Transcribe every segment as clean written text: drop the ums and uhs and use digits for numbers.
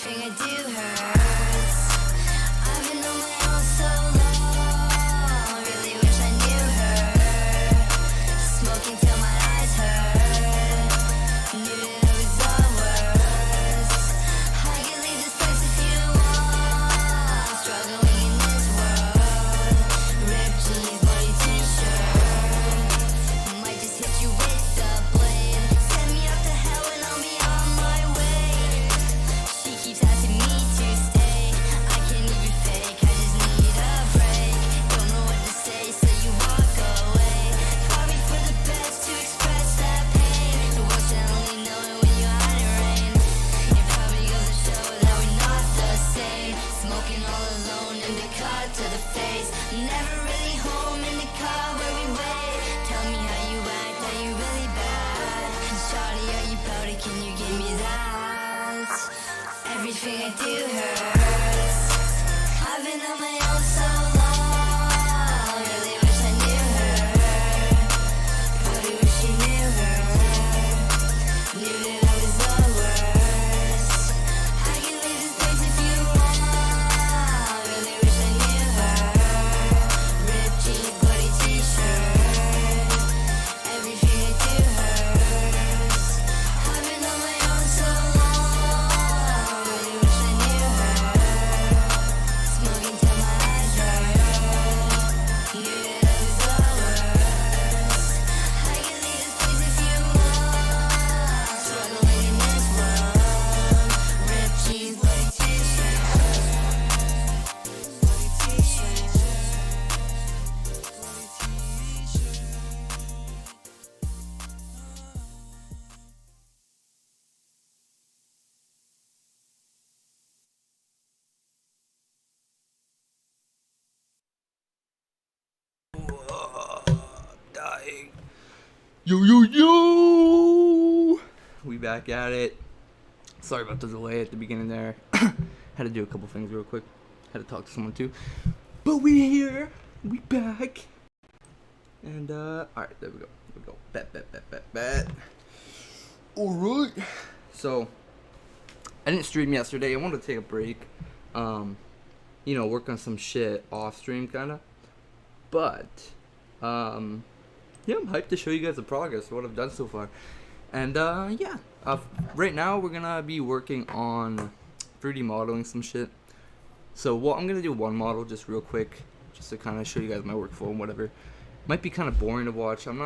Everything I do hurts. I've been on my own so long. Really wish I knew her. Smoking till my eyes hurt. Knew that I was the worst. I can leave this place if you want. Struggling in this world. Ripped jeans, muddy t-shirt. Might just hit you with the blade. Send me up to hell and I'll be on my way. She keeps asking me to stay. I can't even fake, I just need a break. Don't know what to say, so you walk away. Probably for the best to express that pain. The worst I only know it when you hide it rain. It probably goes to show that we're not the same. Smoking all alone in the car to the face. Never really home in the car where we wait. Tell me how you act, are you really bad? Shawty, are you pouty, can you give me that? Everything I do hurts. I've been on my own so long. Really wish I knew her. Probably wish she knew her. Knew that I was the worst. I can leave this place if you want. Really wish I knew her. Ripped jeans, bloody t-shirt. Everything I do hurts. I've been on my own so long. Really wish I knew her. Smoking till my eyes hurt. Knew that I was the worst. I can leave this place if you want. Struggling in this world. Ripped jeans, bloody t-shirt. Bloody t-shirt. Dying. Yo. We back at it. Sorry about the delay at the beginning there. Had to do a couple things real quick. Had to talk to someone too. But we here. We back. And alright, there we go. Bet. Alright. So I didn't stream yesterday. I wanted to take a break. Work on some shit off stream kinda. But yeah, I'm hyped to show you guys the progress of what I've done so far. And right now we're gonna be working on 3D modeling some shit. So I'm gonna do one model just real quick, just to kind of show you guys my workflow and whatever. Might be kind of boring to watch. I'm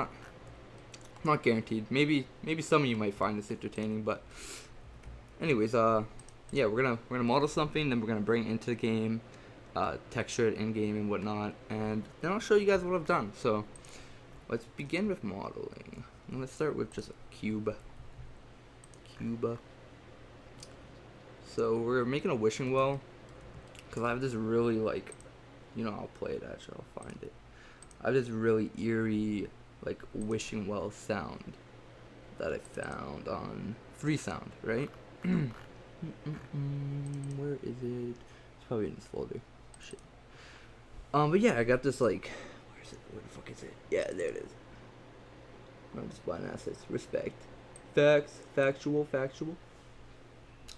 not guaranteed. Maybe some of you might find this entertaining, but anyways, yeah, we're gonna model something, then we're gonna bring it into the game, texture it in game and whatnot, and then I'll show you guys what I've done. So let's begin with modeling. I'm gonna start with just a cube. So we're making a wishing well, because I have this really I'll play it actually, I'll find it. I have this really eerie wishing well sound that I found on Freesound, right? Where is it? It's probably in this folder. Shit. But yeah, I got this where is it? Where the fuck is it? Yeah, there it is. I'm just buying assets. Respect. Facts. Factual.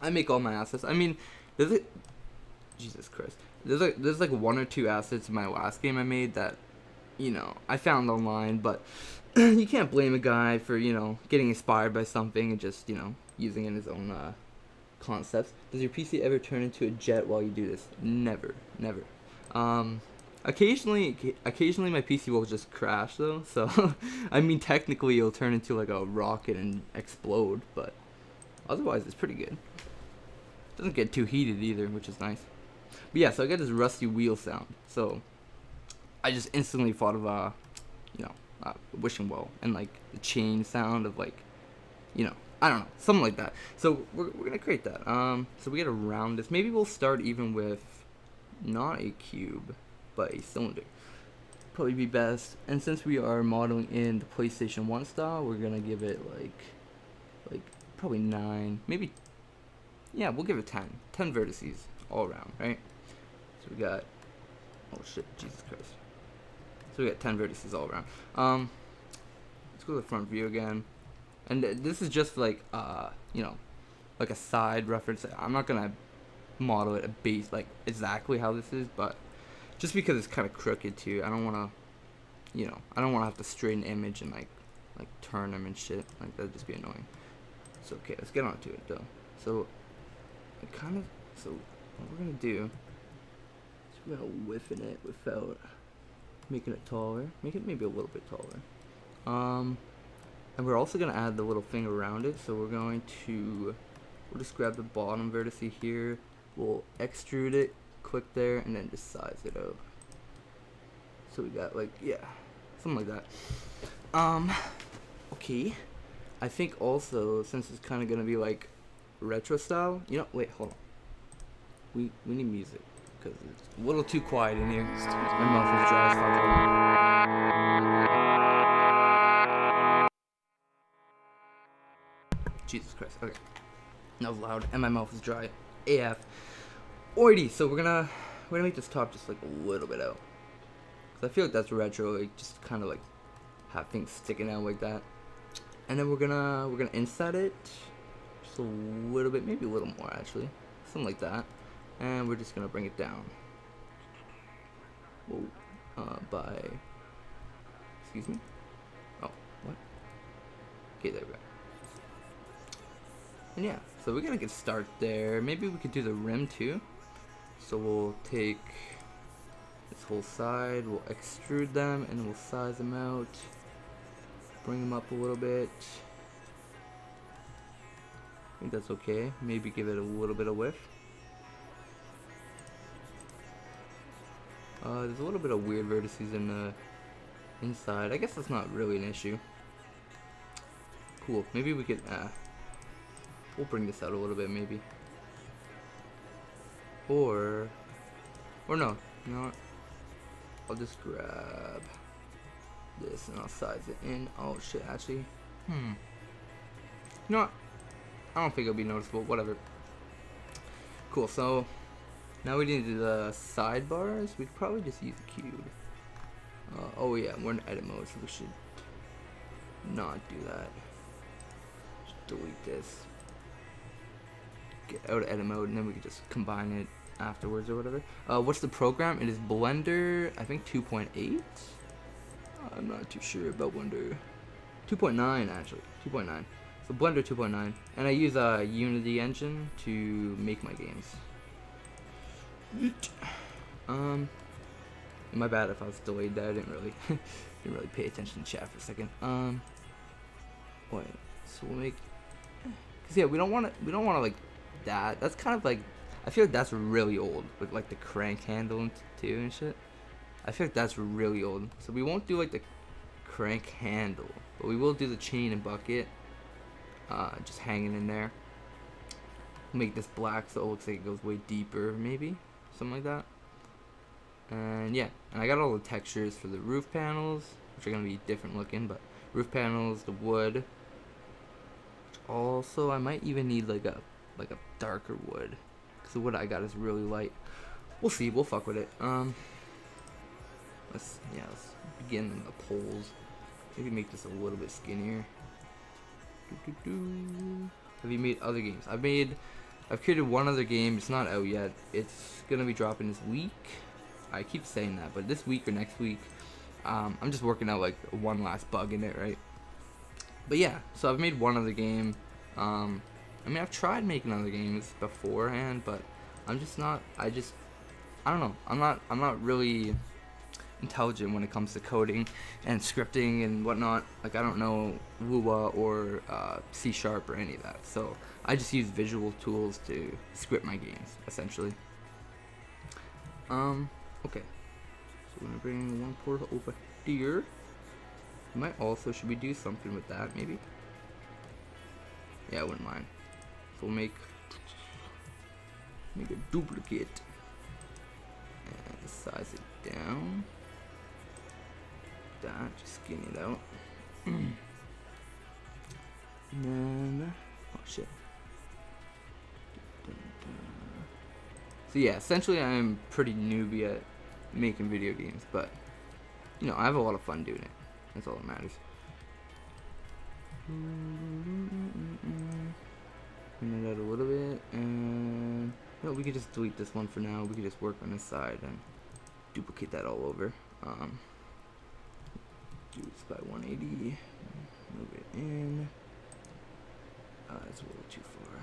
I make all my assets. I mean, Jesus Christ. There's one or two assets in my last game I made that, I found online, but you can't blame a guy for, getting inspired by something and just, using it in his own concepts. Does your PC ever turn into a jet while you do this? Never. Occasionally my PC will just crash though, so I mean technically it'll turn into a rocket and explode, but otherwise it's pretty good. Doesn't get too heated either, which is nice. But yeah, so I got this rusty wheel sound, so I just instantly thought of wishing well and the chain sound of I don't know, something like that. So we're gonna create that. So we gotta round this. Maybe we'll start even with not a cube, but a cylinder. Probably be best. And since we are modeling in the PlayStation 1 style, we're gonna give it probably 9, maybe. Yeah, we'll give it 10. 10 vertices all around, right? So we got. Oh shit, Jesus Christ. So we got 10 vertices all around. Let's go to the front view again. And this is just a side reference. I'm not gonna model it a base like exactly how this is, but just because it's kind of crooked too, I don't want to, you know, I don't want to have to straighten the image and like turn them and shit. Like that'd just be annoying. So okay, let's get on to it though. So so what we're gonna do is we're gonna whiffen it without making it taller. Make it maybe a little bit taller. And we're also gonna add the little thing around it. So we'll just grab the bottom vertex here. We'll extrude it, click there, and then just size it out. So we got like, yeah, something like that. Okay. I think also, since it's kind of gonna be like retro style, you know, wait, hold on. We need music because it's a little too quiet in here. My mouth is dry. Jesus Christ. Okay. That was loud, and my mouth is dry. AF. Alrighty, so we're gonna make this top just like a little bit out. Cause I feel like that's retro, like just kind of like have things sticking out like that. And then we're gonna insert it just a little bit, maybe a little more actually, something like that. And we're just gonna bring it down. Whoa, excuse me. Oh, what? Okay, there we go. And yeah, so we're gonna get start there. Maybe we could do the rim too. So we'll take this whole side, we'll extrude them, and we'll size them out. Bring them up a little bit. I think that's okay. Maybe give it a little bit of width. There's a little bit of weird vertices in the inside. I guess that's not really an issue. Cool. Maybe we could, we'll bring this out a little bit maybe. Or no, you know what? I'll just grab this and I'll size it in. Oh shit, actually. You know what? I don't think it'll be noticeable, whatever. Cool, so now we need the sidebars. We could probably just use a cube. Oh yeah, we're in edit mode, so we should not do that. Just delete this. Get out of edit mode, and then we can just combine it afterwards or whatever. What's the program? It is Blender, I think 2.8. I'm not too sure about Blender. 2.9 actually, 2.9. So Blender 2.9, and I use a Unity engine to make my games. My bad if I was delayed there. I didn't really pay attention to chat for a second. Wait, so we'll make, cause yeah, we don't want to like that. That's kind of like, I feel like that's really old with like the crank handle too and shit. I feel like that's really old. So we won't do like the crank handle, but we will do the chain and bucket, just hanging in there. Make this black so it looks like it goes way deeper, maybe something like that. And yeah, and I got all the textures for the roof panels, which are gonna be different looking, but roof panels, the wood. Which also, I might even need like a darker wood, because the wood I got is really light. We'll see. We'll fuck with it. Let's begin in the poles. Maybe make this a little bit skinnier. Have you made other games? I've created one other game. It's not out yet. It's gonna be dropping this week. I keep saying that, but this week or next week, I'm just working out like one last bug in it, right? But yeah, so I've made one other game. I mean, I've tried making other games beforehand, but I'm just not. I don't know. I'm not really intelligent when it comes to coding and scripting and whatnot. Like, I don't know Lua or C# or any of that. So I just use visual tools to script my games, essentially. Okay. So we're gonna bring one portal over here. Should we do something with that, maybe? Yeah, I wouldn't mind. So we'll make a duplicate and size it down. That, just skinny it out. And then, oh shit. So yeah, essentially I'm pretty newbie at making video games, but you know, I have a lot of fun doing it. That's all that matters. Bring it out a little bit, and No, we could just delete this one for now. We could just work on this side and duplicate that all over. Do this by 180. Move it in. That's a little too far.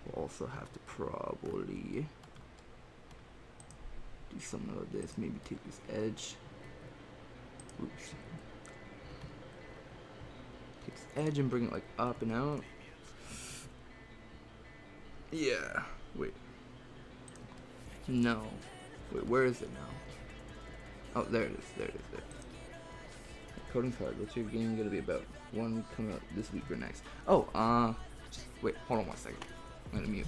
We'll also have to probably do something like this. Maybe take this edge. Oops. Take this edge and bring it like up and out. Yeah. Wait. No. Wait, where is it now? Oh, there it is. There it is. There. Coding's hard. What's your game gonna be about? One coming out this week or next? Oh, just wait. Hold on 1 second. I'm gonna mute.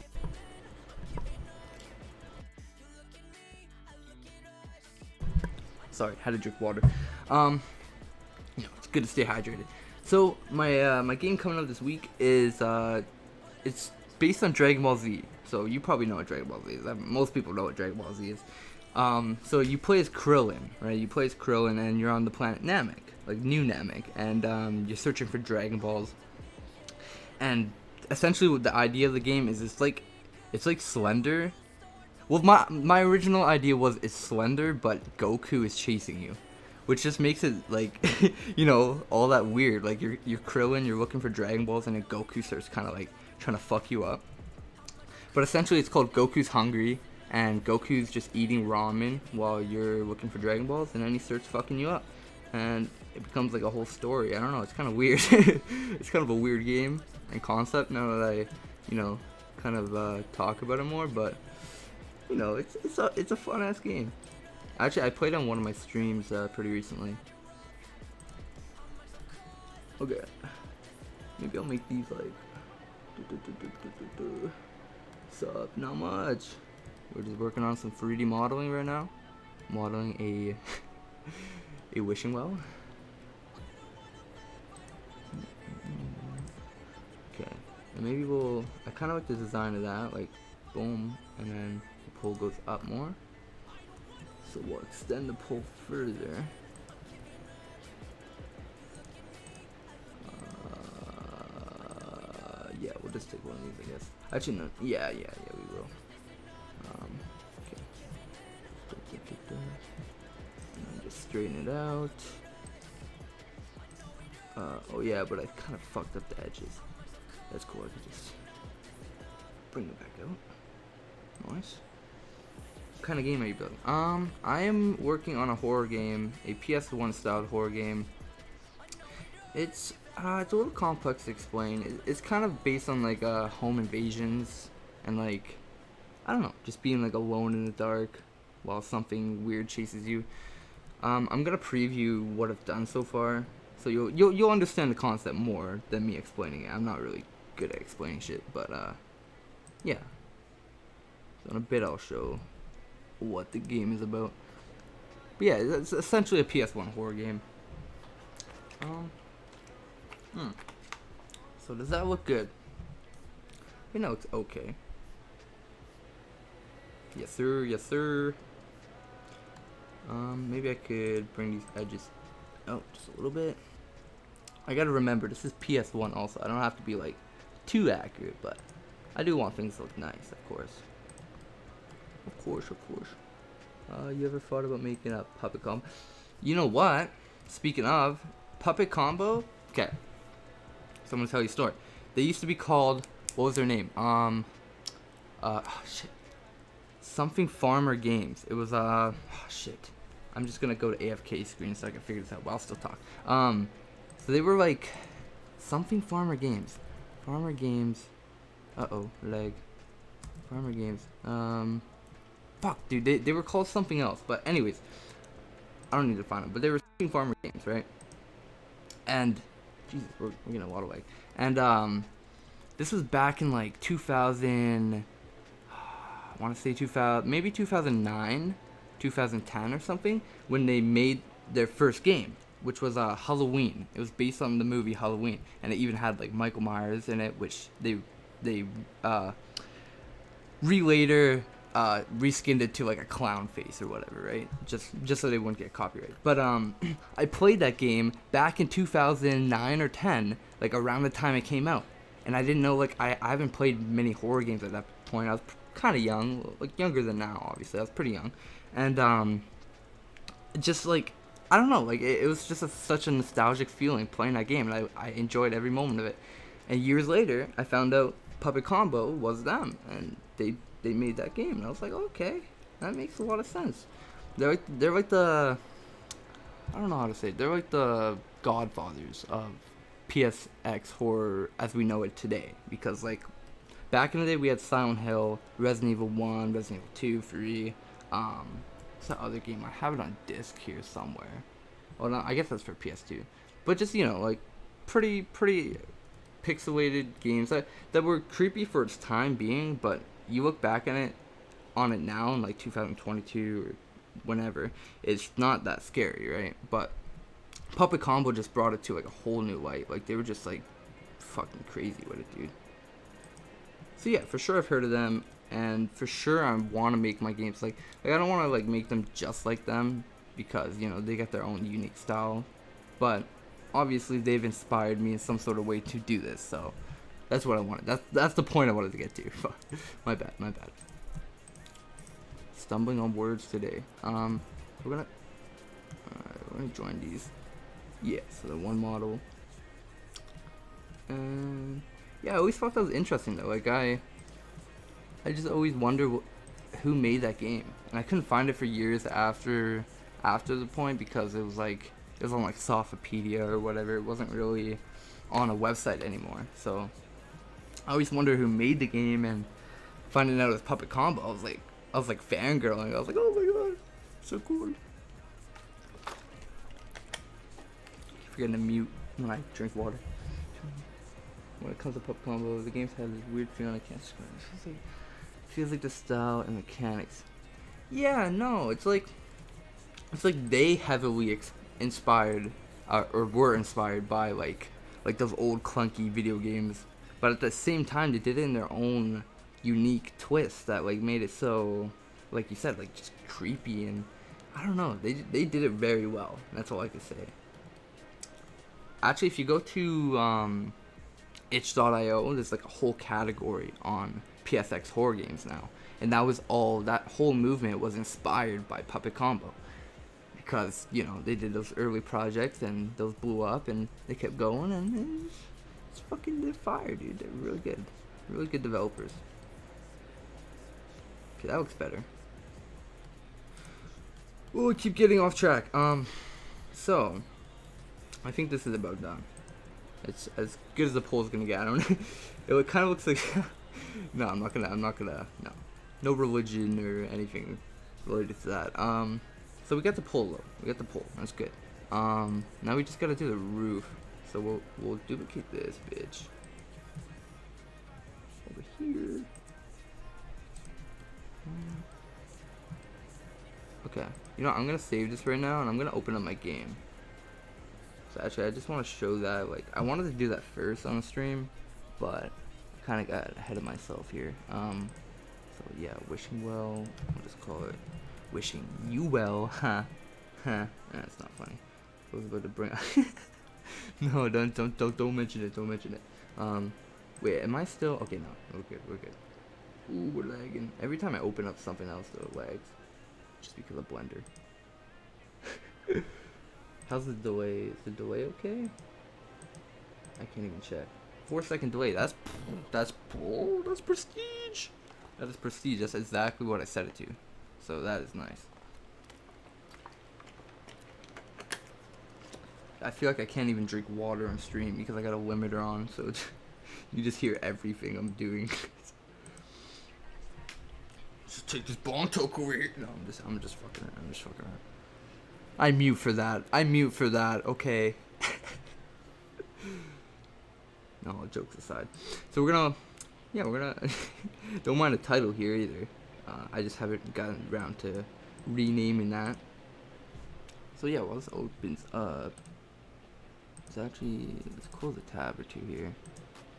Sorry, had to drink water. It's good to stay hydrated. So my game coming out this week is it's based on Dragon Ball Z. So you probably know what Dragon Ball Z is. Most people know what Dragon Ball Z is. So you play as Krillin, right? You play as Krillin, and you're on the planet Namek, like New Namek, and you're searching for Dragon Balls. And essentially, what the idea of the game is, it's like Slender. Well, my original idea was it's Slender, but Goku is chasing you, which just makes it like, all that weird. Like you're Krillin, you're looking for Dragon Balls, and then Goku starts kind of like trying to fuck you up. But essentially, it's called Goku's Hungry, and Goku's just eating ramen while you're looking for Dragon Balls, and then he starts fucking you up, and it becomes like a whole story. I don't know. It's kind of weird. It's kind of a weird game and concept now that I, kind of talk about it more, but. It's a fun ass game. Actually, I played on one of my streams pretty recently. Okay, maybe I'll make these like. Sup? Not much. We're just working on some 3D modeling right now. Modeling a wishing well. Okay, and maybe I kind of like the design of that, like boom, and then. Pull goes up more, so we'll extend the pull further. Yeah, we'll just take one of these, I guess. Actually, no. Yeah, we will. Okay. And then just straighten it out. Oh yeah, but I kind of fucked up the edges. That's cool. I could just bring it back out. Nice. What kind of game are you building? I am working on a horror game, a PS1 styled horror game. It's a little complex to explain. It's kind of based on like home invasions and like, I don't know, just being like alone in the dark while something weird chases you. I'm gonna preview what I've done so far, so you'll understand the concept more than me explaining it. I'm not really good at explaining shit, but yeah. So in a bit I'll show what the game is about. But yeah, it's essentially a PS1 horror game. So does that look good? It's okay. Yes sir, yes sir. Maybe I could bring these edges out just a little bit. I gotta remember, this is PS1 also. I don't have to be like too accurate, but I do want things to look nice, of course. Of course. You ever thought about making a puppet combo? You know what? Speaking of puppet combo, okay. So I'm gonna tell you a story. They used to be called, what was their name? Shit. Something Farmer Games. It was shit. I'm just gonna go to AFK screen so I can figure this out while I'll still talk. So they were like something Farmer Games. Farmer Games. Leg. Farmer Games. Fuck, dude, they were called something else. But anyways, I don't need to find them. But they were Farmer Games, right? And Jesus, we're getting a lot of lag. And this was back in like 2000. I want to say 2000, maybe 2009, 2010 or something, when they made their first game, which was Halloween. It was based on the movie Halloween, and it even had like Michael Myers in it, which they later reskinned it to like a clown face or whatever, right? Just so they wouldn't get copyright. But I played that game back in 2009 or 10, like around the time it came out, and I didn't know, like I haven't played many horror games at point. I was kind of young, like younger than now. Obviously, I was pretty young, and just like I don't know, like it was just such a nostalgic feeling playing that game, and I enjoyed every moment of it. And years later, I found out Puppet Combo was them, and they made that game, and I was like, okay, that makes a lot of sense. They're like the I don't know how to say it. They're like the godfathers of PSX horror as we know it today, because like back in the day we had Silent Hill, Resident Evil 1, Resident Evil 2, 3, what's that other game? I have it on disc here somewhere. Well, no, I guess that's for PS2. But just, like pretty pixelated games that were creepy for its time being, but you look back on it now in like 2022 or whenever, it's not that scary, right? But Puppet Combo just brought it to like a whole new light. Like they were just like fucking crazy with it, dude. So yeah, for sure I've heard of them, and for sure I want to make my games like I don't want to like make them just like them, because they got their own unique style, but obviously they've inspired me in some sort of way to do this. So that's what I wanted. That's the point I wanted to get to. my bad. Stumbling on words today. We're gonna join these. Yeah, so the one model. And yeah, I always thought that was interesting though. Like I just always wonder who made that game, and I couldn't find it for years after the point, because it was on like Sophopedia or whatever. It wasn't really on a website anymore. So I always wonder who made the game, and finding out it was Puppet Combo, I was like fangirling. I was like, oh my god, so cool. Keep forgetting to mute when I drink water. When it comes to Puppet Combo, the games have this weird feeling I can't describe. It feels like the style and mechanics. Yeah, no, it's like they heavily inspired or were inspired by like those old clunky video games, but at the same time they did it in their own unique twist that like made it so, like you said, like just creepy, and I don't know, they did it very well. That's all I can say. Actually, if you go to itch.io, there's like a whole category on PSX horror games now, and that whole movement was inspired by Puppet Combo, because they did those early projects and those blew up and they kept going, and it's fucking did fire, dude. They're really good developers. Okay, that looks better. Oh, keep getting off track. So I think this is about done. It's as good as the poll's gonna get. I don't know. It kind of looks like no, I'm not gonna no religion or anything related to that. So we got the poll though. That's good. Now we just gotta do the roof. So we'll duplicate this bitch over here. Okay, I'm gonna save this right now, and I'm gonna open up my game. So actually, I just want to show that, like, I wanted to do that first on the stream, but I kind of got ahead of myself here. So yeah, wishing well. I'll just call it wishing you well. That's not funny. I was about to bring. No, don't mention it. Don't mention it. Wait, am I still? Okay, no, we're good. Ooh, we're lagging. Every time I open up something else, though, it lags. Just because of Blender. How's the delay? Is the delay okay? I can't even check. 4-second delay. That's prestige. That is prestige. That's exactly what I set it to. So that is nice. I feel like I can't even drink water on stream because I got a limiter on, so you just hear everything I'm doing. Just take this bong toke over here. No, I'm just fucking around. I mute for that. Okay. No, jokes aside. So we're gonna don't mind the title here either. I just haven't gotten around to renaming that. So yeah, while this opens up, let's close a tab or two here.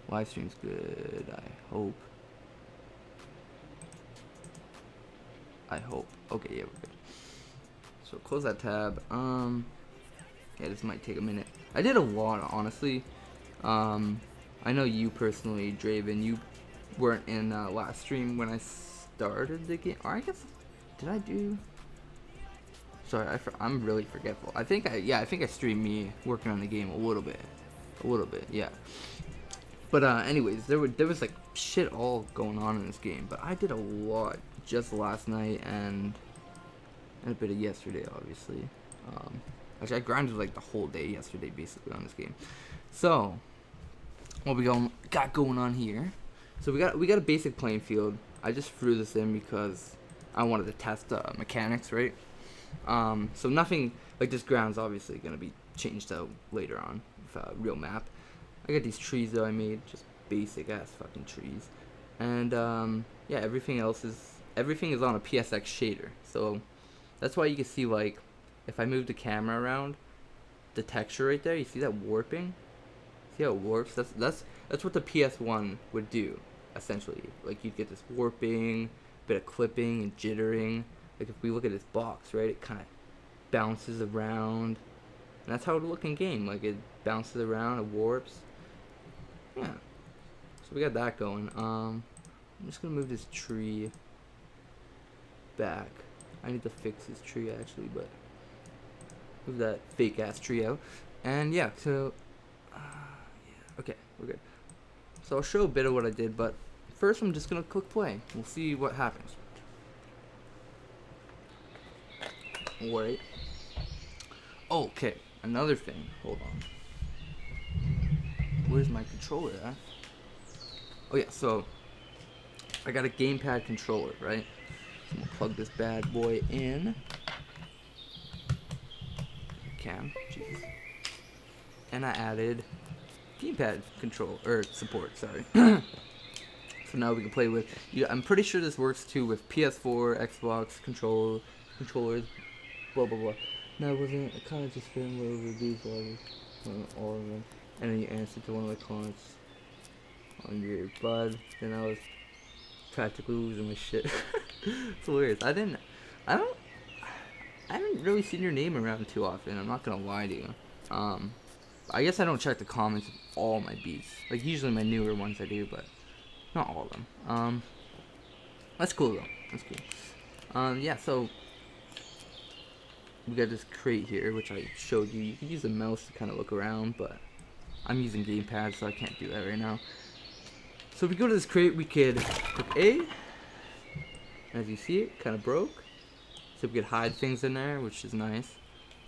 Live stream's good, I hope. Okay, yeah, we're good. So close that tab. Yeah, this might take a minute. I did a lot, honestly. I know you personally, Draven, weren't in last stream when I started the game, or I guess did I do? Sorry, I'm really forgetful. I think I streamed me working on the game a little bit, yeah. But anyways, there was like shit all going on in this game, but I did a lot just last night and a bit of yesterday, obviously. Actually, I grinded like the whole day yesterday, basically, on this game. So, what we got going on here? So we got a basic playing field. I just threw this in because I wanted to test mechanics, right? So nothing like this ground's obviously gonna be changed out later on with a real map. I got these trees that I made, just basic ass fucking trees, and yeah, everything is on a PSX shader. So that's why you can see, like, if I move the camera around, the texture right there, you see that warping? See how it warps? That's what the PS1 would do, essentially. Like, you'd get this warping, bit of clipping and jittering. Like, if we look at this box, right, it kind of bounces around, and that's how it would look in game. Like, it bounces around, it warps. Yeah. So we got that going. I'm just gonna move this tree back. I need to fix this tree actually, but move that fake ass tree out. And yeah, so yeah, okay, we're good. So I'll show a bit of what I did, but first I'm just gonna click play. We'll see what happens. Wait. Okay, another thing. Hold on. Where's my controller at? Oh yeah, so I got a gamepad controller, right? So I'm gonna plug this bad boy in. Cam, jeez. And I added gamepad control or support. Sorry. So now we can play with. I'm pretty sure this works too with PS4, Xbox controllers, blah blah blah. No, it wasn't. I kind of just filmed over these all of them, and then you answered to one of the comments on your bud. Then I was practically losing my shit. It's hilarious. I haven't really seen your name around too often. I'm not gonna lie to you. I guess I don't check the comments of all my beats. Like, usually my newer ones I do, but not all of them. That's cool though. That's cool. Yeah. So we got this crate here, which I showed you. You could use a mouse to kind of look around, but I'm using gamepad, so I can't do that right now. So if we go to this crate, we could click A. As you see, it kind of broke. So we could hide things in there, which is nice.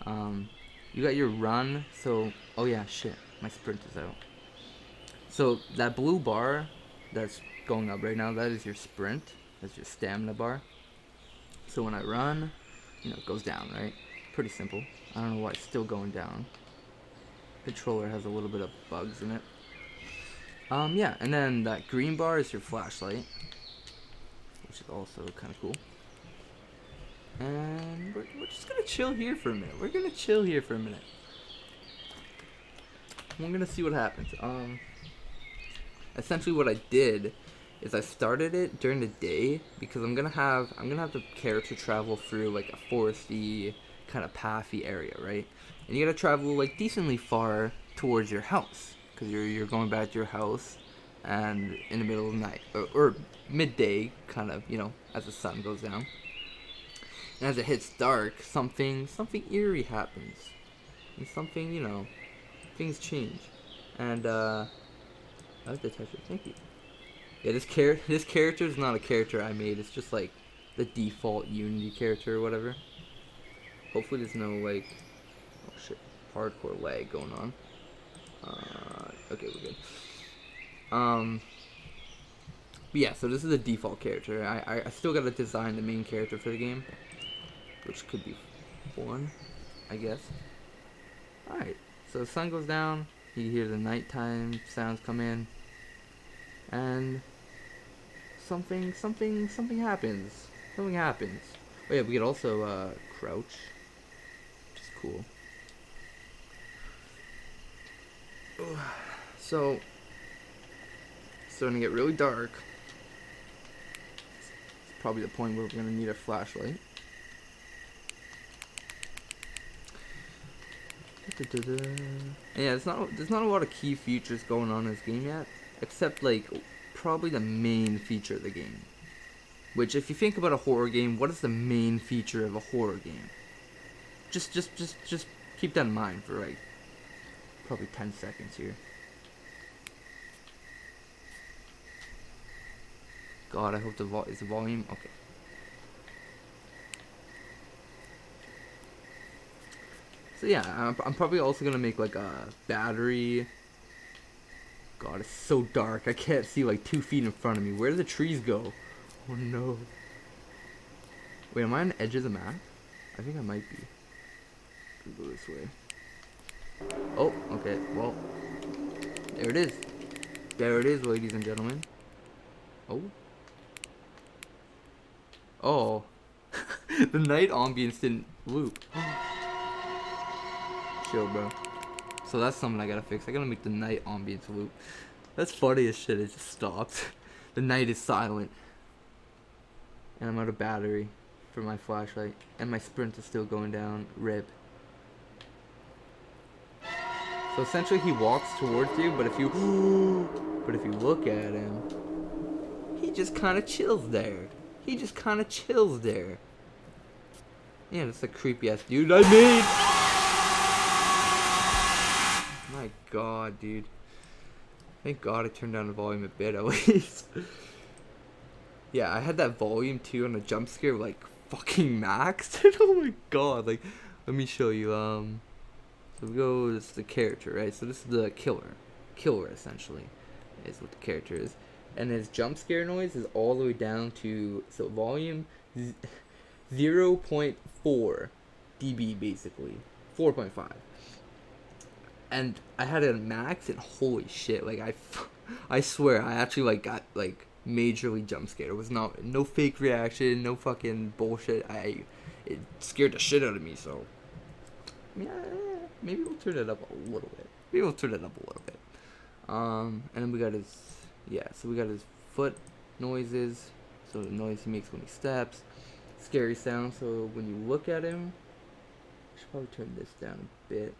You got your run. So, oh yeah, shit, my sprint is out. So that blue bar that's going up right now, that is your sprint. That's your stamina bar. So when I run, it goes down, right? Pretty simple. I don't know why it's still going down. Controller has a little bit of bugs in it. Yeah, and then that green bar is your flashlight, which is also kind of cool. And we're just gonna chill here for a minute. We're gonna see what happens. Essentially what I did is I started it during the day because I'm gonna have the character travel through like a foresty kind of pathy area, right? And you gotta travel like decently far towards your house because you're going back to your house, and in the middle of the night or midday, kind of, as the sun goes down. And as it hits dark, something eerie happens, and something, things change. And I like the texture. Thank you. Yeah, this character is not a character I made. It's just like the default Unity character or whatever. Hopefully there's no like, oh shit, hardcore lag going on. Okay, we're good. But yeah, so this is a default character. I still gotta design the main character for the game, which could be fun, I guess. Alright, so the sun goes down, you hear the nighttime sounds come in, and something happens. Something happens. Oh yeah, we could also crouch, which is cool. So, it's starting to get really dark. It's probably the point where we're gonna need a flashlight. And yeah, there's not a lot of key features going on in this game yet, except like probably the main feature of the game. Which, if you think about a horror game, what is the main feature of a horror game? Just keep that in mind for like probably 10 seconds here. God, I hope is the volume okay. So yeah, I'm probably also gonna make like a battery. God, it's so dark. I can't see like 2 feet in front of me. Where do the trees go? Oh no. Wait, am I on the edge of the map? I think I might be. Go this way. Oh, okay. Well, there it is. There it is, ladies and gentlemen. Oh. Oh. The night ambience didn't loop. Chill, bro. So that's something I gotta fix. I gotta make the night ambience loop. That's funny as shit. It just stopped. The night is silent. And I'm out of battery for my flashlight. And my sprint is still going down. RIP. So essentially he walks towards you, but if you look at him, he just kind of chills there. He just kind of chills there. Yeah, that's a creepy ass dude I made. My God, dude. Thank God I turned down the volume a bit at least. Yeah, I had that volume too on a jump scare like fucking maxed. Oh my God, like let me show you. So we go. This is the character, right? So this is the killer essentially, is what the character is, and his jump scare noise is all the way down to volume 0.4 dB basically, 4.5. And I had it max, and holy shit, like I swear I actually like got like majorly jump scared. It was no fake reaction, no fucking bullshit. It scared the shit out of me. So yeah, maybe we'll turn it up a little bit. And then we got his so we got his foot noises. So the noise he makes when he steps, scary sound. So when you look at him, I should probably turn this down a bit.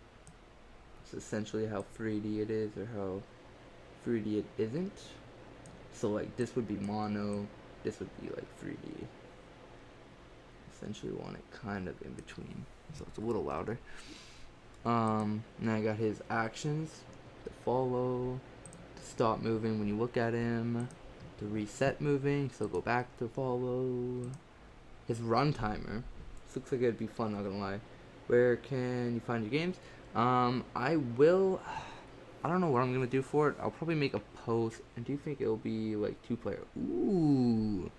It's essentially how 3D it is, or how 3D it isn't. So like this would be mono, this would be like 3D. Essentially want it kind of in between, so it's a little louder. And I got his actions, the follow, to stop moving when you look at him, to reset moving, so go back to follow. His run timer. This looks like it'd be fun, not gonna lie. Where can you find your games? I don't know what I'm gonna do for it. I'll probably make a post. And do you think it'll be like 2-player? Ooh,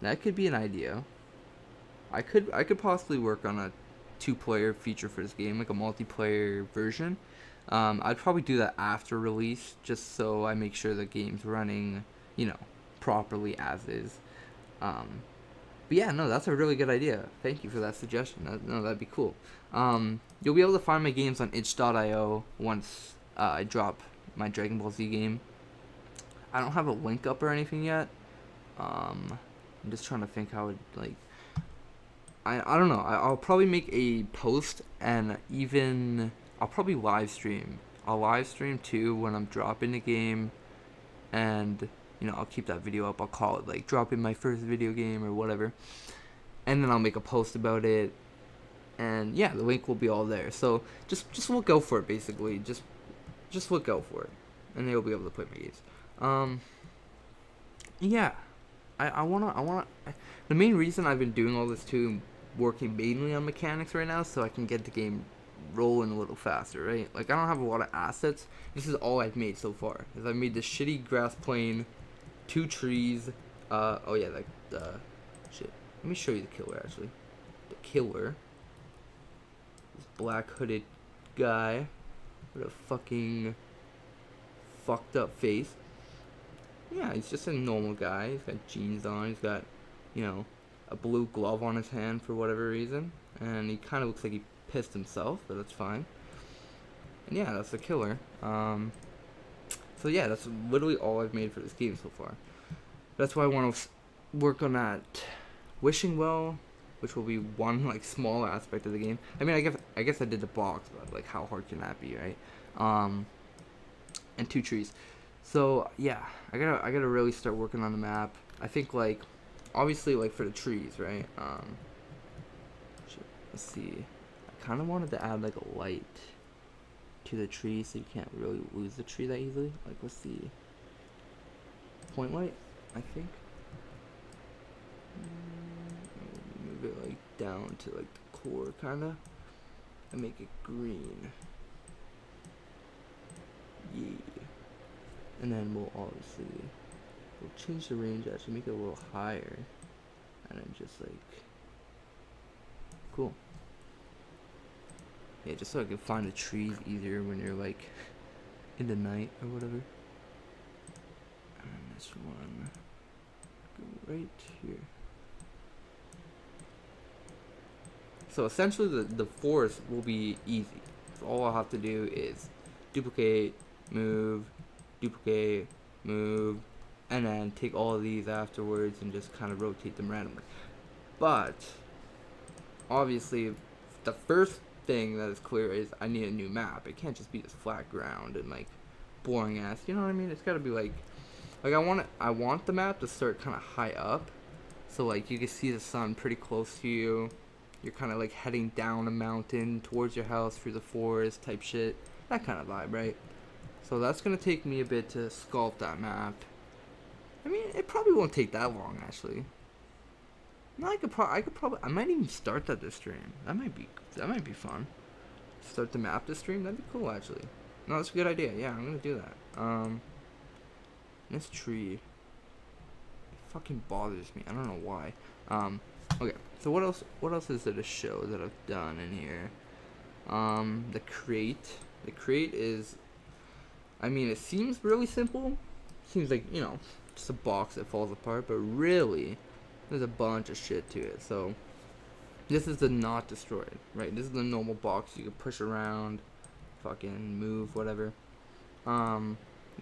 that could be an idea. I could possibly work on a 2-player feature for this game, like a multiplayer version. I'd probably do that after release, just so I make sure the game's running, properly as is. But yeah, no, that's a really good idea. Thank you for that suggestion. That'd be cool. You'll be able to find my games on itch.io once I drop my Dragon Ball Z game. I don't have a link up or anything yet. I'm just trying to think how it, like... I don't know. I'll probably make a post, and even... I'll probably live stream. I'll live stream too when I'm dropping the game, and... I'll keep that video up. I'll call it like dropping my first video game or whatever. And then I'll make a post about it. And yeah, the link will be all there. So just look out for it basically. Just look out for it. And you'll be able to play my games. Yeah. I wanna the main reason I've been doing all this too, working mainly on mechanics right now, so I can get the game rolling a little faster, right? Like I don't have a lot of assets. This is all I've made so far. Is I've made this shitty grass plane, 2 trees, oh yeah, like, shit. Let me show you the killer, actually. The killer. This black hooded guy with a fucking fucked up face. Yeah, he's just a normal guy. He's got jeans on. He's got, a blue glove on his hand for whatever reason. And he kind of looks like he pissed himself, but that's fine. And yeah, that's the killer. So yeah, that's literally all I've made for this game so far. That's why I want to work on that wishing well, which will be one like small aspect of the game. I mean, I guess I did the box, but like how hard can that be, right? And 2 trees. So yeah, I gotta really start working on the map. I think like, obviously like for the trees, right? Let's see. I kind of wanted to add like a light to the tree so you can't really lose the tree that easily. Like let's see. Point light, I think. Move it like down to like the core kinda, and make it green. Yeah. And then we'll change the range, actually make it a little higher, and then just like, cool. Yeah, just so I can find the trees easier when you're like in the night or whatever. And this one, go right here. So essentially the forest will be easy. So all I'll have to do is duplicate, move, and then take all of these afterwards and just kind of rotate them randomly. But obviously the first thing that is clear is I need a new map. It can't just be this flat ground and like boring ass, you know what I mean? It's gotta be like I want the map to start kind of high up, so like you can see the sun pretty close to you. You're kind of like heading down a mountain towards your house through the forest type shit, that kind of vibe, right? So that's gonna take me a bit to sculpt that map. I mean, it probably won't take that long actually. No, I could might even start that this stream. That might be fun. Start the map this stream. That'd be cool actually. No, that's a good idea. Yeah, I'm gonna do that. This tree, it fucking bothers me. I don't know why. Okay. So what else is there to show that I've done in here? The crate. The crate is, I mean, it seems really simple. Seems like, you know, just a box that falls apart, but really, there's a bunch of shit to it. So, this is the not destroyed, right? This is the normal box you can push around, fucking move, whatever. You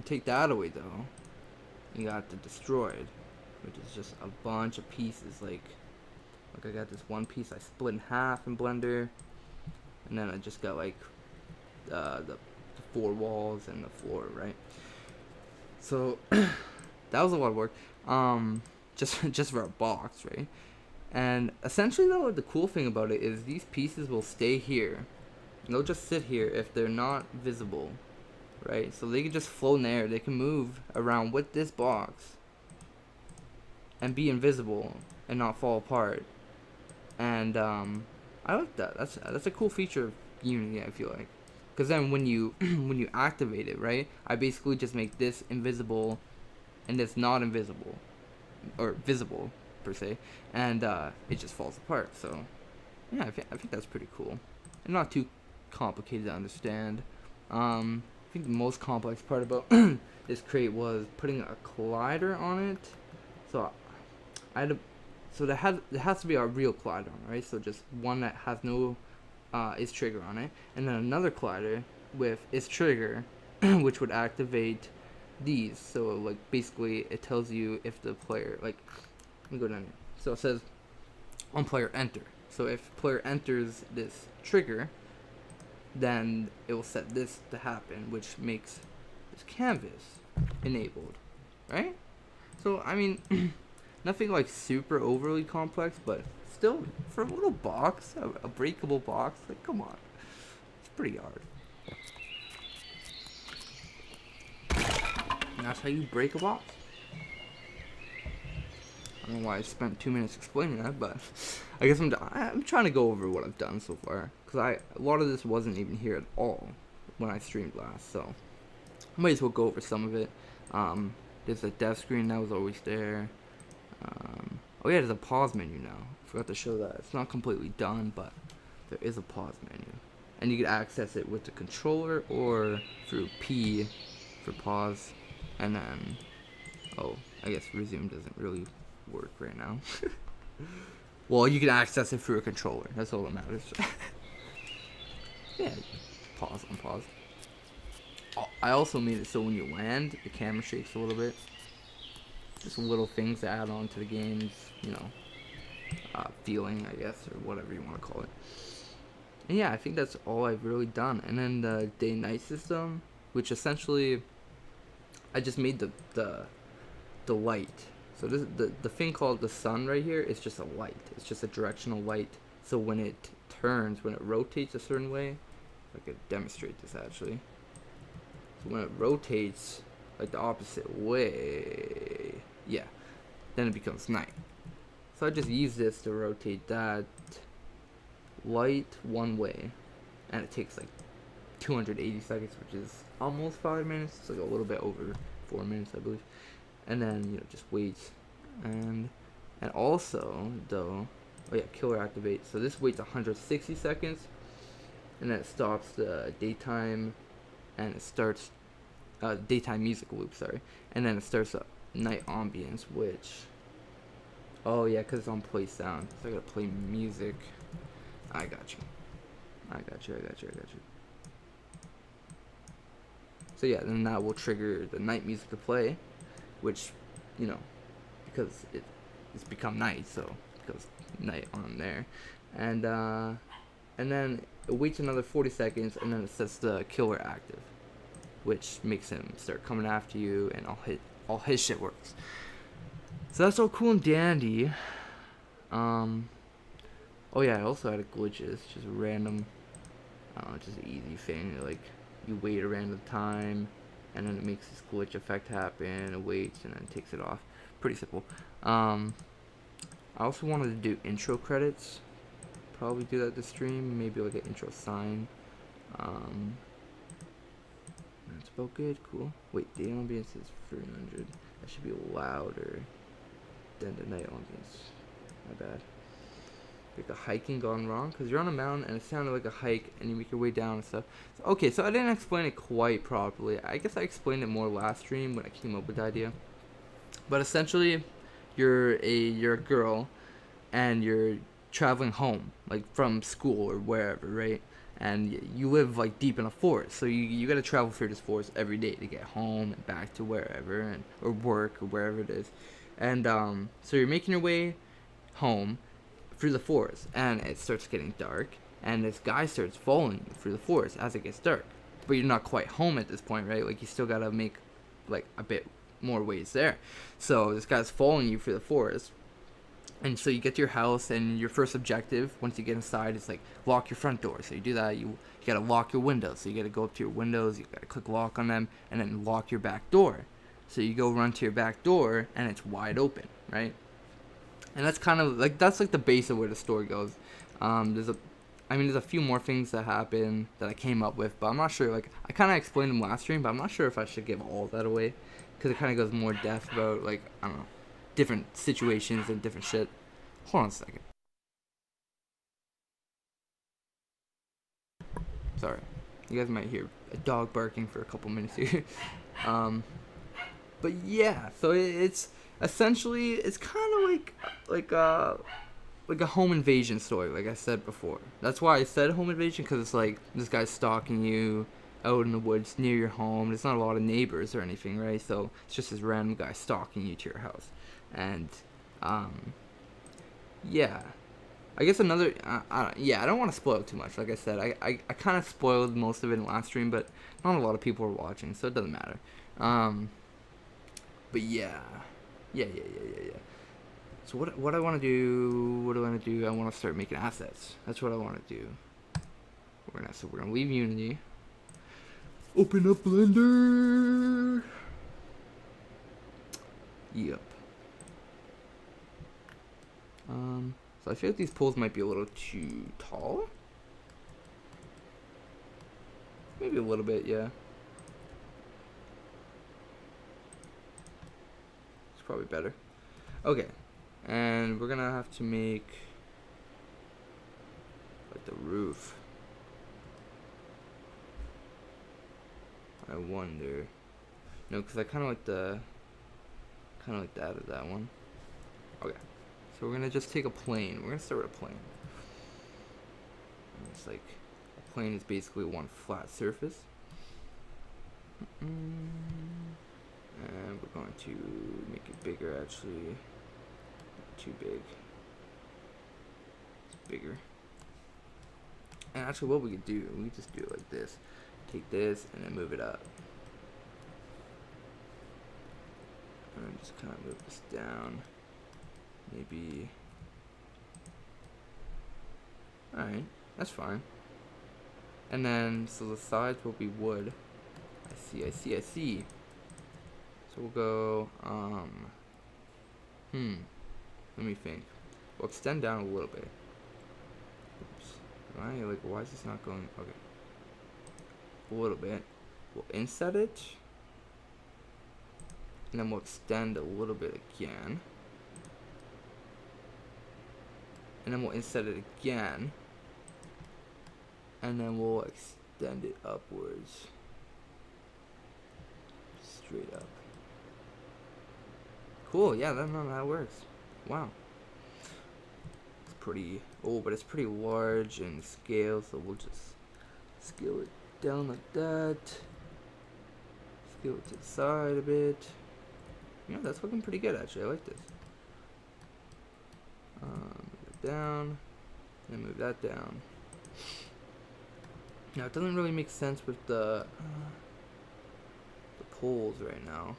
take that away though, you got the destroyed, which is just a bunch of pieces. Like I got this one piece I split in half in Blender, and then I just got like the four walls and the floor, right? So that was a lot of work. Just for a box, right? And essentially though, the cool thing about it is these pieces will stay here. They'll just sit here if they're not visible, right? So they can just float in the air. They can move around with this box and be invisible and not fall apart. And I like that. That's a cool feature of Unity, I feel like. Because then when you when you activate it, right? I basically just make this invisible and this not invisible, or visible per se, and it just falls apart. So yeah, I think that's pretty cool and not too complicated to understand. I think the most complex part about this crate was putting a collider on it. So I had to, so there has to be a real collider on it, right? So just one that has no is trigger on it, and then another collider with is trigger, which would activate these. So like basically it tells you if the player, like, let me go down here. So it says on player enter. So if player enters this trigger, then it will set this to happen, which makes this canvas enabled, right? So I mean, nothing like super overly complex, but still, for a little box, a breakable box, like come on, it's pretty hard. And that's how you break a box. I don't know why I spent 2 minutes explaining that, but I guess I'm trying to go over what I've done so far, because a lot of this wasn't even here at all when I streamed last, so I might as well go over some of it. There's a dev screen that was always there. Oh yeah, there's a pause menu now. I forgot to show that. It's not completely done, but there is a pause menu, and you can access it with the controller or through P for pause, and then I guess resume doesn't really work right now. Well, you can access it through a controller. That's all that matters. Yeah, pause on pause. I also made it so when you land, the camera shakes a little bit. Just little things to add on to the game's, you know, feeling, I guess, or whatever you want to call it. And yeah, I think that's all I've really done. And then the day-night system, which essentially I just made the light. So this the thing called the sun right here is just a light. It's just a directional light. So when it turns, when it rotates a certain way, I could demonstrate this actually. So when it rotates like the opposite way, yeah, then it becomes night. So I just use this to rotate that light one way, and it takes like 280 seconds, which is almost 5 minutes. It's like a little bit over 4 minutes, I believe. And then just wait, and also though, oh yeah, killer activate. So this waits 160 seconds, and then it stops the daytime, and it starts daytime music loop. Sorry, and then it starts a night ambience, which, oh yeah, cause it's on play sound, so I gotta play music. I got you. So yeah, then that will trigger the night music to play, which, because it's become night, so it goes night on there, and then it waits another 40 seconds, and then it sets the killer active, which makes him start coming after you, and all his shit works. So that's all cool and dandy. Oh yeah, I also added glitches, just random, just an easy thing, like you wait a random time, and then it makes this glitch effect happen, it waits, and then takes it off. Pretty simple. I also wanted to do intro credits, probably do that this stream, maybe like an intro sign. That's about good, cool. Wait, day ambience is 300, that should be louder than the night ambience, my bad. Like a hiking gone wrong, because you're on a mountain and it sounded like a hike and you make your way down and stuff. So, okay, so I didn't explain it quite properly. I guess I explained it more last stream when I came up with the idea. But essentially, you're a girl and you're traveling home, like from school or wherever, right? And you live like deep in a forest, so you got to travel through this forest every day to get home and back to wherever, and or work or wherever it is. And so you're making your way home through the forest, and it starts getting dark, and this guy starts following you through the forest as it gets dark, but you're not quite home at this point, right? Like you still gotta make like a bit more ways there. So this guy's following you through the forest, and so you get to your house, and your first objective once you get inside is like lock your front door. So you do that, you gotta lock your windows, so you gotta go up to your windows, you gotta click lock on them, and then lock your back door. So you go run to your back door, and it's wide open, right? And that's kind of like, that's like the base of where the story goes. There's a few more things that happen that I came up with, but I'm not sure. Like I kind of explained them last stream, but I'm not sure if I should give all that away, because it kind of goes more depth about, like, I don't know, different situations and different shit. Hold on a second. Sorry, you guys might hear a dog barking for a couple minutes here. But yeah, so it's essentially, it's kind of like a home invasion story, like I said before. That's why I said home invasion, because it's like this guy's stalking you out in the woods near your home. There's not a lot of neighbors or anything, right? So it's just this random guy stalking you to your house. And yeah, I guess another I don't want to spoil it too much. Like I said, I kind of spoiled most of it in the last stream, but not a lot of people are watching, so it doesn't matter. But yeah. So what I want to do? I want to start making assets. That's what I want to do. We're gonna leave Unity. Open up Blender. Yep. So I feel like these poles might be a little too tall. Maybe a little bit, yeah. It's probably better. Okay. And we're gonna have to make like the roof. I wonder. No, because I kind of like that of that one. Okay. So we're gonna just take a plane. We're gonna start with a plane. And it's like a plane is basically one flat surface. And we're going to make it bigger, actually. Too big. It's bigger. And actually what we could do, we could just do it like this. Take this and then move it up. and just kind of move this down. Maybe. Alright, that's fine. And then, so the sides will be wood. I see. So we'll go, let me think. We'll extend down a little bit. Oops. Why is this not going? Okay. A little bit. We'll inset it. And then we'll extend a little bit again. And then we'll inset it again. And then we'll extend it upwards. Straight up. Cool, yeah, that works. Wow. It's pretty, but it's pretty large in scale, so we'll just scale it down like that. Scale it to the side a bit. Yeah, that's looking pretty good actually. I like this. Move it down, and move that down. Now it doesn't really make sense with the poles right now,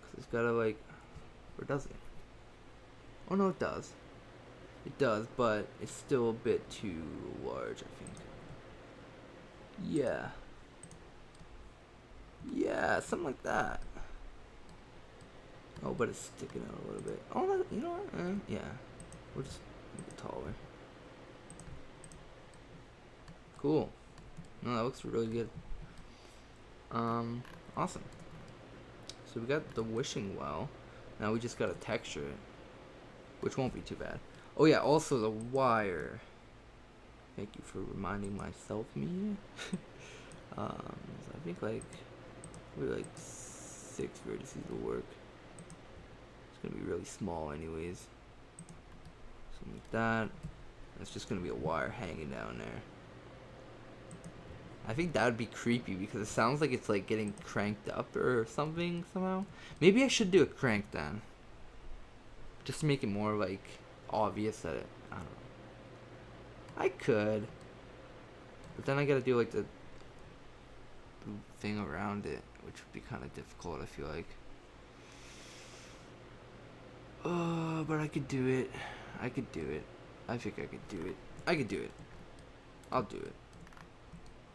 cause it's gotta or does it? Oh no, it does. It does, but it's still a bit too large, I think. Yeah, something like that. Oh, but it's sticking out a little bit. Oh, you know what? Yeah, we'll just make it taller. Cool. No, that looks really good. Awesome. So we got the wishing well. Now we just gotta texture it, which won't be too bad. Oh yeah, also the wire. Thank you for reminding myself, me. So I think maybe 6 vertices will work. It's gonna be really small anyways. Something like that. It's just gonna be a wire hanging down there. I think that would be creepy because it sounds like it's like getting cranked up or something somehow. Maybe I should do a crank then. Just to make it more like obvious that I don't know. I could. But then I gotta do like the thing around it, which would be kind of difficult, I feel like. Oh, but I could do it. I think I could do it. I'll do it.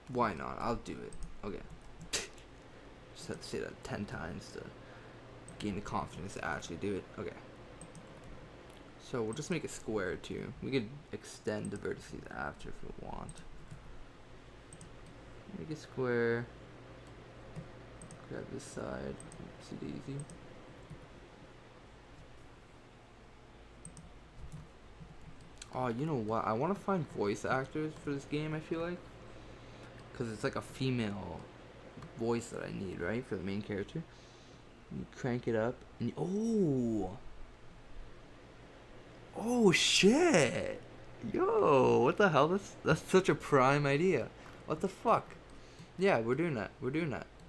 Why not? I'll do it. Okay. Just have to say that 10 times to gain the confidence to actually do it. Okay. So we'll just make a square too. We could extend the vertices after if we want. Make a square. Grab this side. Oopsie daisy. Oh, you know what? I want to find voice actors for this game, I feel like. Because it's like a female voice that I need, right? For the main character. You crank it up. And oh, shit. Yo, what the hell? That's such a prime idea. What the fuck? Yeah, we're doing that.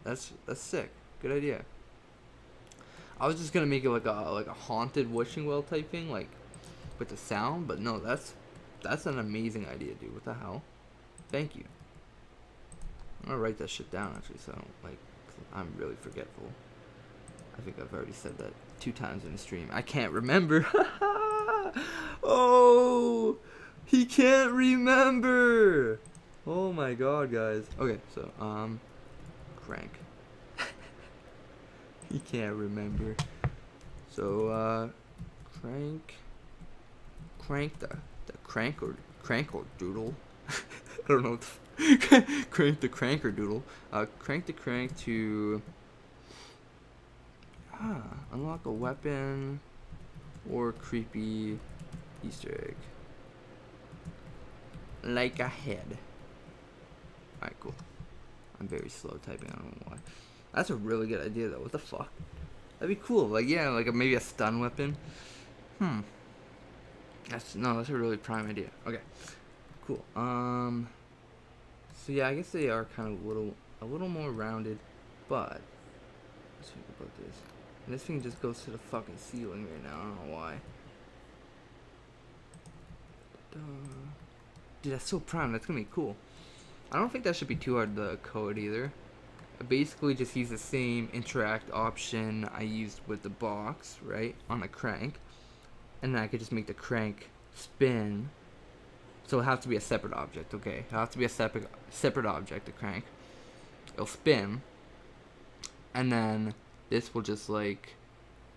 That's sick. Good idea. I was just gonna make it like a haunted wishing well type thing, like with the sound, but no, that's an amazing idea, dude. What the hell? Thank you. I'm gonna write that shit down actually, so I don't I'm really forgetful. I think I've already said that 2 times in the stream. I can't remember. Oh, he can't remember. Oh my god, guys. Okay, so crank. He can't remember. So crank the crank or doodle. I don't know what crank the cranker doodle. Crank the crank to unlock a weapon or creepy Easter egg. Like a head. Alright, cool. I'm very slow typing, I don't know why. That's a really good idea though. What the fuck? That'd be cool. Like, yeah, like maybe a stun weapon. That's a really prime idea. Okay. Cool. So yeah, I guess they are kind of a little more rounded, but let's think about this. And this thing just goes to the fucking ceiling right now. I don't know why. Dude, that's so prime. That's gonna be cool. I don't think that should be too hard to code either. I basically just use the same interact option I used with the box, right, on a crank, and then I could just make the crank spin. So it has to be a separate object, okay? It has to be a separate object, the crank. It'll spin, and then this will just like,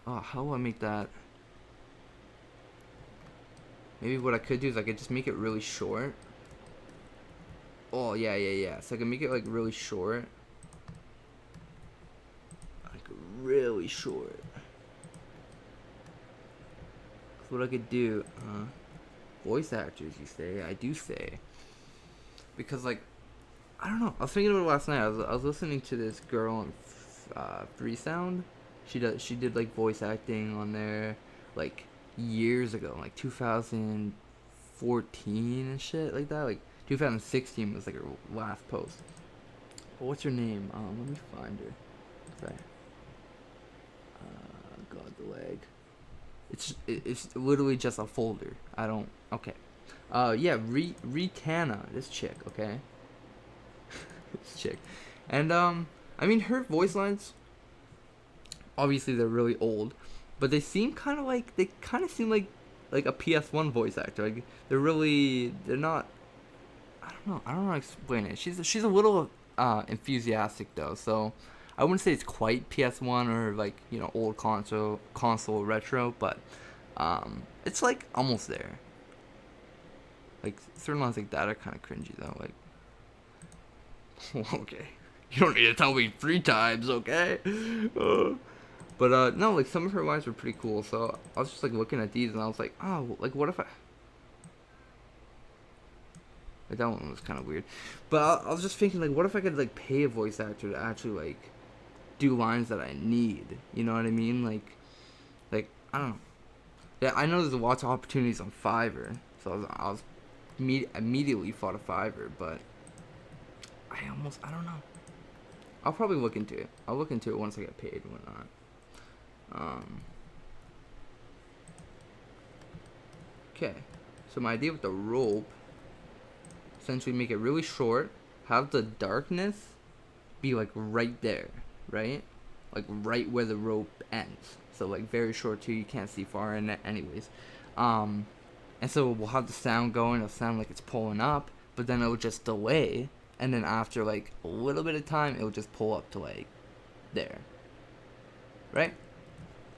oh, how will I make that? Maybe what I could do is I could just make it really short. Oh, yeah. So I can make it like really short. Like really short. So what I could do, voice actors, you say? I do say. Because like, I don't know. I was thinking about it last night. I was listening to this girl on Freesound. She did like voice acting on there like years ago, like 2014 and shit like that. Like 2016 was like her last post. But what's her name? Let me find her. Sorry. God, the lag. It's literally just a folder. I don't. Okay. Yeah, Ritana, this chick. Okay. This chick, and I mean her voice lines. Obviously, they're really old, but they seem kind of like a PS1 voice actor. Like they're not. I don't know how to explain it. She's a little enthusiastic though, so I wouldn't say it's quite PS1 or like old console retro, but it's like almost there. Like certain lines like that are kind of cringy though. Like, okay, you don't need to tell me 3 times, okay? But no, like some of her lines were pretty cool. So I was just like looking at these and I was like, oh, like what if I? Like that one was kind of weird. But I was just thinking like, what if I could like pay a voice actor to actually like do lines that I need? You know what I mean? Like I don't know. Yeah, I know there's lots of opportunities on Fiverr, so I was immediately thought of Fiverr, but I don't know. I'll probably look into it. I'll look into it once I get paid and whatnot. Okay, so my idea with the rope, essentially make it really short, have the darkness be like right there, right? Like right where the rope ends. So like very short too, you can't see far in it anyways. And so we'll have the sound going, it'll sound like it's pulling up, but then it'll just delay, and then after like a little bit of time, it'll just pull up to like there. Right?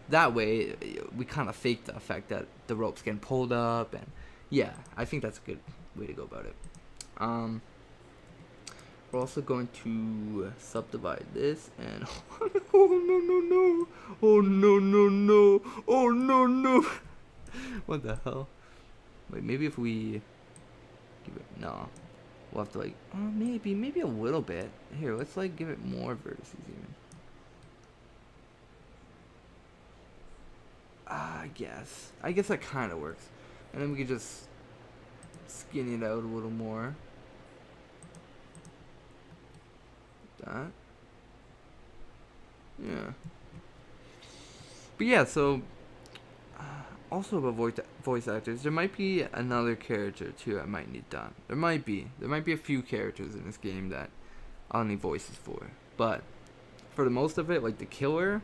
That way, we kind of fake the effect that the rope's getting pulled up, and yeah, I think that's a good way to go about it. We're also going to subdivide this, and oh no, what the hell? Wait, maybe if we give it, no, we'll have to like, maybe a little bit. Here, let's like give it more vertices even. I guess that kind of works, and then we could just skinny it out a little more. That. Yeah. But yeah, so also about voice actors, there might be another character too I might need done. There might be a few characters in this game that I'll need voices for, but for the most of it, like the killer,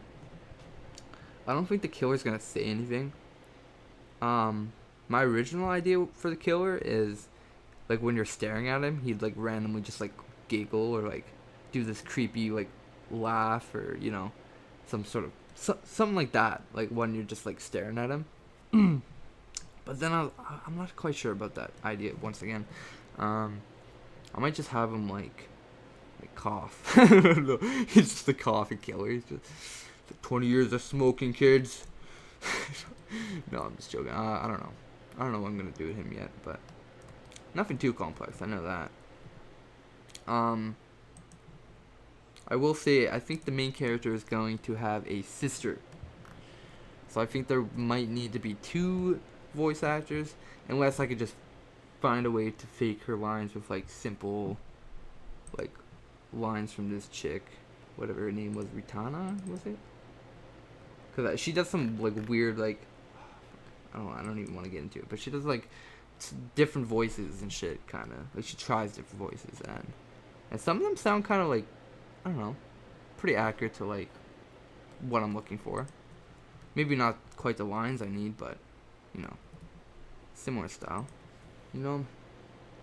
I don't think the killer's gonna say anything. My original idea for the killer is like when you're staring at him, he'd like randomly just like giggle or like do this creepy like laugh, or some sort of something like that, like when you're just like staring at him. But then I'm not quite sure about that idea once again. I might just have him like cough. No, he's just a coughing killer. He's just 20 years of smoking, kids. No, I'm just joking. I don't know. I don't know what I'm gonna do with him yet, but nothing too complex. I know that. I will say, I think the main character is going to have a sister. So I think there might need to be 2 voice actors, unless I could just find a way to fake her lines with like simple, like lines from this chick, whatever her name was, Ritana, was it? Because she does some like weird like, I don't even want to get into it, but she does like different voices and shit, kind of like she tries different voices, and some of them sound kind of like, I don't know, pretty accurate to like what I'm looking for. Maybe not quite the lines I need, but you know, similar style. You know,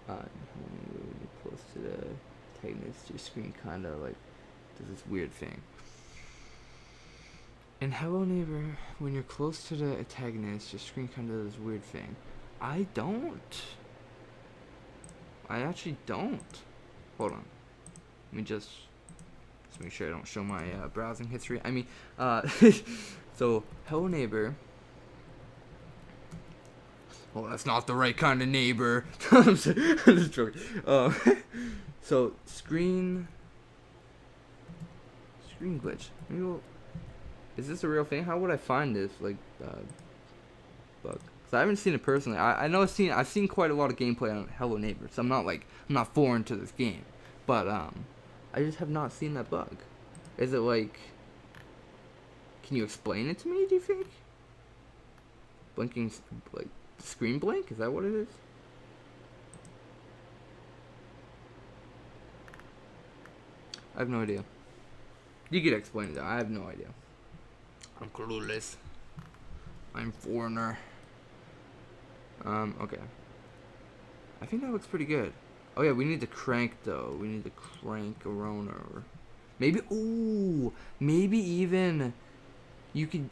when you're close to the antagonist, your screen kind of like does this weird thing. In Hello Neighbor, when you're close to the antagonist, your screen kind of does this weird thing. I actually don't. Hold on. Let me just make sure I don't show my browsing history. I mean, so Hello Neighbor. Oh, that's not the right kind of neighbor. I'm just joking. So screen glitch. Maybe is this a real thing? How would I find this bug? Cause I haven't seen it personally. I know I've seen quite a lot of gameplay on Hello Neighbor, so I'm not foreign to this game, but I just have not seen that bug. Is it like? Can you explain it to me? Do you think? Blinking like screen blink? Is that what it is? I have no idea. You could explain it though. I have no idea. I'm clueless. I'm foreigner. Okay. I think that looks pretty good. Oh yeah, we need to crank though. We need to crank a Roner. Maybe, ooh, maybe even you could,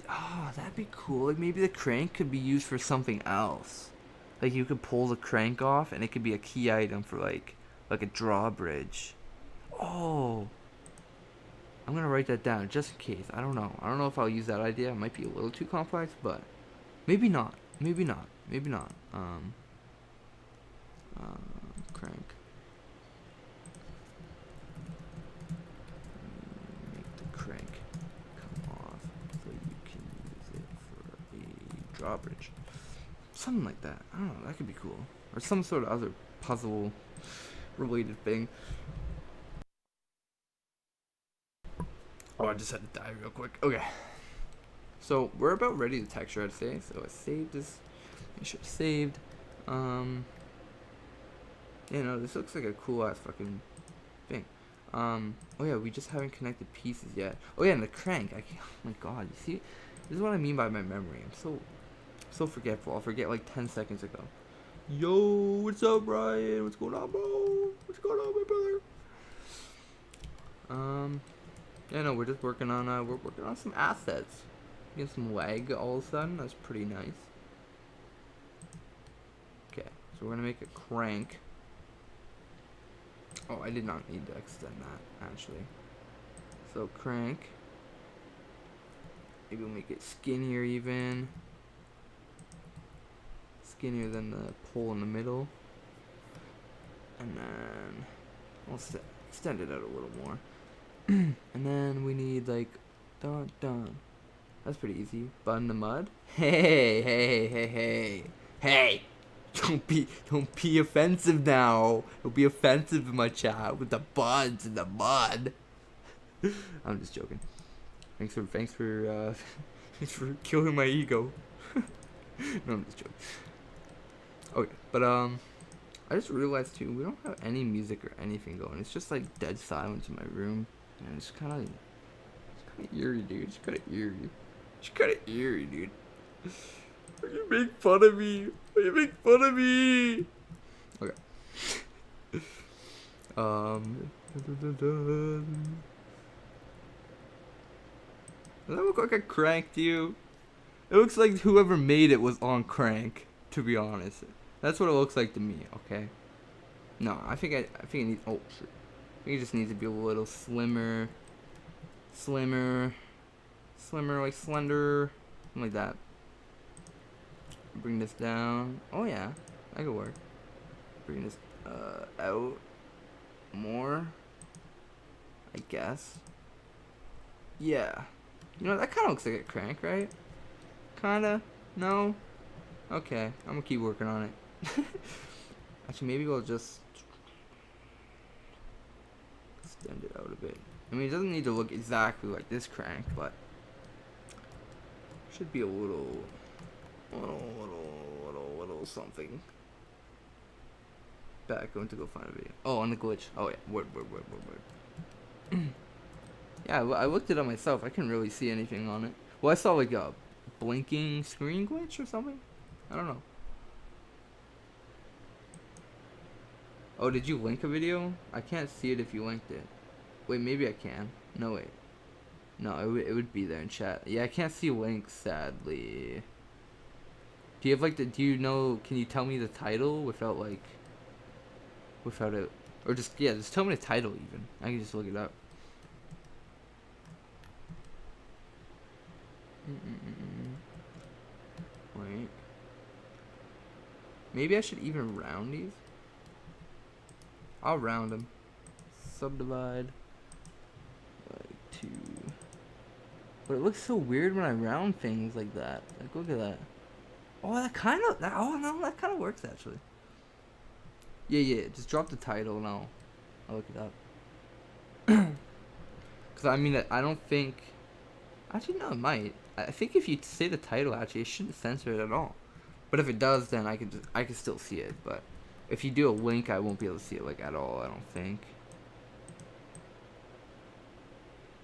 that'd be cool. Like maybe the crank could be used for something else. Like you could pull the crank off and it could be a key item for like a drawbridge. Oh. I'm gonna write that down just in case. I don't know. I don't know if I'll use that idea. It might be a little too complex, but maybe not. Maybe not. Maybe not. Crank. Make the crank come off so you can use it for a drawbridge. Something like that. I don't know. That could be cool. Or some sort of other puzzle related thing. Oh, I just had to die real quick. Okay. So, we're about ready to texture, I'd say. So, I saved this. Make sure it's saved. Yeah, no, this looks like a cool ass fucking thing. Oh yeah, we just haven't connected pieces yet. Oh yeah, and the crank. Oh my god, you see? This is what I mean by my memory. I'm so forgetful. I'll forget like 10 seconds ago. Yo, what's up, Ryan? What's going on, bro? What's going on, my brother? Yeah, no, we're just working on some assets. Getting some lag all of a sudden. That's pretty nice. Okay, so we're gonna make a crank. Oh, I did not need to extend that actually. So crank. Maybe we'll make it skinnier even. Skinnier than the pole in the middle. And then we'll extend it out a little more. And then we need like dun. That's pretty easy. Bud in the mud. Hey! Don't be offensive now. Don't be offensive in my chat with the buds in the mud. I'm just joking. Thanks for killing my ego. No, I'm just joking. Okay, but I just realized too, we don't have any music or anything going. It's just like dead silence in my room, and it's kind of eerie, dude. It's kind of eerie, dude. You make fun of me. You make fun of me. Okay. Does that look like a crank to you? It looks like whoever made it was on crank, to be honest. That's what it looks like to me, okay? No, I think it needs, oh shit. I think it just needs to be a little slimmer, like slender, something like that. Bring this down. Oh yeah, that could work. Bring this out more, I guess. Yeah, you know that kind of looks like a crank, right? Kinda. No. Okay, I'm gonna keep working on it. Actually, maybe we'll just extend it out a bit. I mean, it doesn't need to look exactly like this crank, but should be a little something. Back, going to go find a video. Oh, on the glitch. Oh yeah, word. Yeah, I looked it up myself. I couldn't really see anything on it. Well, I saw like a blinking screen glitch or something. I don't know. Oh, did you link a video? I can't see it if you linked it. Wait, maybe I can. No, wait. No, it would be there in chat. Yeah, I can't see links, sadly. Do you have like the, do you know, can you tell me the title without like, without it, or just, yeah, just tell me the title even. I can just look it up. Wait. Maybe I should even round these? I'll round them. Subdivide by 2. But it looks so weird when I round things like that. Like, look at that. Oh, that kind of, oh no, that kind of works actually. Yeah, just drop the title and I'll look it up. Because I mean, I don't think, actually no, it might. I think if you say the title, actually, it shouldn't censor it at all. But if it does, then I can still see it. But if you do a link, I won't be able to see it like at all, I don't think.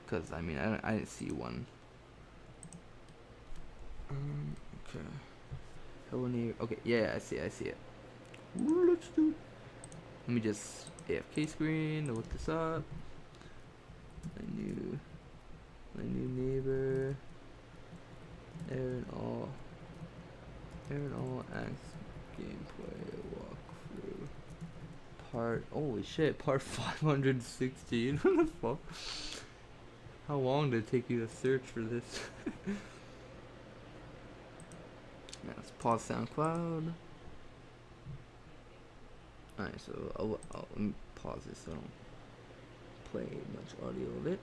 Because I mean, I didn't see one. Okay. Okay, yeah, I see it. Ooh, let's do it. Let me just AFK screen to look this up. My new neighbor. Aaron All Acts gameplay walkthrough. Holy shit, part 516. What the fuck? How long did it take you to search for this? Now let's pause SoundCloud. Alright, so let me pause this so I don't play much audio of it.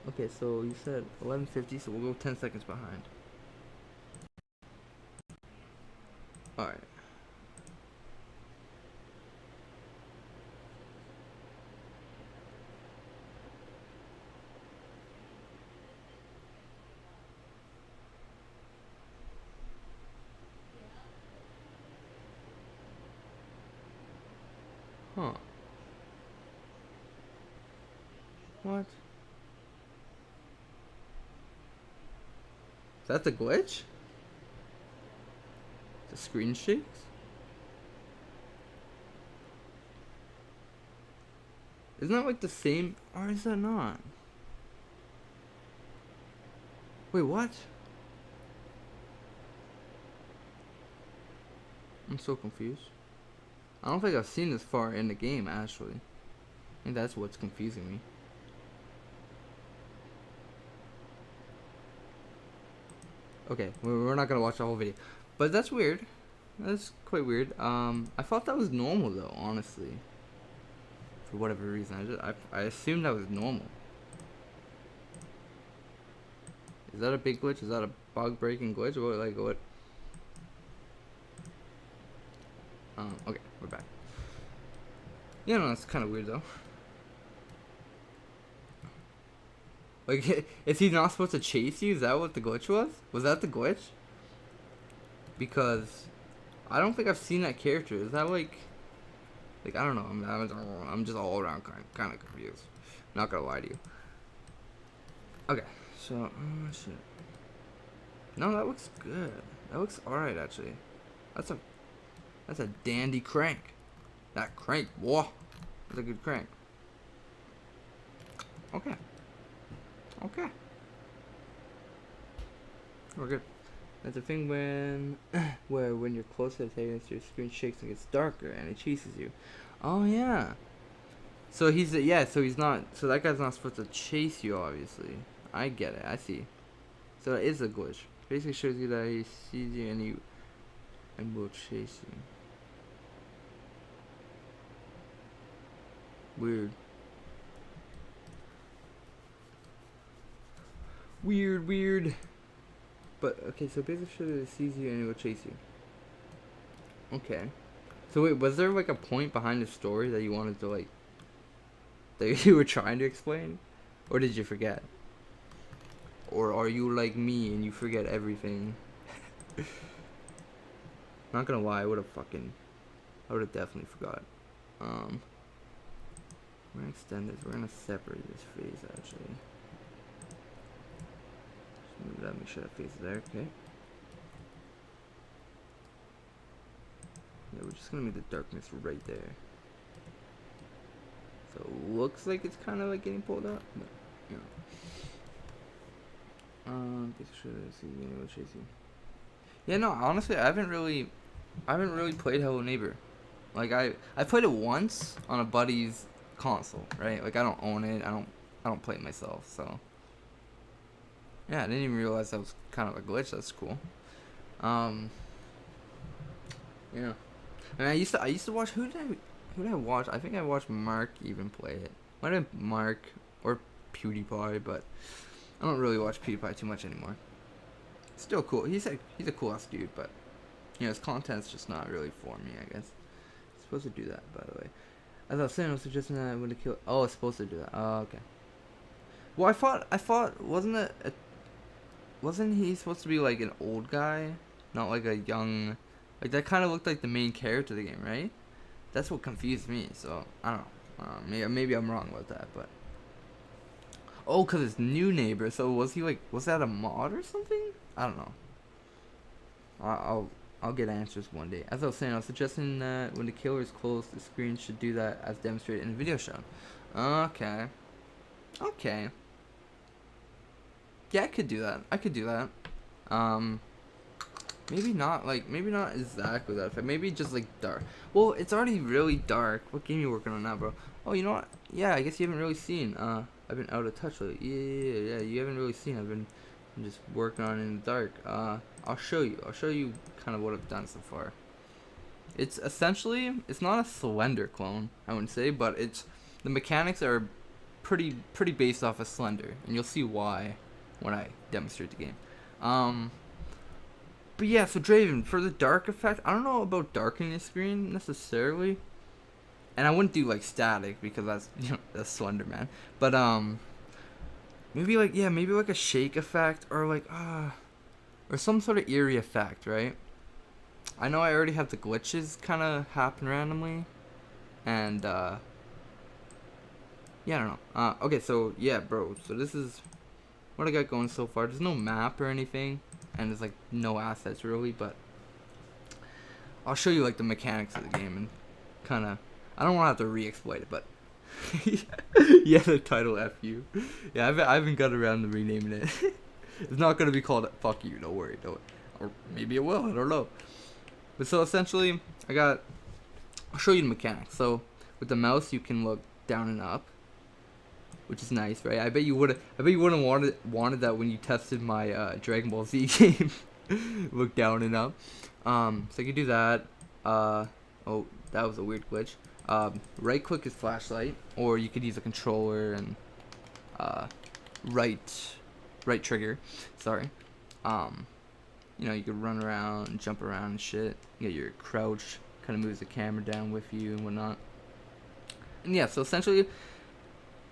Okay, so you said 11:50, so we'll go 10 seconds behind. Alright. Huh. What? Is that the glitch? The screen shakes? Isn't that like the same, or is that not? Wait, what? I'm so confused. I don't think I've seen this far in the game, actually. I think that's what's confusing me. Okay, we're not gonna watch the whole video. But that's weird. That's quite weird. I thought that was normal though, honestly. For whatever reason, I assumed that was normal. Is that a big glitch? Is that a bug breaking glitch? Or like what? Okay, we're back. Yeah, no, that's kind of weird though. Like, is he not supposed to chase you? Is that what the glitch was? Was that the glitch? Because I don't think I've seen that character. Is that like I don't know. I'm just all around kind of confused. Not gonna lie to you. Okay, so shit. No, that looks good. That looks alright actually. That's a dandy crank. That crank, boy. That's a good crank. Okay. Okay. We're good. That's the thing when when you're close to the antagonist, your screen shakes and gets darker and it chases you. Oh yeah. So he's not, so that guy's not supposed to chase you, obviously. I get it. I see. So that is a glitch. Basically shows you that he sees you and will chase you. Weird. Weird. But okay, so basically shows that he sees you and he will chase you. Okay. So wait, was there like a point behind the story that you wanted to like, that you were trying to explain? Or did you forget? Or are you like me and you forget everything? Not gonna lie, I would have definitely forgot. We're gonna extend this, we're gonna separate this phase actually. Move that, make sure that faces there, okay. Yeah, we're just gonna make the darkness right there. So it looks like it's kind of like getting pulled out, but you know. Make sure to see anyone chasing. Yeah, no, honestly, I haven't really played Hello Neighbor. Like I played it once on a buddy's console, right? Like I don't own it. I don't play it myself, so. Yeah, I didn't even realize that was kind of a glitch. That's cool. Yeah. And I used to watch. Who did I watch? I think I watched Mark even play it. Might have been Mark or PewDiePie, but I don't really watch PewDiePie too much anymore. Still cool. He's a cool ass dude, but you know his content's just not really for me, I guess. It's supposed to do that, by the way. As I was saying, I was suggesting that I would have killed. Oh, it's supposed to do that. Oh, okay. Well, I thought wasn't he supposed to be like an old guy, not like a young, like that kind of looked like the main character of the game, right? That's what confused me. So I don't know. Maybe I'm wrong about that, but oh, cause it's new neighbor. So was that a mod or something? I don't know. I'll get answers one day. As I was saying, I was suggesting that when the killer is close, the screen should do that as demonstrated in the video shown. Okay. Okay. Yeah, I could do that. Maybe not exactly that effect. Maybe just like dark. Well, it's already really dark. What game you working on now, bro? Oh, you know what? Yeah, I guess you haven't really seen. I've been out of touch lately. Yeah. You haven't really seen. I'm just working on it in the dark. I'll show you kind of what I've done so far. It's essentially, it's not a Slender clone, I wouldn't say, but the mechanics are pretty based off of Slender, and you'll see why when I demonstrate the game. But yeah, so Draven, for the dark effect, I don't know about darkening the screen necessarily, and I wouldn't do like static because that's Slender, man. But maybe like a shake effect or like or some sort of eerie effect, right? I know I already have the glitches kind of happen randomly, and yeah, I don't know. Okay, so yeah, bro. So this is what I got going so far. There's no map or anything, and there's like no assets really, but I'll show you like the mechanics of the game and kind of. I don't want to have to re-exploit it, but yeah, the title F you. Yeah, I haven't got around to renaming it. It's not gonna be called "Fuck You." Don't worry. Or maybe it will. I don't know. But so essentially, I'll show you the mechanics. So with the mouse, you can look down and up, which is nice, right? I bet you wouldn't wanted that when you tested my Dragon Ball Z game. Look down and up. So you can do that. Oh, that was a weird glitch. Right click is flashlight, or you could use a controller and right trigger. Sorry. You know, you could run around and jump around and shit. You get your crouch, kind of moves the camera down with you and whatnot. And yeah, so essentially,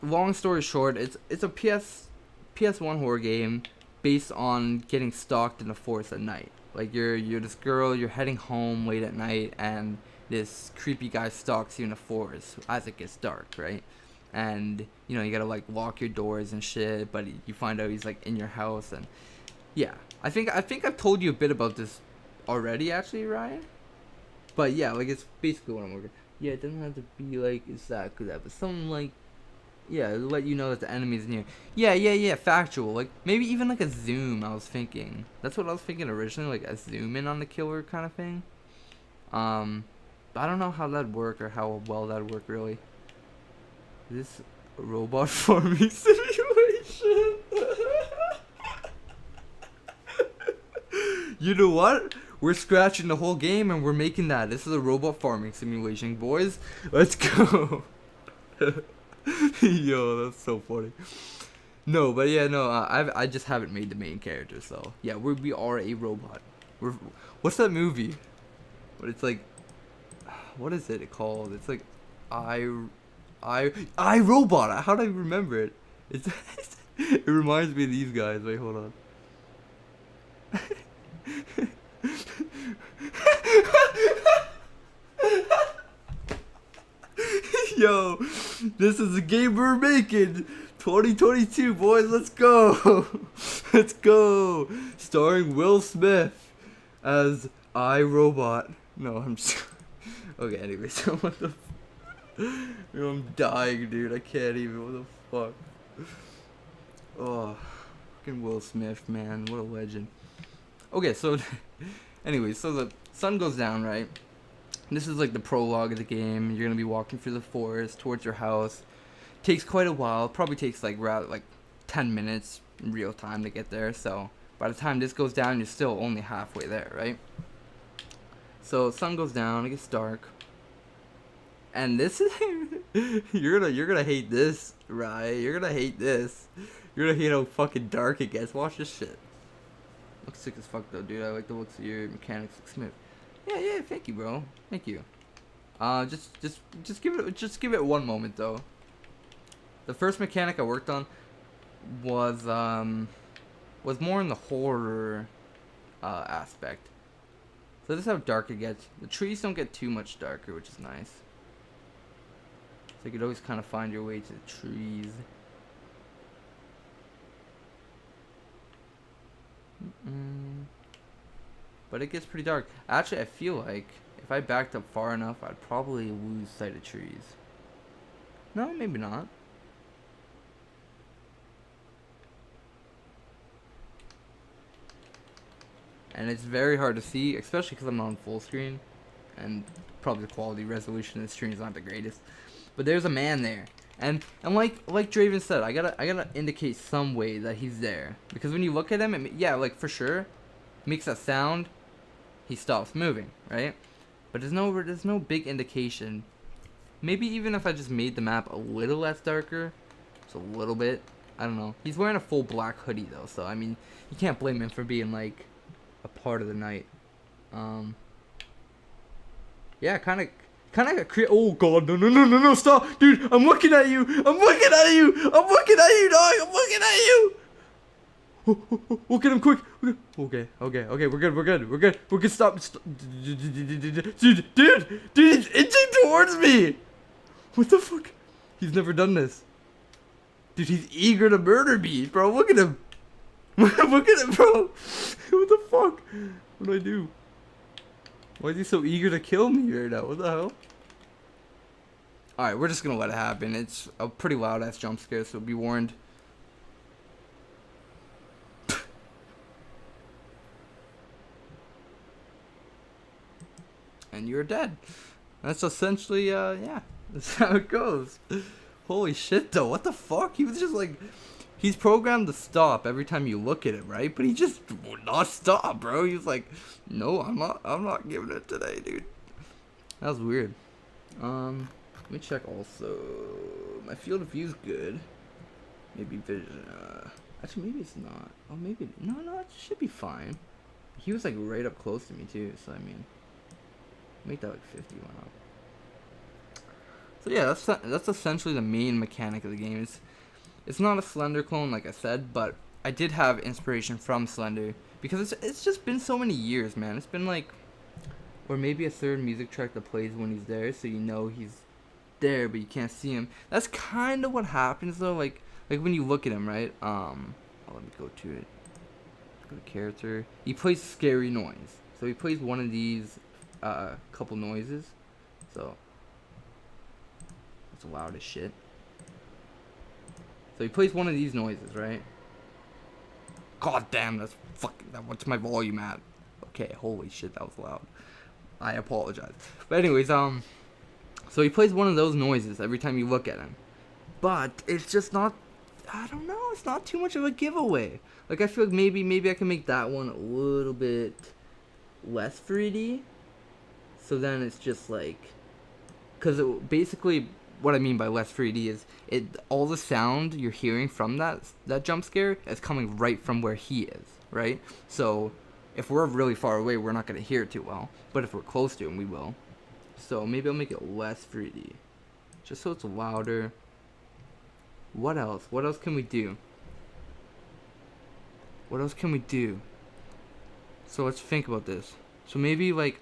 long story short, it's a PS1 horror game based on getting stalked in the forest at night. Like you're this girl, you're heading home late at night, and this creepy guy stalks you in the forest as it gets dark, right? And you know, you gotta like lock your doors and shit, but you find out he's like in your house. And yeah, I think I've told you a bit about this already, actually, Ryan. But yeah, like it's basically what I'm working. Yeah, it doesn't have to be like exactly that, but something like, yeah, it'll let you know that the enemy's near. Yeah, factual. Like maybe even like a zoom. I was thinking. That's what I was thinking originally, like a zoom in on the killer kind of thing. But I don't know how that'd work or how well that'd work really. Is this a robot farming simulation? You know what? We're scratching the whole game and we're making that. This is a robot farming simulation, boys. Let's go. Yo, that's so funny. No, but yeah, no. I just haven't made the main character, so yeah, we are a robot. What's that movie? But it's like, what is it called? It's like, I Robot. How do I remember it? It reminds me of these guys. Wait, hold on. Yo, this is the game we're making. 2022, boys. Let's go. Let's go. Starring Will Smith as iRobot. No, I'm just. Okay, anyways, what the. Yo, I'm dying, dude. I can't even. What the fuck? Oh, fucking Will Smith, man. What a legend. Okay, so. Anyways, so the sun goes down, right? This is like the prologue of the game. You're gonna be walking through the forest towards your house. Takes quite a while. Probably takes like 10 minutes in real time to get there. So by the time this goes down, you're still only halfway there, right? So sun goes down. It gets dark. And this is you're gonna hate this, right? You're gonna hate this. You're gonna hate how fucking dark it gets. Watch this shit. Looks sick as fuck though, dude. I like the looks of your mechanics. Look smooth. Yeah. Thank you, bro. Thank you. Just give it one moment though. The first mechanic I worked on was more in the horror aspect. So this is how dark it gets. The trees don't get too much darker, which is nice. So you could always kind of find your way to the trees. But it gets pretty dark. Actually, I feel like if I backed up far enough, I'd probably lose sight of trees. No, maybe not. And it's very hard to see, especially because I'm on full screen, and probably the quality resolution of the stream is not the greatest. But there's a man there, and like Draven said, I gotta indicate some way that he's there, because when you look at him, yeah, like for sure, makes that sound, he stops moving, right? But there's no big indication. Maybe even if I just made the map a little less darker, just a little bit, I don't know. He's wearing a full black hoodie though, so I mean, you can't blame him for being like a part of the night. Yeah, kind of oh god, no, stop, dude, I'm looking at you, dog, I'm looking at you. Look at him quick. Okay, we're good, stop. Dude, he's inching towards me. What the fuck? He's never done this. Dude, he's eager to murder me, bro. Look at him. Look at him, bro. What the fuck? What do I do? Why is he so eager to kill me right now? What the hell? Alright, we're just gonna let it happen. It's a pretty loud ass jump scare, so be warned. And you're dead. That's essentially, yeah. That's how it goes. Holy shit, though. What the fuck? He was just like... He's programmed to stop every time you look at him, right? But he just would not stop, bro. He was like, no, I'm not giving it today, dude. That was weird. Let me check also. My field of view's good. Maybe vision. Actually, maybe it's not. Oh, maybe. No, it should be fine. He was like right up close to me too. So I mean, make that like 50 went up. So yeah, that's essentially the main mechanic of the game. It's not a Slender clone, like I said, but I did have inspiration from Slender because it's just been so many years, man. It's been like, or maybe a third music track that plays when he's there, so you know he's there, but you can't see him. That's kind of what happens though, like when you look at him, right? Oh, let me go to it. Go to character. He plays scary noise, so he plays one of these couple noises. So it's loud as shit. So he plays one of these noises, right? God damn, what's my volume at? Okay, holy shit, that was loud. I apologize. But anyways, so he plays one of those noises every time you look at him. But it's just not, I don't know, it's not too much of a giveaway. Like, I feel like maybe I can make that one a little bit less 3D. So then it's just like, because basically... What I mean by less 3D is all the sound you're hearing from that jump scare is coming right from where he is, right? So if we're really far away, we're not going to hear it too well. But if we're close to him, we will. So maybe I'll make it less 3D, just so it's louder. What else? What else can we do? So let's think about this. So maybe like,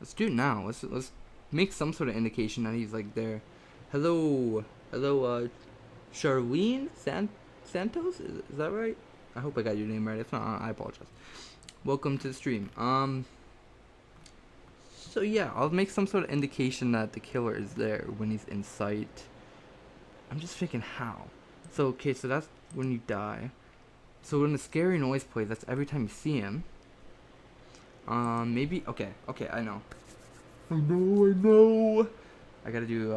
let's do it now. Let's make some sort of indication that he's like there. Hello, Charlene? Santos? Is that right? I hope I got your name right. If not, I apologize. Welcome to the stream. So yeah, I'll make some sort of indication that the killer is there when he's in sight. I'm just thinking how. So okay, so that's when you die. So when the scary noise plays, that's every time you see him. Maybe okay, I know. I know. I gotta do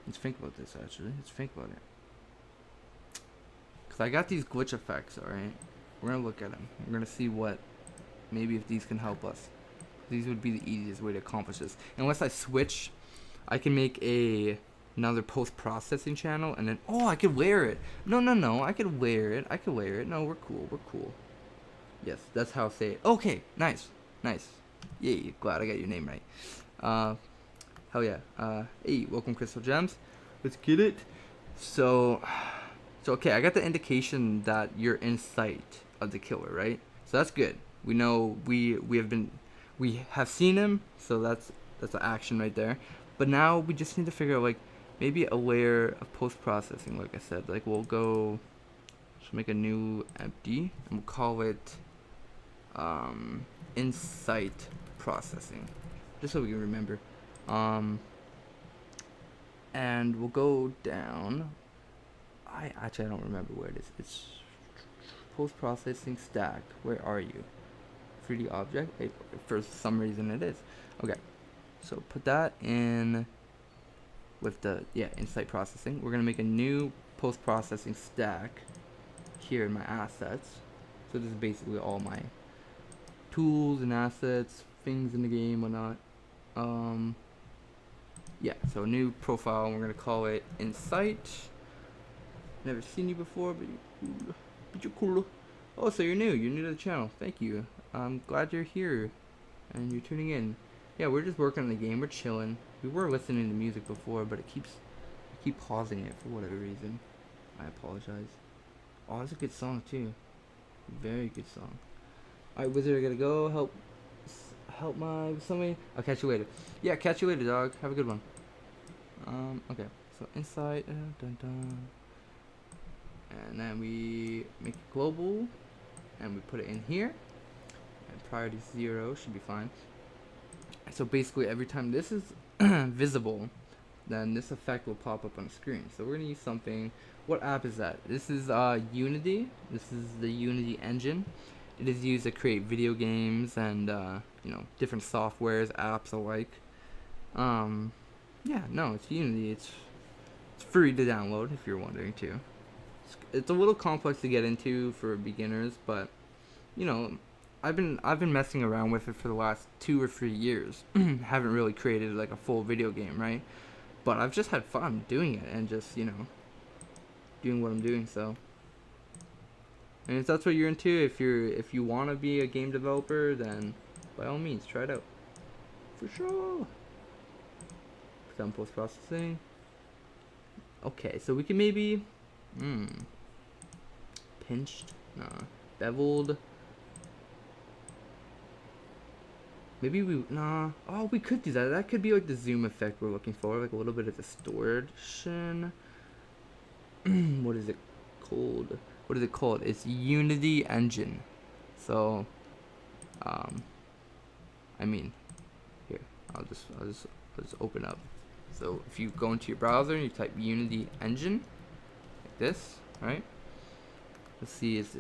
let's think about this actually. Let's think about it. Cause I got these glitch effects, alright? We're gonna look at them. We're gonna see what maybe if these can help us. These would be the easiest way to accomplish this. Unless I switch, I can make another post-processing channel, and then I could wear it. No, I could wear it. No, we're cool. Yes, that's how I say it. Okay, nice. Yay, glad I got your name right. Hell yeah. Hey, welcome Crystal Gems. Let's get it. So okay, I got the indication that you're in sight of the killer, right? So that's good. We know we have seen him, so that's an action right there. But now we just need to figure out like maybe a layer of post-processing. Like I said, like we'll go just make a new empty and we'll call it insight processing, just so we can remember. And we'll go down. I don't remember where it is. It's post-processing stack. Where are you? 3D object. For some reason it is. Okay, so put that in with the insight processing. We're gonna make a new post-processing stack here in my assets. So this is basically all my tools and assets, things in the game, whatnot. So new profile. We're gonna call it insight. Never seen you before, but you're cool. Oh, so you're new to the channel. Thank you. I'm glad you're here and you're tuning in. Yeah, we're just working on the game. We're chilling. We were listening to music before, but I keep pausing it for whatever reason. I apologize. Oh, that's a good song too. Very good song. Alright, Wizard, I gotta go help my somebody. I'll catch you later. Yeah, catch you later, dog. Have a good one. Okay. So insight, dun dun. And then we make it global, and we put it in here. And priority 0 should be fine. So basically, every time this is visible, then this effect will pop up on the screen. So we're gonna use something. What app is that? This is Unity. This is the Unity engine. It is used to create video games and different softwares, apps alike. It's Unity. It's free to download if you're wondering too. It's a little complex to get into for beginners, but I've been messing around with it for the last 2 or 3 years. Haven't really created like a full video game, right? But I've just had fun doing it and just doing what I'm doing. So, and if that's what you're into, if you want to be a game developer, then by all means try it out for sure. Some post processing. Okay, so we can maybe pinched, beveled. Maybe we could do that. That could be like the zoom effect we're looking for, like a little bit of distortion. What is it called? It's Unity engine. So here, I'll just open up. So if you go into your browser and you type Unity engine like this, right? Let's see, it's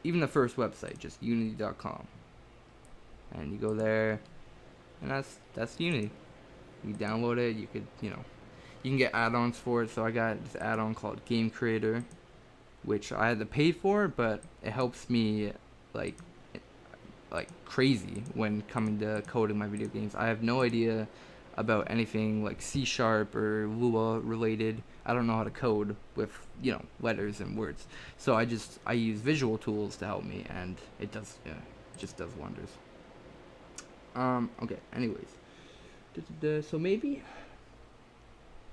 even the first website, just unity.com. And you go there, and that's Unity. You download it. You could you can get add-ons for it. So I got this add-on called Game Creator, which I had to pay for, but it helps me like crazy when coming to coding my video games. I have no idea about anything like C# or Lua related. I don't know how to code with letters and words. So I use visual tools to help me, and it just does wonders. Okay, anyways. So maybe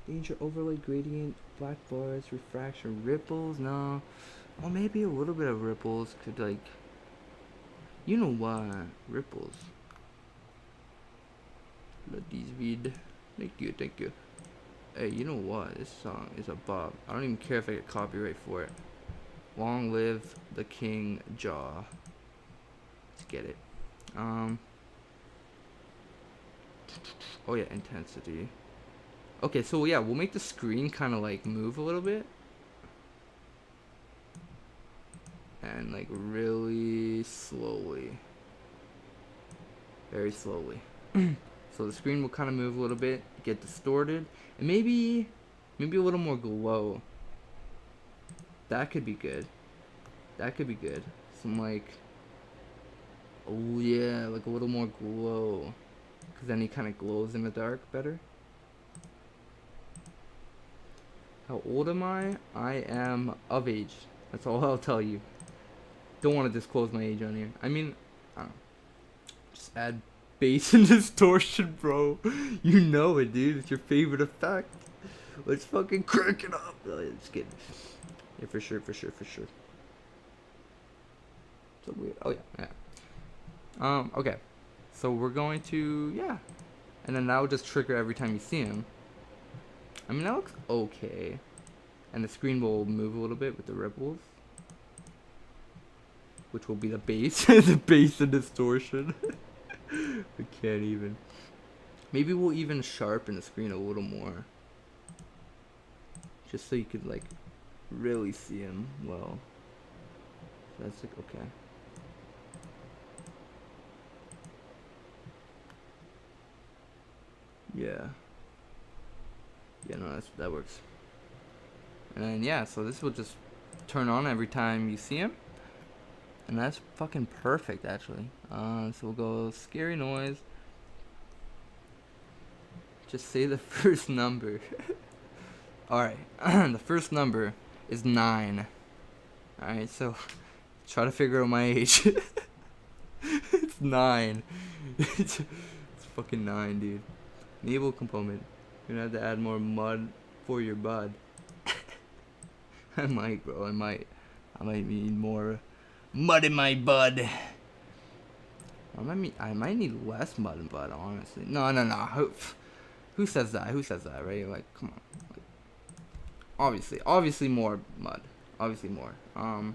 danger, overlay, gradient, black bars, refraction, ripples, no. Or maybe a little bit of ripples could ripples. Let these read. Thank you. Hey, you know what? This song is a bop. I don't even care if I get copyright for it. Long live the king jaw. Let's get it. Oh yeah, intensity. Okay, so yeah, we'll make the screen kind of like move a little bit. And like really slowly. Very slowly. So the screen will kind of move a little bit, get distorted, and maybe a little more glow. That could be good. That could be good. Some like, oh yeah, like a little more glow. Because then he kind of glows in the dark better. How old am I? I am of age. That's all I'll tell you. Don't want to disclose my age on here. I mean, I don't know. Just add bass and distortion, bro. You know it, dude. It's your favorite effect. Let's fucking crank it up. Oh, yeah, just kidding. Yeah, for sure. So weird. Oh yeah. Okay. So we're going to, yeah. And then that will just trigger every time you see him. I mean, that looks okay. And the screen will move a little bit with the ripples. Which will be the bass. The bass and distortion. I can't even. Maybe we'll even sharpen the screen a little more. Just so you could, like, really see him well. So that's like, okay. Yeah. Yeah, no, that works. And then, yeah, so this will just turn on every time you see him. And that's fucking perfect, actually. So we'll go scary noise. Just say the first number. Alright, the first number is 9. Alright, so try to figure out my age. It's 9. It's fucking 9, dude. Naval component. You're gonna have to add more mud for your bud. I might, bro. I might need more mud in my bud. I might need less mud in bud, honestly. No. Who says that? Who says that, right? Like, come on. Like, obviously more mud. Obviously more. No,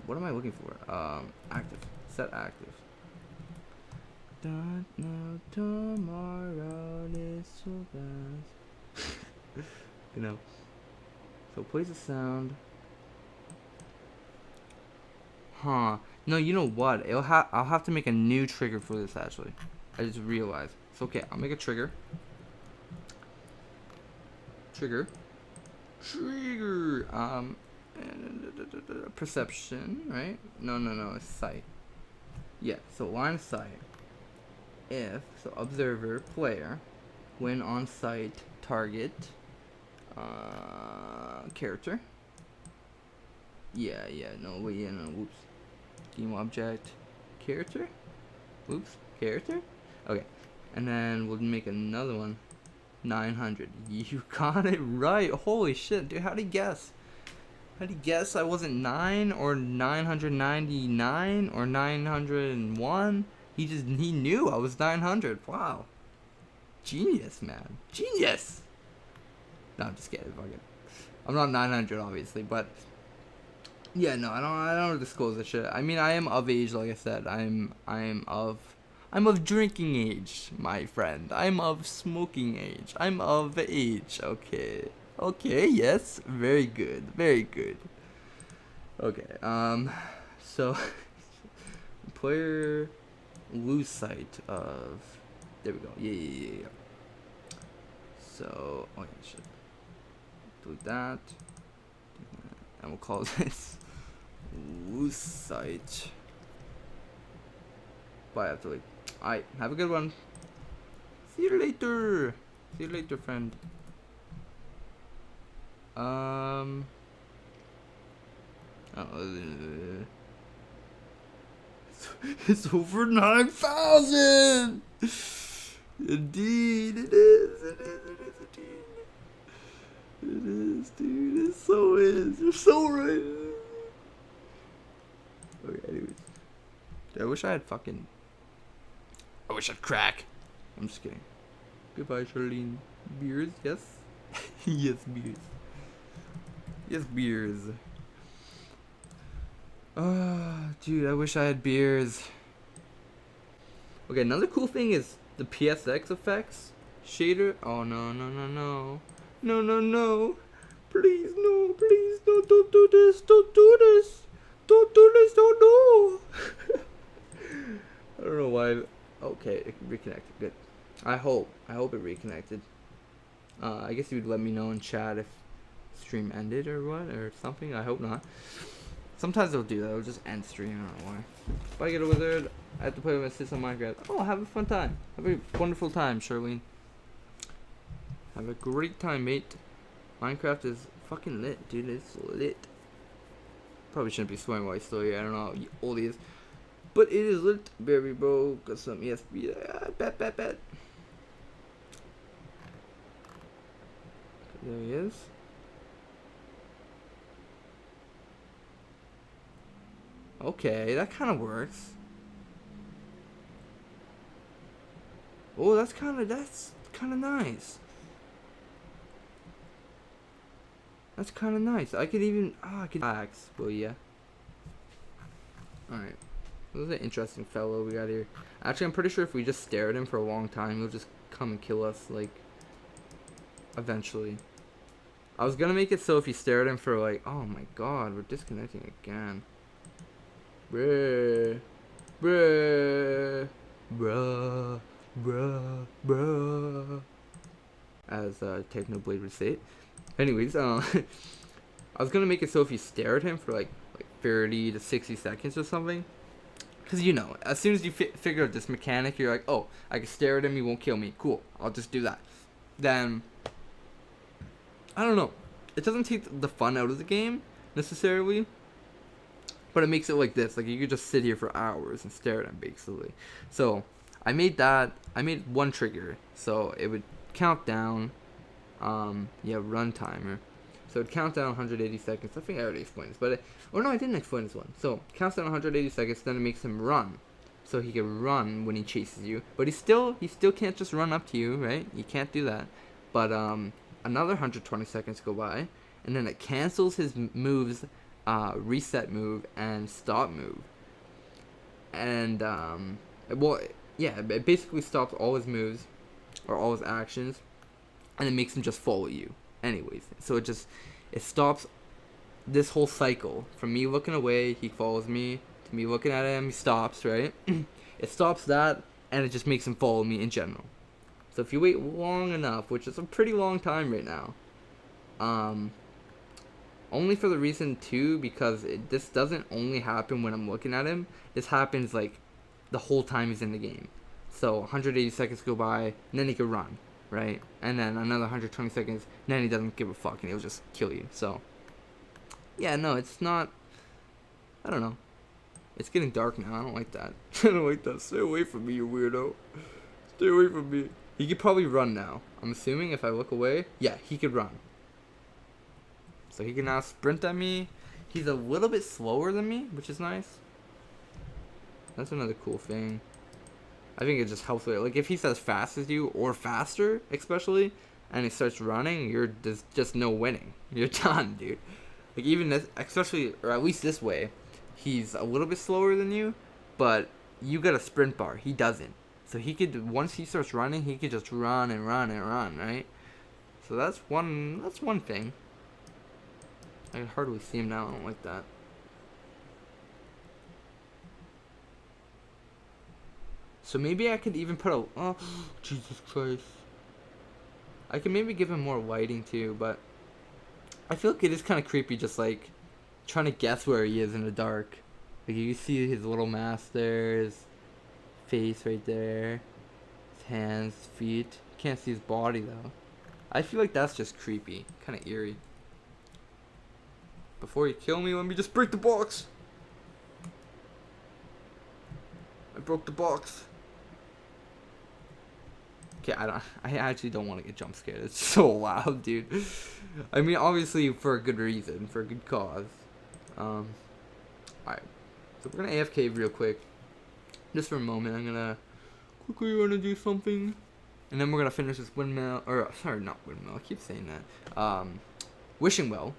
what am I looking for? Active. Set active. Don't know tomorrow is so fast. You know. So plays a sound. Huh. No, you know what? I'll have to make a new trigger for this, actually. I just realized. So okay, I'll make a trigger. Trigger. Perception, right? No, it's sight. Yeah, so line of sight. If, so observer, player, when on sight, target, character. Whoops. Game object, character? Whoops, character? Okay, and then we'll make another one. 900. You got it right. Holy shit, dude, how'd he guess? How'd he guess I wasn't 9 or 999 or 901? He knew I was 900. Wow. Genius, man. Genius! No, I'm just kidding. Fuck it. I'm not 900, obviously, but yeah, no, I don't disclose that shit. I mean, I am of age, like I said. I'm of drinking age, my friend. I'm of smoking age. I'm of age. Okay. Okay, yes. Very good. Very good. Okay, so player lose sight of, there we go. Yeah. So, oh yeah, shit. Delete that. And we'll call this lose sight. Bye, after like. Alright, have a good one. See you later. See you later, friend. It's over 9,000. Indeed, it is. It is, dude. It so is. You're so right. Okay, anyways. Dude, I wish I had crack. I'm just kidding. Goodbye, Charlene. Beers, yes? Yes, beers. Yes, beers. Dude, I wish I had beers. Okay, another cool thing is the PSX effects shader. Oh no no no no, no no no! Please no, please no! Don't do this! Don't do this! Don't do this! Don't no! I don't know why. Okay, it reconnected. Good. I hope it reconnected. I guess you would let me know in chat if stream ended or what or something. I hope not. Sometimes they'll do that. It'll just end stream. I don't know why. If I get a wizard, I have to play with my sis on Minecraft. Oh, have a fun time. Have a wonderful time, Charlene. Have a great time, mate. Minecraft is fucking lit, dude. It's lit. Probably shouldn't be swearing while he's still here. I don't know how old he is. But it is lit, baby, bro. Got some ESP. Bet. There he is. Okay, that kind of works. Oh, that's kind of nice. That's kind of nice. I could even I could axe. Well, yeah. All right. This is an interesting fellow we got here. Actually, I'm pretty sure if we just stare at him for a long time, he'll just come and kill us, like, eventually. I was gonna make it so if you stare at him for, like, oh my god, we're disconnecting again. Bruh. As Technoblade would say it. Anyways, I was gonna make it so if you stare at him for, like 30 to 60 seconds or something. Because, you know, as soon as you figure out this mechanic, you're like, oh, I can stare at him, he won't kill me. Cool, I'll just do that. Then, I don't know. It doesn't take the fun out of the game, necessarily. But it makes it like this. Like, you could just sit here for hours and stare at him, basically. So, I made one trigger. So, it would count down, run timer. So it count down 180 seconds. I think I already explained this, but no, I didn't explain this one. So it counts down 180 seconds, then it makes him run, so he can run when he chases you. But he still can't just run up to you, right? You can't do that. But another 120 seconds go by, and then it cancels his moves, reset move and stop move. And it basically stops all his moves or all his actions, and it makes him just follow you. Anyways, so it stops this whole cycle from me looking away, he follows me, to me looking at him, he stops, right? It stops that, and it just makes him follow me in general. So if you wait long enough, which is a pretty long time right now, only for the reason too, because this doesn't only happen when I'm looking at him, this happens like the whole time he's in the game. So 180 seconds go by, and then he can run. Right? And then another 120 seconds, and then he doesn't give a fuck, and he'll just kill you. So, yeah, no, it's not, I don't know. It's getting dark now. I don't like that. I don't like that. Stay away from me, you weirdo. Stay away from me. He could probably run now. I'm assuming if I look away, yeah, he could run. So he can now sprint at me. He's a little bit slower than me, which is nice. That's another cool thing. I think it just helps with it. Like, if he's as fast as you, or faster, especially, and he starts running, there's just no winning. You're done, dude. Like, even this, especially, or at least this way, he's a little bit slower than you, but you got a sprint bar. He doesn't. So he could, once he starts running, he could just run and run and run, right? So that's one thing. I can hardly see him now. I don't like that. So maybe I could even put a... Oh, Jesus Christ. I could maybe give him more lighting too, but... I feel like it is kind of creepy just like... trying to guess where he is in the dark. Like, you see his little mask there, his face right there. His hands, his feet. You can't see his body though. I feel like that's just creepy. Kind of eerie. Before you kill me, let me just break the box. I broke the box. Okay, I actually don't want to get jump scared. It's so loud, dude. I mean, obviously for a good reason, for a good cause. Alright. So we're gonna AFK real quick. Just for a moment, I'm gonna quickly wanna do something. And then we're gonna finish this windmill, or sorry, not windmill, I keep saying that. Wishing well.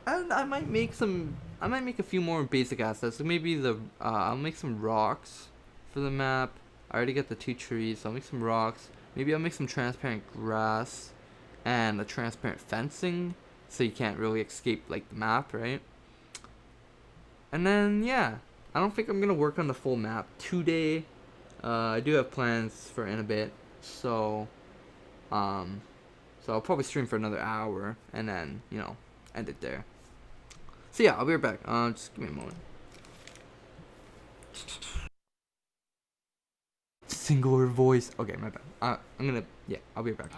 And I might make some. I might make a few more basic assets. So maybe I'll make some rocks for the map. I already got the 2 trees, so I'll make some rocks. Maybe I'll make some transparent grass and a transparent fencing, so you can't really escape like the map, right? And then yeah, I don't think I'm gonna work on the full map today. I do have plans for in a bit, so I'll probably stream for another hour and then end it there. So yeah, I'll be right back. Just give me a moment. Singular voice. Okay, my bad. I'll be right back.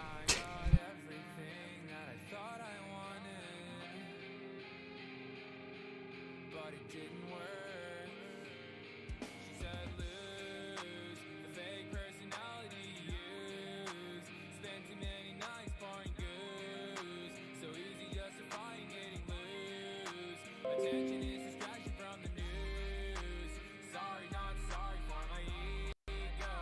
Attention is distraction from the news. Sorry, not sorry for my ego.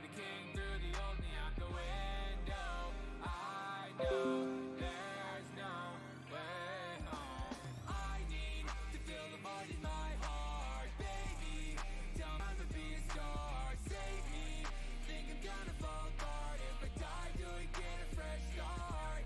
The king threw the old me out the window. I know there's no way home. I need to feel the void in my heart, baby. Tell me to be a star, save me. Think I'm gonna fall apart if I die. Do I get a fresh start?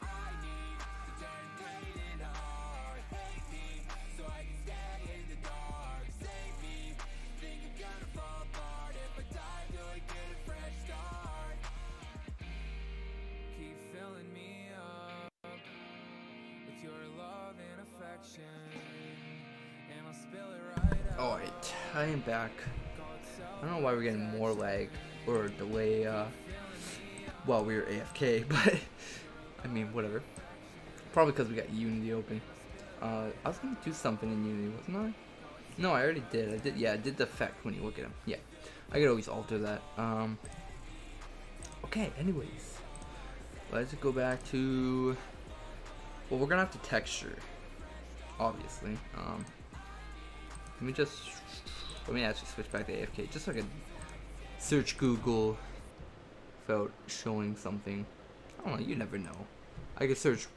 I need to turn pain into art. Hate me so I can stay in the dark. Save me. Think I'm gonna fall apart if I die. Do I get a fresh start? Keep filling me up with your love and affection, and I'll spill it right out. Alright, I am back. I don't know why we're getting more lag or delay while we were AFK, but I mean, whatever. Probably because we got Unity open. I was gonna do something in Unity, wasn't I? No, I already did. I did the effect when you look at him. Yeah, I could always alter that. Okay, anyways. Let's go back to... Well, we're gonna have to texture, obviously. Let me actually switch back to AFK, just so I can search Google without showing something. I don't know, you never know. I could search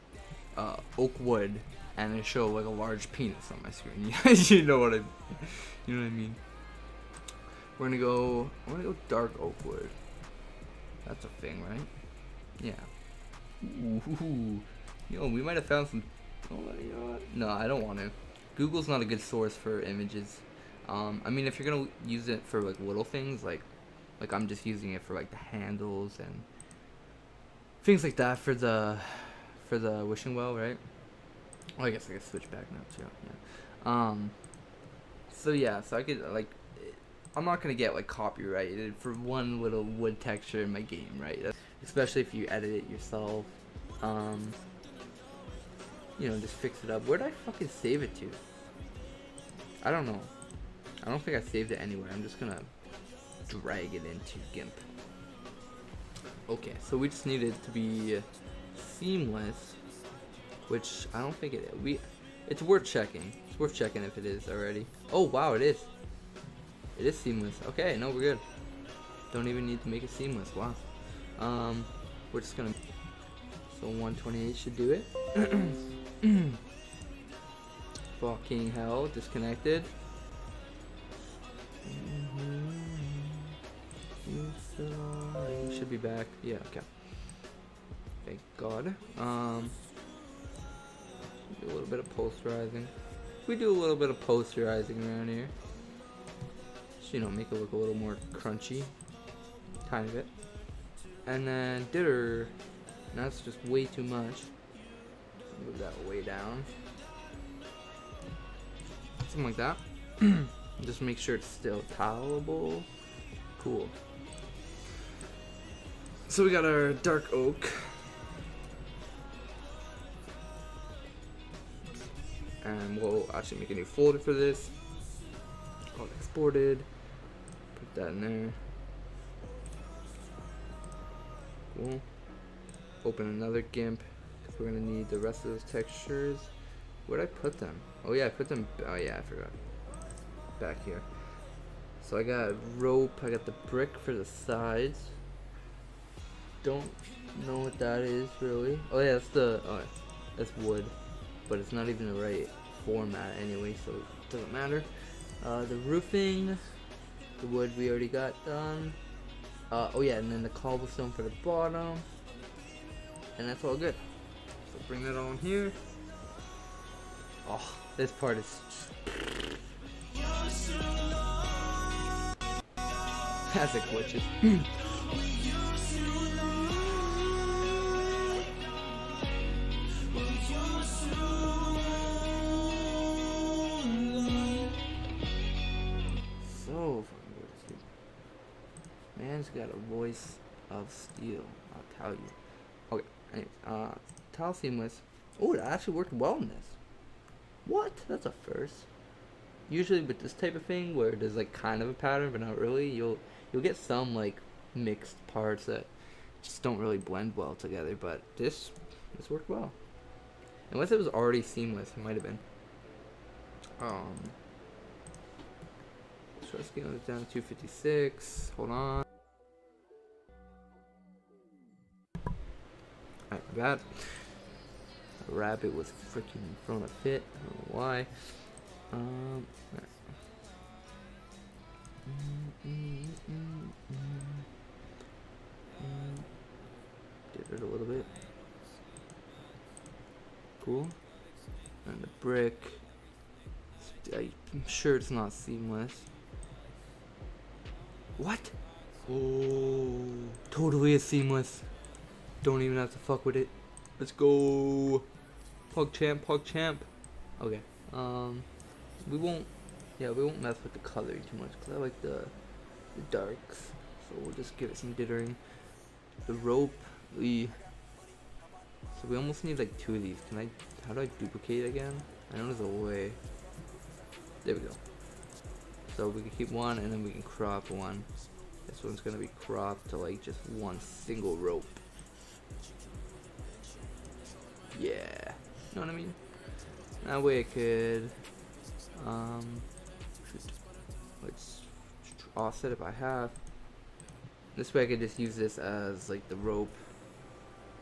oak wood and it show like a large penis on my screen. You know what I mean. I'm gonna go dark oak wood. That's a thing, right? Yeah. Ooh. Yo, we might have found some. Oh, you know what? No, I don't want to. Google's not a good source for images. I mean, if you're gonna use it for like little things, like I'm just using it for like the handles and things like that for the wishing well, right? Oh, I guess I can switch back now too. Yeah. So I could like, I'm not gonna get like copyrighted for one little wood texture in my game, right? Especially if you edit it yourself. Just fix it up. Where'd I fucking save it to? I don't know. I don't think I saved it anywhere. I'm just gonna drag it into GIMP. Okay, so we just need it to be seamless, which I don't think it is. It's worth checking. It's worth checking if it is already. Oh wow, it is. It is seamless. Okay, no, we're good. Don't even need to make it seamless. Wow. We're just gonna. So 128 should do it. Fucking hell, disconnected. We should be back. Yeah, okay. Thank God. Do a little bit of posterizing. We do a little bit of posterizing around here. Just, make it look a little more crunchy. Tiny bit. And then ditter. That's just way too much. Move that way down. Something like that. Just make sure it's still tolerable. Cool. So we got our dark oak. And we'll actually make a new folder for this. Called exported. Put that in there. Cool. Open another GIMP. Because we're going to need the rest of those textures. Where'd I put them? Oh yeah, I put them. Oh yeah, I forgot. Back here. So I got rope. I got the brick for the sides. Don't know what that is really. Oh yeah, that's wood. but it's not even the right format anyway, so it doesn't matter. The roofing, the wood we already got done. Oh yeah, and then the cobblestone for the bottom, and that's all good. So bring that on here. Oh, this part is just as it glitches. So fucking good, this dude. Man's got a voice of steel, I'll tell you. Okay, anyways, tile seamless. Oh, it actually worked well in this. What? That's a first. Usually with this type of thing where there's like kind of a pattern but not really, you'll get some like mixed parts that just don't really blend well together, but this worked well. Unless it was already seamless, it might have been. So let's scale it down to 256. Hold on. Alright, bad. A rabbit was freaking throwing a fit. I don't know why. Right. Did it a little bit. Cool. And the brick. I'm sure it's not seamless. What? Oh, totally is seamless. Don't even have to fuck with it. Let's go. Pug champ, pug champ. Okay. We won't mess with the coloring too much because I like the darks. So we'll just give it some dithering. The rope, so we almost need like 2 of these. How do I duplicate it again? I know there's a way. There we go. So we can keep one and then we can crop one. This one's gonna be cropped to like just one single rope. Yeah. You know what I mean? That way I could let's offset it by half. This way I could just use this as like the rope.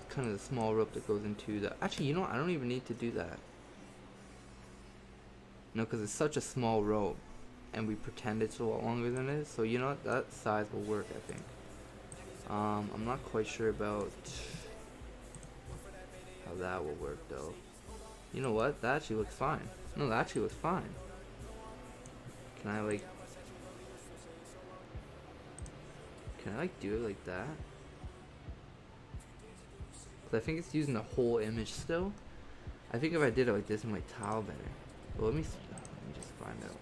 Kind of the small rope that goes into the. Actually, you know what? I don't even need to do that. No, because it's such a small rope, and we pretend it's a lot longer than it is. So you know what? That size will work, I think. I'm not quite sure about how that will work though. You know what? That actually looks fine. No, that actually looks fine. Can I like do it like that? Cause I think it's using the whole image still. I think if I did it like this, it might tile better. But let me just find out.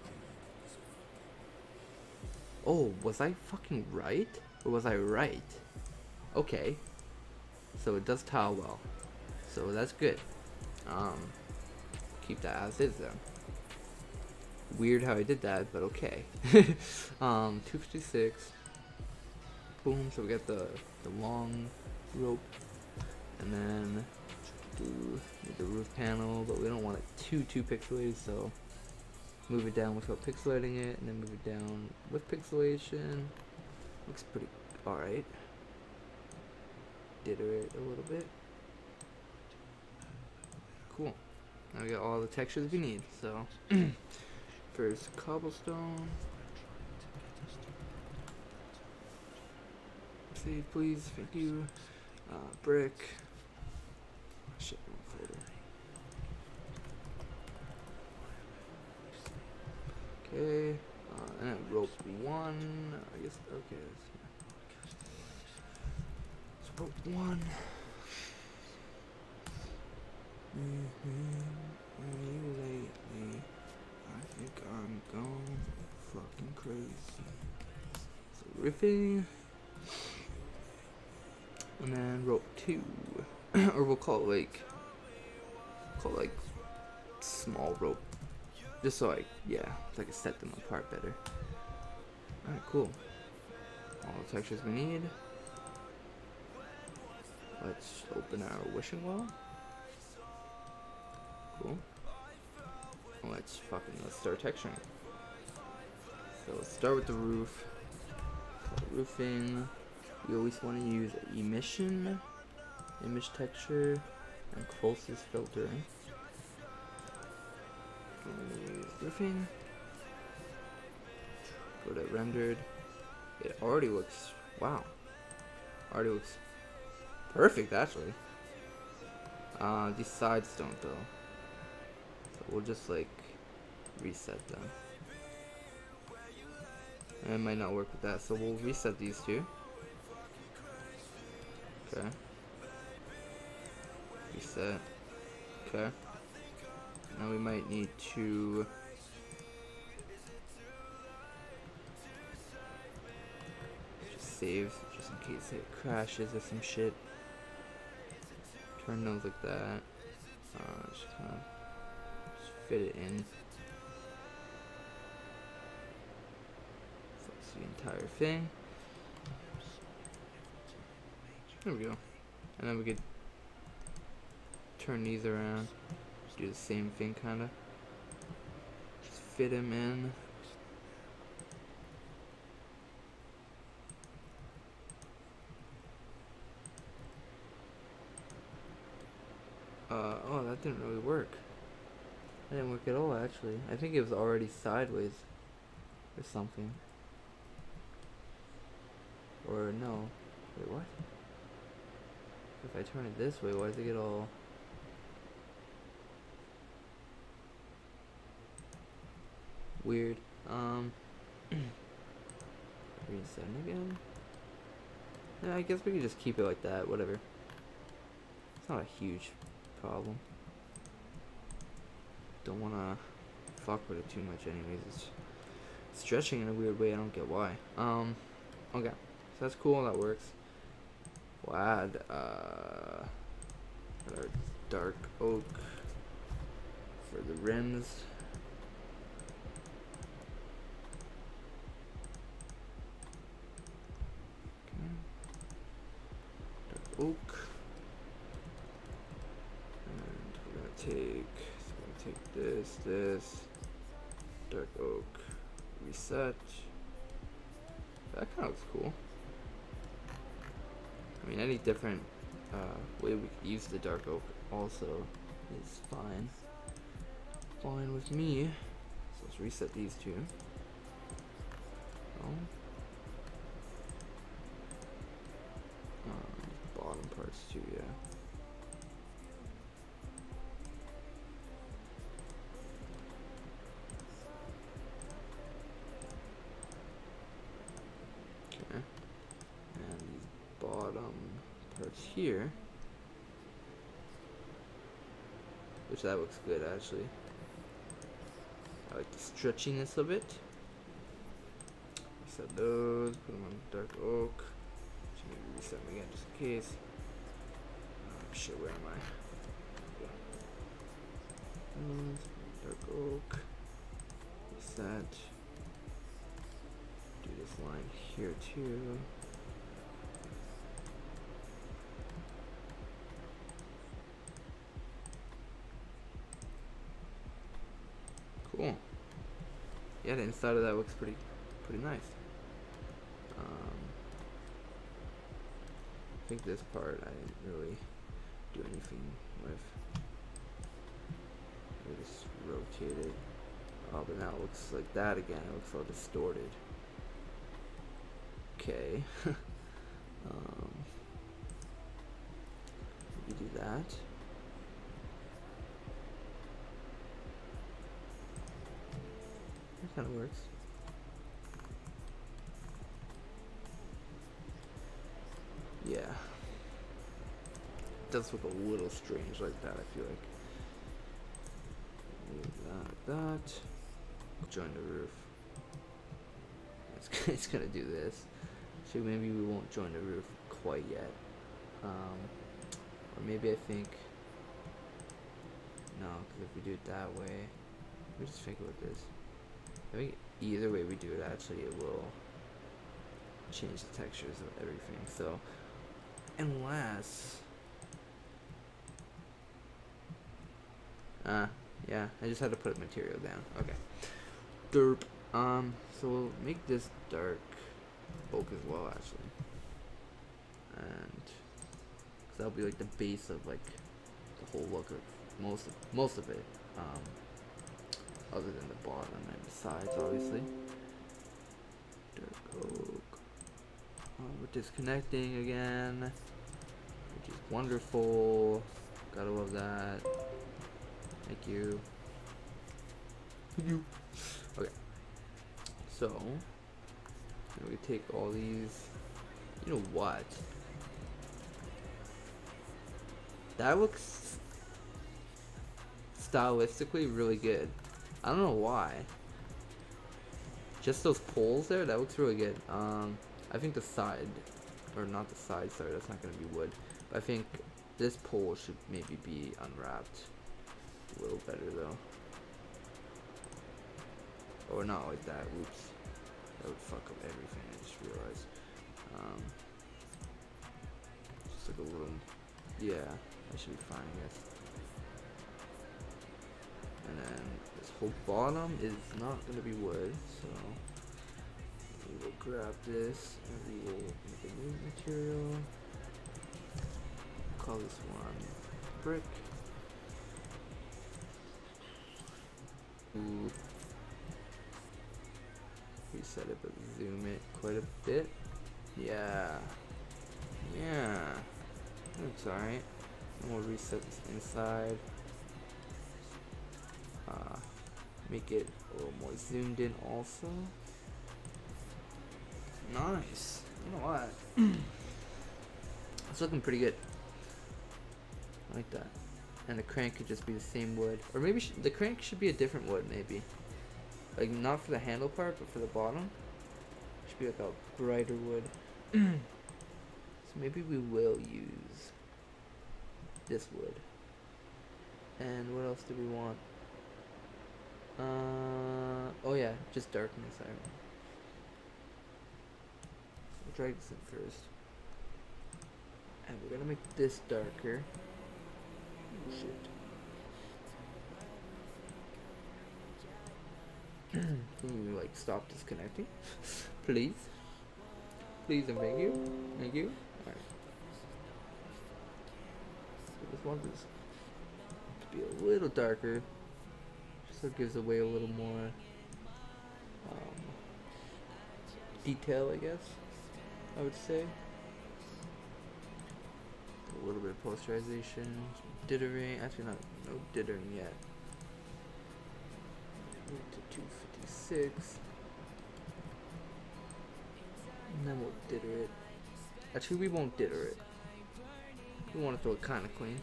Oh, was I fucking right? Or was I right? Okay. So it does tile well. So that's good. Keep that as is then. Weird how I did that, but okay. 256. Boom, so we got the long rope. And then do the roof panel, but we don't want it too pixelated, so move it down without pixelating it, and then move it down with pixelation. Looks pretty alright. Ditter it a little bit. Cool. Now we got all the textures we need. So first cobblestone. Save please, thank you. Brick. Shit, wrong folder. Okay, and then rope 1. I guess okay. So rope 1. Lately, I think I'm gone fucking crazy. So riffing, and then rope 2, or we'll call it like small rope, just so I can set them apart better. All right, cool. All the textures we need. Let's open our wishing well. Cool. Let's start texturing. So let's start with the roof. For roofing, we always want to use emission, image texture, and closest filtering. Roofing. Go to rendered. It already looks, wow. Already looks perfect actually. These sides don't though. So we'll just like reset them. And it might not work with that, so we'll reset these two. Okay. Reset. Okay. Now we might need to just save, just in case it crashes or some shit. Turn those like that. Just kind of just fit it in. So it's the entire thing. There we go. And then we could turn these around. Do the same thing, kind of. Just fit them in. Oh, that didn't really work. That didn't work at all, actually. I think it was already sideways or something. Or no. Wait, what? If I turn it this way, why does it get all... weird? Reset again. Yeah, I guess we could just keep it like that, whatever. It's not a huge problem. Don't wanna fuck with it too much anyways. It's stretching in a weird way, I don't get why. Okay. So that's cool, that works. We'll add our dark oak for the rims. Oak, and we're gonna take this dark oak, reset. That kind of looks cool. I mean, any different way we could use the dark oak also is fine. Fine with me. So let's reset these two. Oh. Bottom parts too, yeah. Okay. And these bottom parts here. Which that looks good actually. I like the stretchiness of it. Reset those, put them on dark oak. Maybe reset them again just in case. Oh shit, where am I? Dark oak. Reset. Do this line here too. Cool. Yeah, the inside of that looks pretty nice. I think this part I didn't really do anything with. I just rotated. Oh, but now it looks like that again. It looks all distorted. Okay. We do that. That kind of works. Yeah. It does look a little strange like that, I feel like. Move that like that. Join the roof. It's gonna do this. So maybe we won't join the roof quite yet. Or maybe I think... No, because if we do it that way... Let me just think about this. I think either way we do it, actually, it will change the textures of everything. So, unless... yeah, I just had to put material down. Okay. Derp. So we'll make this dark oak as well, actually. And... Cause that'll be like the base of like the whole look of most of it. other than the bottom and the sides, obviously. Dark oak. We're disconnecting again, which is wonderful. Gotta love that. Thank you. Thank you. Okay. So, we take all these. You know what? That looks stylistically really good. I don't know why. Just those poles there, that looks really good. I think the side, or not the side, sorry, that's not gonna be wood. But I think this pole should maybe be unwrapped a little better though. Or not like that, oops. That would fuck up everything, I just realized. Just like a little, yeah, that should be fine, I guess. And then this whole bottom is not gonna be wood, so we will grab this and we will make a new material. Call this one brick. Ooh. Reset it, but zoom it quite a bit. Yeah. Yeah. That's alright. And we'll reset this inside. Make it a little more zoomed in also. Nice. You know what? It's looking pretty good. I like that. And the crank could just be the same wood. Or maybe the crank should be a different wood, maybe. Like, not for the handle part, but for the bottom. Should be like a brighter wood. So maybe we will use this wood. And what else do we want? Oh yeah, just darkness. We'll drag this in first. And we're gonna make this darker. Oh, shit. Can you like stop disconnecting? Please? Please and thank you. Thank you. Alright. So this one is to be a little darker. So it gives away a little more detail, I guess, I would say. A little bit of posterization, some dithering, actually no dithering yet. Move to 256. And then we'll dither it. Actually, we won't dither it. We want it to look kind of clean.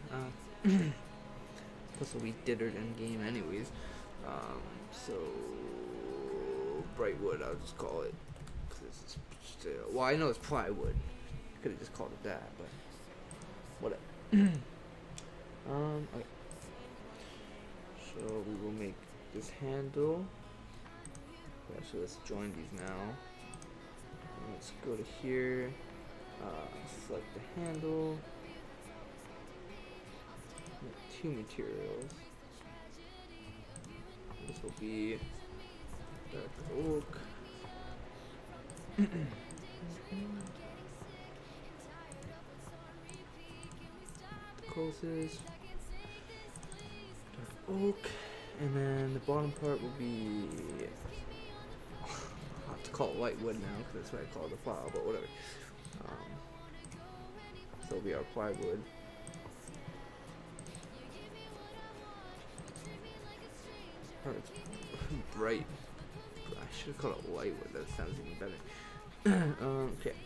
Plus, it'll be dithered in game anyways. So bright wood, I'll just call it. Cause it's just, well, I know it's plywood. Could have just called it that, but whatever. Okay. So we will make this handle. Yeah, so let's join these now. And let's go to here. Select the handle. Make 2 materials. This will be dark oak. Closes. Dark oak. And then the bottom part will be, I'll have to call it light wood now because that's what I call the file, but whatever. So it'll be our plywood. Oh, it's bright. I should have called it light wood, that sounds even better. Okay.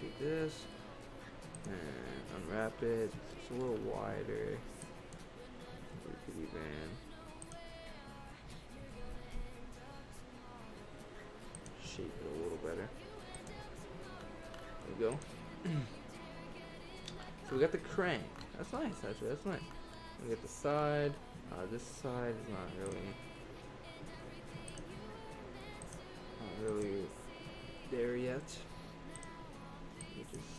Take this and unwrap it. It's a little wider. We could even shape it a little better. There we go. So we got the crank. That's nice, actually. That's nice. We got the side. This side is not really there yet. We just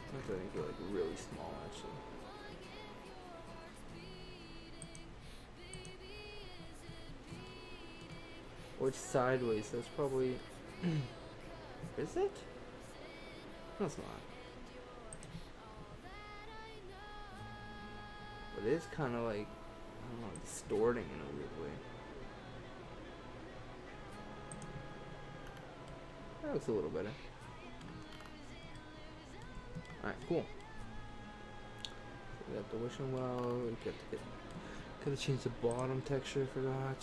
I think I get like really small actually. Or it's sideways, so it's probably is it? No, it's not. But it is kind of like, I don't know, distorting in a weird way. That looks a little better. Alright, cool. So we got the wishing well. We got to gotta change the bottom texture, forgot.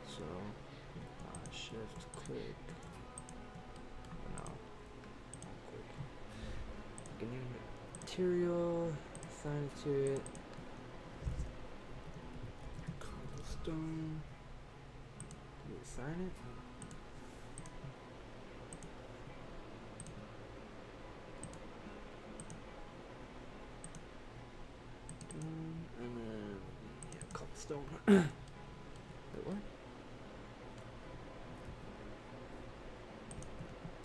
So, shift click. No, click. Get new material. Assign it to it. Cobblestone. Do we assign it? And then, yeah, cobblestone. Wait, what?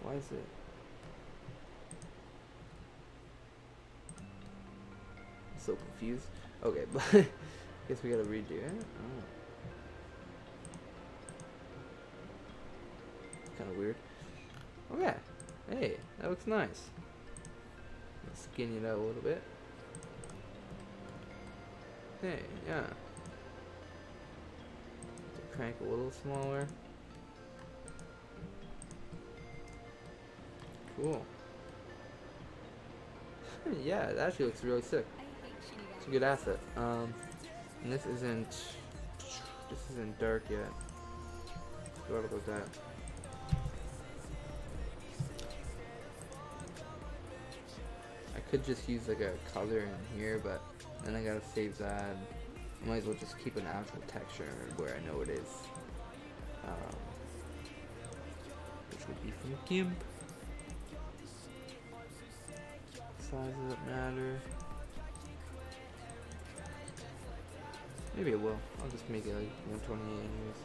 Why is it? I'm so confused. Okay, but I guess we gotta redo it. Oh. Kind of weird. Okay. Hey, that looks nice. Let's skinny it out a little bit. Hey, yeah. Crank a little smaller. Cool. Yeah, it actually looks really sick. It's a good asset. And this isn't dark yet. Forgot about that. I could just use like a color in here, but then I gotta save that. I might as well just keep an actual texture where I know it is. Which would be from GIMP. Size doesn't matter. Maybe it will. I'll just make it like 128 anyways.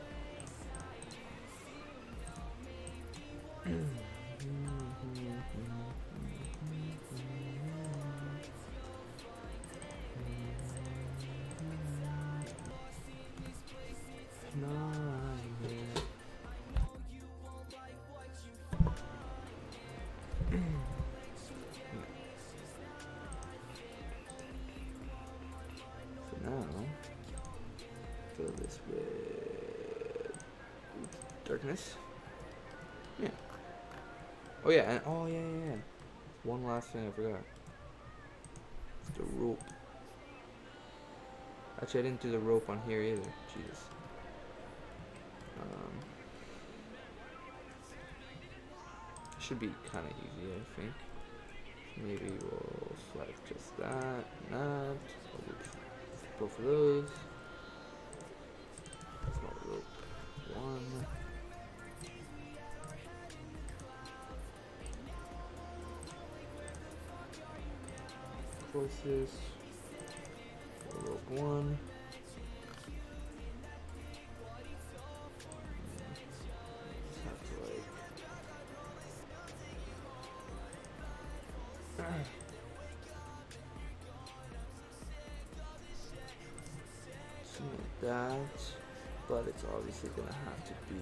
So now, fill this with darkness. Yeah. Oh yeah, and oh yeah. One last thing I forgot. It's the rope. Actually, I didn't do the rope on here either. Jesus. Should be kind of easy, I think. Maybe we'll select just that, and that. Both of those. Small rope. One. Closest. Rope one. Just have to like. Something like that, but it's obviously gonna have to be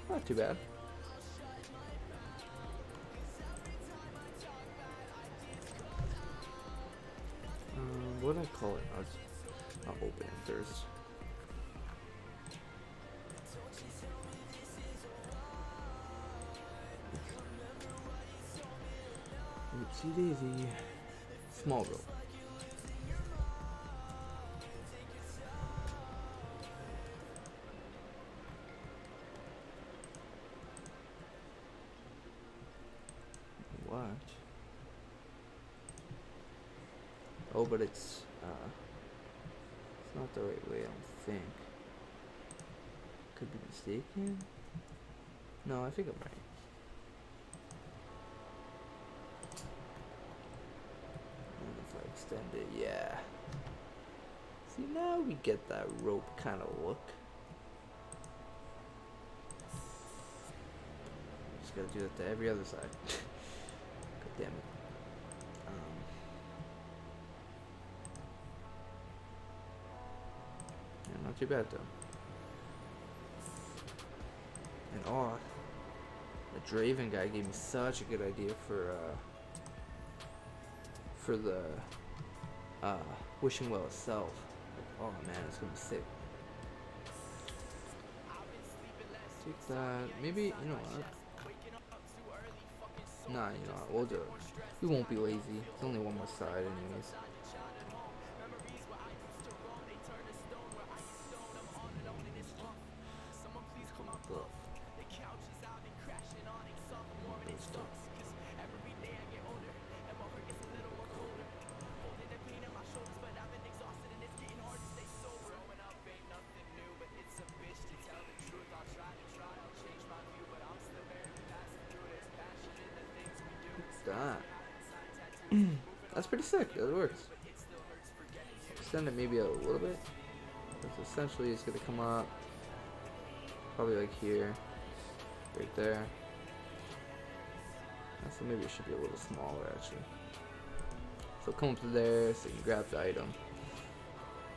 not too bad. What do I call it? I'll open it first. Oopsie daisy. Small rope. What? Oh, but it's not the right way, I don't think. Could be mistaken. No, I think I'm right. Extend it, yeah. See, now we get that rope kind of look. Just gotta do that to every other side. God damn it. Yeah, not too bad though. And oh, The Draven guy gave me such a good idea for the wishing well itself. Like, oh man, it's gonna be sick. Take that. Maybe, you know what? Nah, you know what? We'll do it. We won't be lazy. It's only one more side, anyways. Look. That. That's pretty sick. That works. Extend it maybe a little bit. Because essentially it's going to come up probably like here, right there. So maybe it should be a little smaller actually. So come up to there so you can grab the item.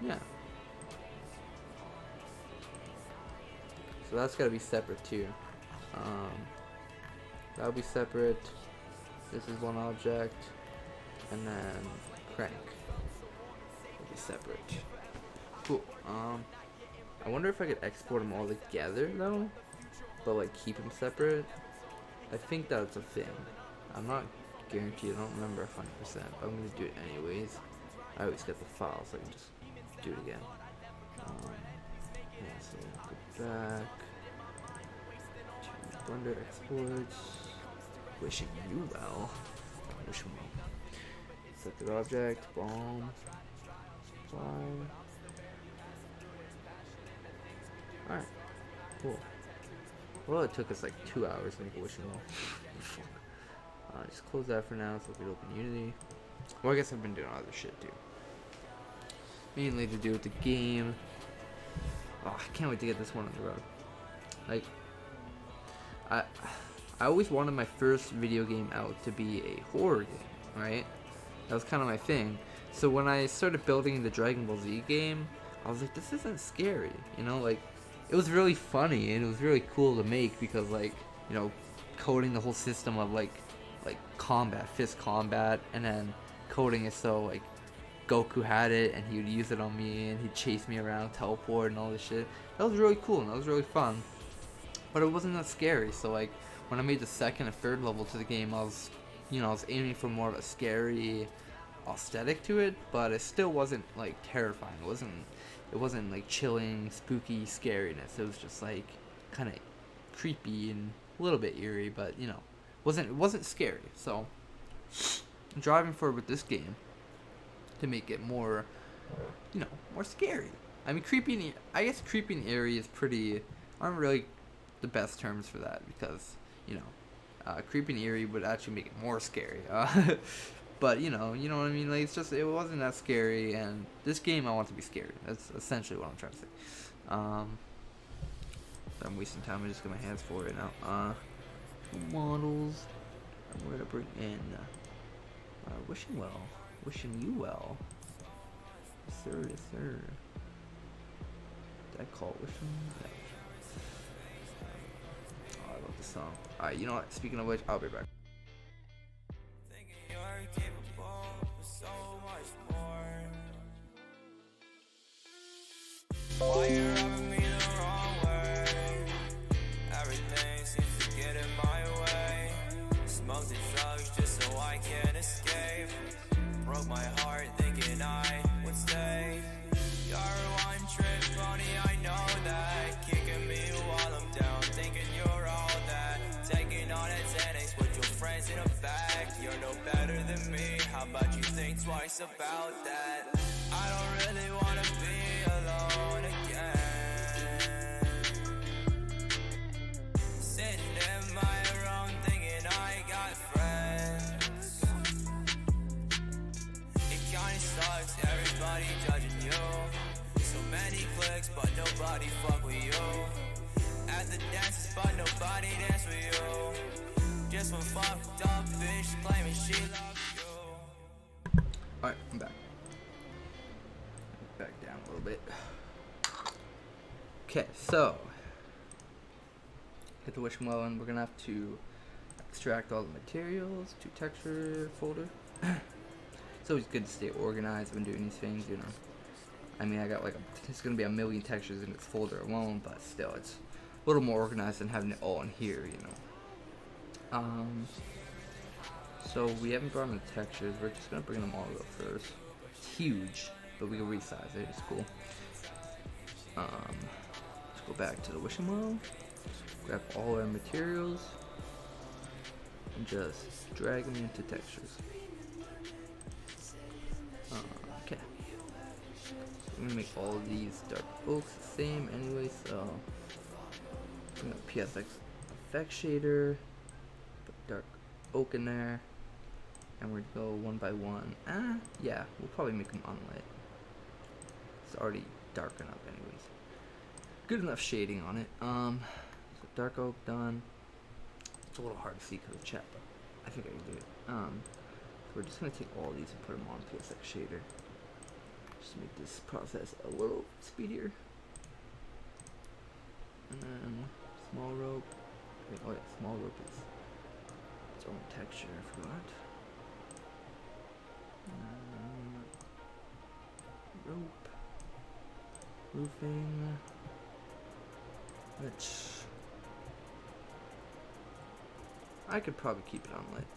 Yeah. So that's got to be separate too. That'll be separate. This is one object, and then crank will be separate. Cool. I wonder if I could export them all together though, but like keep them separate. I think that's a thing. I'm not guaranteed. I don't remember 100%, but I'm gonna do it anyways. I always get the file, so I can just do it again. Yeah. So go back. Blender exports. Wishing you well. Wishing well. Selected object. Bomb. Bomb. Alright. Cool. Well, it took us like 2 hours to make a wishing well. Just close that for now so we can open Unity. Well, I guess I've been doing other shit too. Mainly to do with the game. Oh, I can't wait to get this one on the road. Like, I always wanted my first video game out to be a horror game, right? That was kind of my thing. So when I started building the Dragon Ball Z game, I was like, this isn't scary, you know? Like, it was really funny and it was really cool to make because, like, you know, coding the whole system of like combat, fist combat, and then coding it so like Goku had it and he would use it on me and he'd chase me around, teleport and all this shit. That was really cool and that was really fun. But it wasn't that scary, so like when I made the second and third level to the game, I was aiming for more of a scary aesthetic to it, but it still wasn't like terrifying. It wasn't like chilling, spooky scariness. It was just like kind of creepy and a little bit eerie, but you know, it wasn't scary. So I'm driving forward with this game to make it more, you know, more scary. I mean, creepy. I guess creepy and eerie is aren't really the best terms for that because, you know, creepy and eerie would actually make it more scary. But you know what I mean. Like it wasn't that scary, and this game I want to be scary. That's essentially what I'm trying to say. I'm wasting time. I just got my hands for it now. Models. I'm gonna bring in wishing well, wishing you well. Yes sir, yes sir. Did I call it wishing? Yeah. Oh, I love this song. Alright, you know what? Speaking of which, I'll be back. Why you're rubbing me the wrong way? Everything seems to get in my way. Smoke the drugs just so I can't escape. Broke my heart thinking I would stay. You're one trick pony, I know that. Kicking me while I'm down, thinking you're all that. Taking on a 10x with your friends in the back. You're no better than me, how about you think twice about that? I don't really wanna be alone again. Sitting in my room thinking I got friends. It kinda sucks, everybody judging you. So many clicks, but nobody fuck with you. At the dances, but nobody dance with you. Just one fucked up bitch claiming she loves you. Alright, I'm back. Back down a little bit. Okay, so hit the wishing well, and we're gonna have to extract all the materials to texture folder. It's always good to stay organized when doing these things, you know. I mean, I got like it's gonna be a million textures in this folder alone, but still, it's a little more organized than having it all in here, you know. So we haven't brought in the textures. We're just gonna bring them all up first. It's huge, but we can resize it. It's cool. Let's go back to the wishing well. Grab all our materials and just drag them into textures. Okay. I'm gonna make all of these dark oaks the same anyway, so bring up PSX effect shader, put dark oak in there, and we're gonna go one by one. Yeah, we'll probably make them unlit. It's already dark enough anyways. Good enough shading on it. So dark oak done. It's a little hard to see because of chat, but I think I can do it. So we're just gonna take all these and put them on PSX shader. Just to make this process a little speedier. And then small rope. Wait, oh yeah, small rope is its own texture, I forgot. Rope. Roofing. Which I could probably keep it unlit.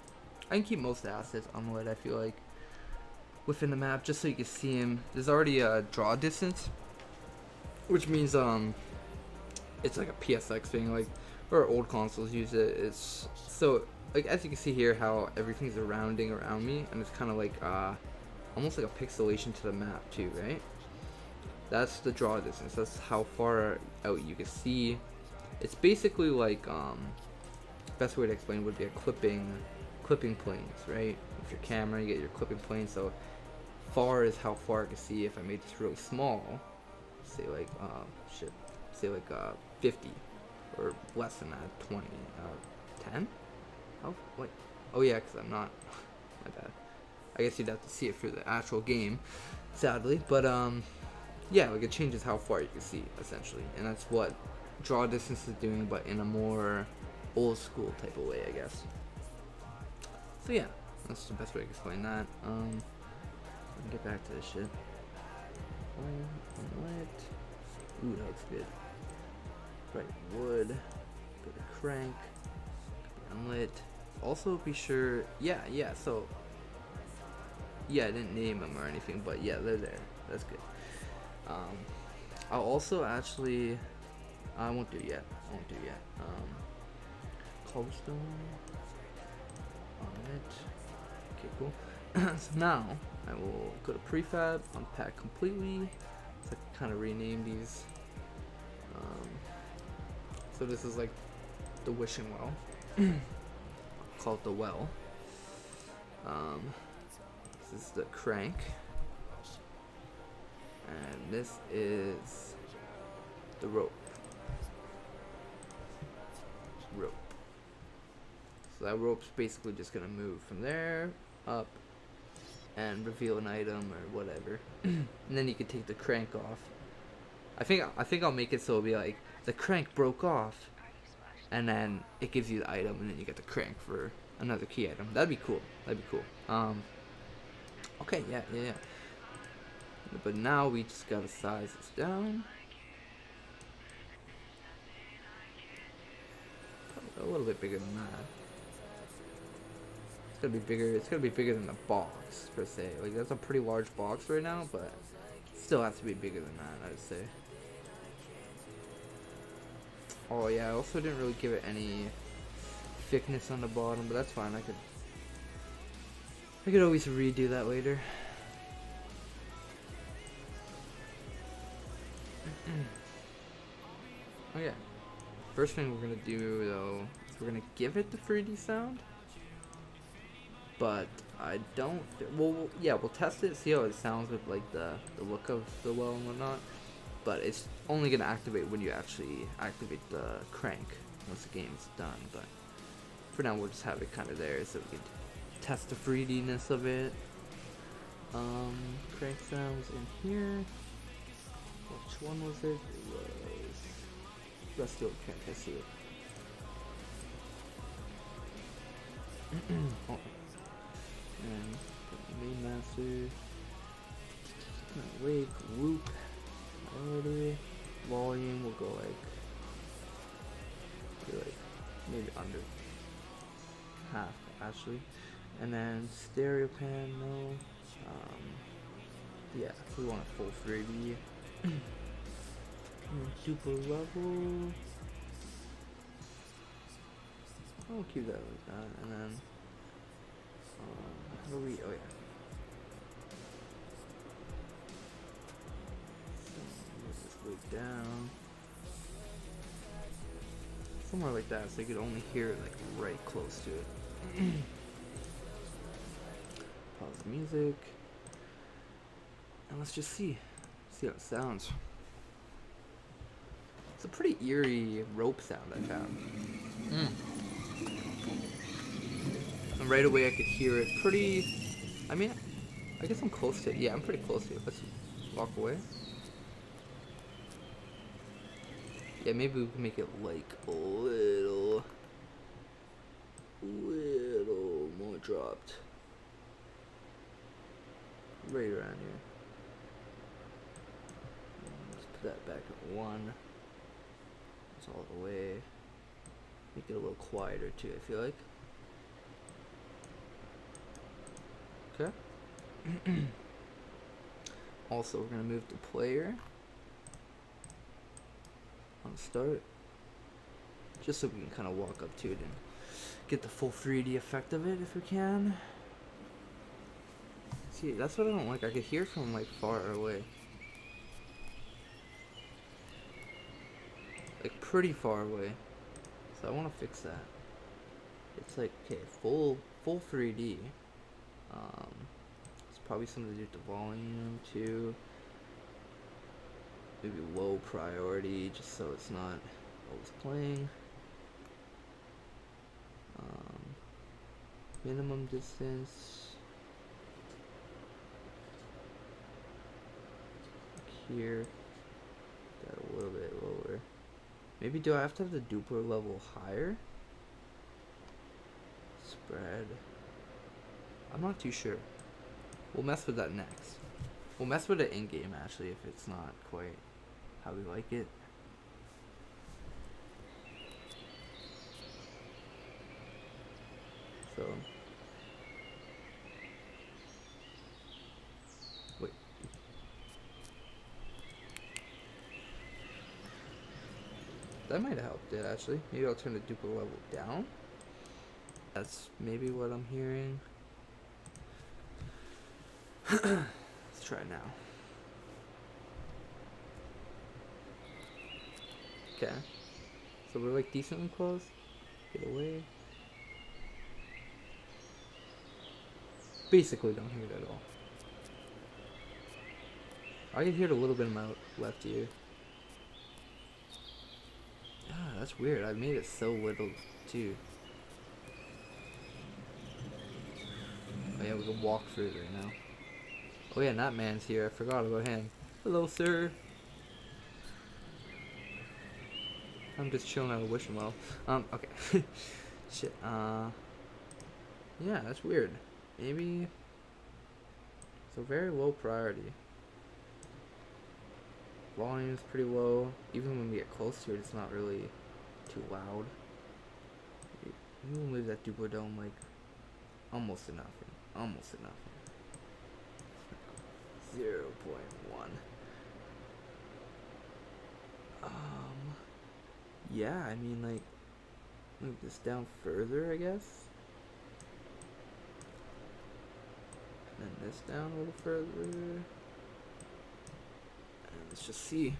I can keep most assets unlit, I feel like, within the map, just so you can see them. There's already a draw distance, which means it's like a PSX thing, like, or old consoles use it. It's so, like, as you can see here, how everything's surrounding around me, and it's kind of like almost like a pixelation to the map too, right? That's the draw distance. That's how far out you can see. It's basically like best way to explain would be a clipping planes, right? With your camera, you get your clipping plane. So far is how far I can see. If I made this really small, say like say like 50 or less than that, 20, 10. Oh wait, oh yeah, because I'm not. My bad. I guess you'd have to see it for the actual game, sadly. But yeah, like it changes how far you can see essentially, and that's what draw distance is doing, but in a more old school type of way, I guess. So yeah, that's the best way to explain that. Get back to this shit. Unlit. Ooh, that looks good. Bright wood. Put a crank. Unlit. Also be sure. Yeah. So. Yeah, I didn't name them or anything, but yeah, they're there. That's good. I'll also actually. I won't do yet. Cobblestone. On it. Okay, cool. So now I will go to prefab, unpack completely. So I can kind of rename these. So this is like the wishing well. Call it the well. This is the crank. And this is the rope. So that rope's basically just gonna move from there up and reveal an item or whatever. And then you can take the crank off. I think I'll make it so it'll be like the crank broke off, and then it gives you the item, and then you get the crank for another key item. That'd be cool. Okay, yeah. But now we just gotta size this down. Probably a little bit bigger than that. It's gonna be bigger. It's gonna be bigger than the box per se. Like that's a pretty large box right now, but it still has to be bigger than that, I'd say. Oh yeah, I also didn't really give it any thickness on the bottom, but that's fine. I could always redo that later. Oh yeah. First thing we're gonna do though is we're gonna give it the 3D sound. But I don't. Well, yeah, we'll test it, see how it sounds with like the look of the well and whatnot. But it's only gonna activate when you actually activate the crank once the game's done. But for now, we'll just have it kind of there so we can test the 3D-ness of it. Crank sounds in here. Which one was it? It was Rusty Old Crank. I see it. Oh. And main master. Wake, whoop. Already. Volume will go like maybe under half actually. And then stereo pan, no. Yeah, so we want a full 3D. Super level. I'll keep that like that, and then how do we? Oh yeah. So move this way down, somewhere like that, so you could only hear it like right close to it. Pause the music, and let's just see how it sounds. It's a pretty eerie rope sound I found. And right away I could hear it pretty, I mean, I guess I'm close to it. Yeah, I'm pretty close to it. Let's walk away. Yeah, maybe we can make it like a little more dropped. Right around here. Let's put that back at 1. It's all the way. Make it a little quieter too, I feel like. Okay. Also, we're gonna move the player on start, just so we can kind of walk up to it and get the full 3D effect of it if we can. See, that's what I don't like. I could hear from like far away, like pretty far away. So I want to fix that. It's like okay, full 3D. It's probably something to do with the volume too. Maybe low priority, just so it's not always playing. Minimum distance. Here, got a little bit lower. Maybe do I have to have the duper level higher? Spread. I'm not too sure. We'll mess with that next. We'll mess with it in game actually if it's not quite how we like it. So wait. That might have helped it actually. Maybe I'll turn the duper level down. That's maybe what I'm hearing. Let's try it now. Okay. So we're like decently close. Get away. Basically don't hear it at all. I can hear it a little bit in my left ear. Ah, that's weird. I made it so little too. Oh yeah, we can walk through there now. Oh yeah, that man's here. I forgot about him. Hello, sir. I'm just chilling out of wishing well. Okay. Shit. Yeah, that's weird. Maybe. So very low priority. Volume is pretty low. Even when we get close to it, it's not really too loud. Maybe we'll move that duper dome like almost to nothing. Almost to nothing. 0.1. Yeah, I mean, like, move this down further, I guess. And then this down a little further. And let's just see.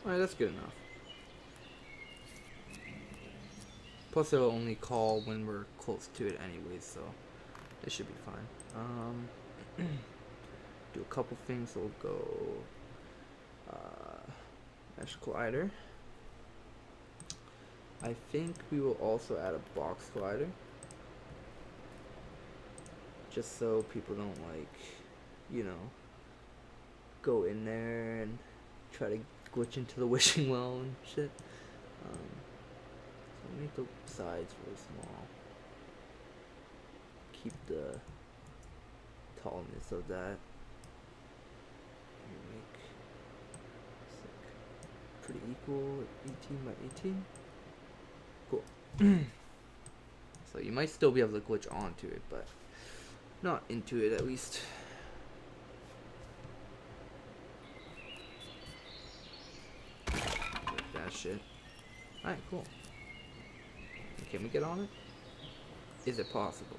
Alright, that's good enough. Plus it'll only call when we're close to it anyways, so it should be fine. Do a couple things. We'll go mesh collider. I think we will also add a box collider, just so people don't like, you know, go in there and try to glitch into the wishing well and shit. So make the sides really small. Keep the tallness of that. Make it's like pretty equal, like 18 by 18. Cool. So you might still be able to glitch onto it, but not into it at least. Like that shit. Alright, cool. Can we get on it? Is it possible?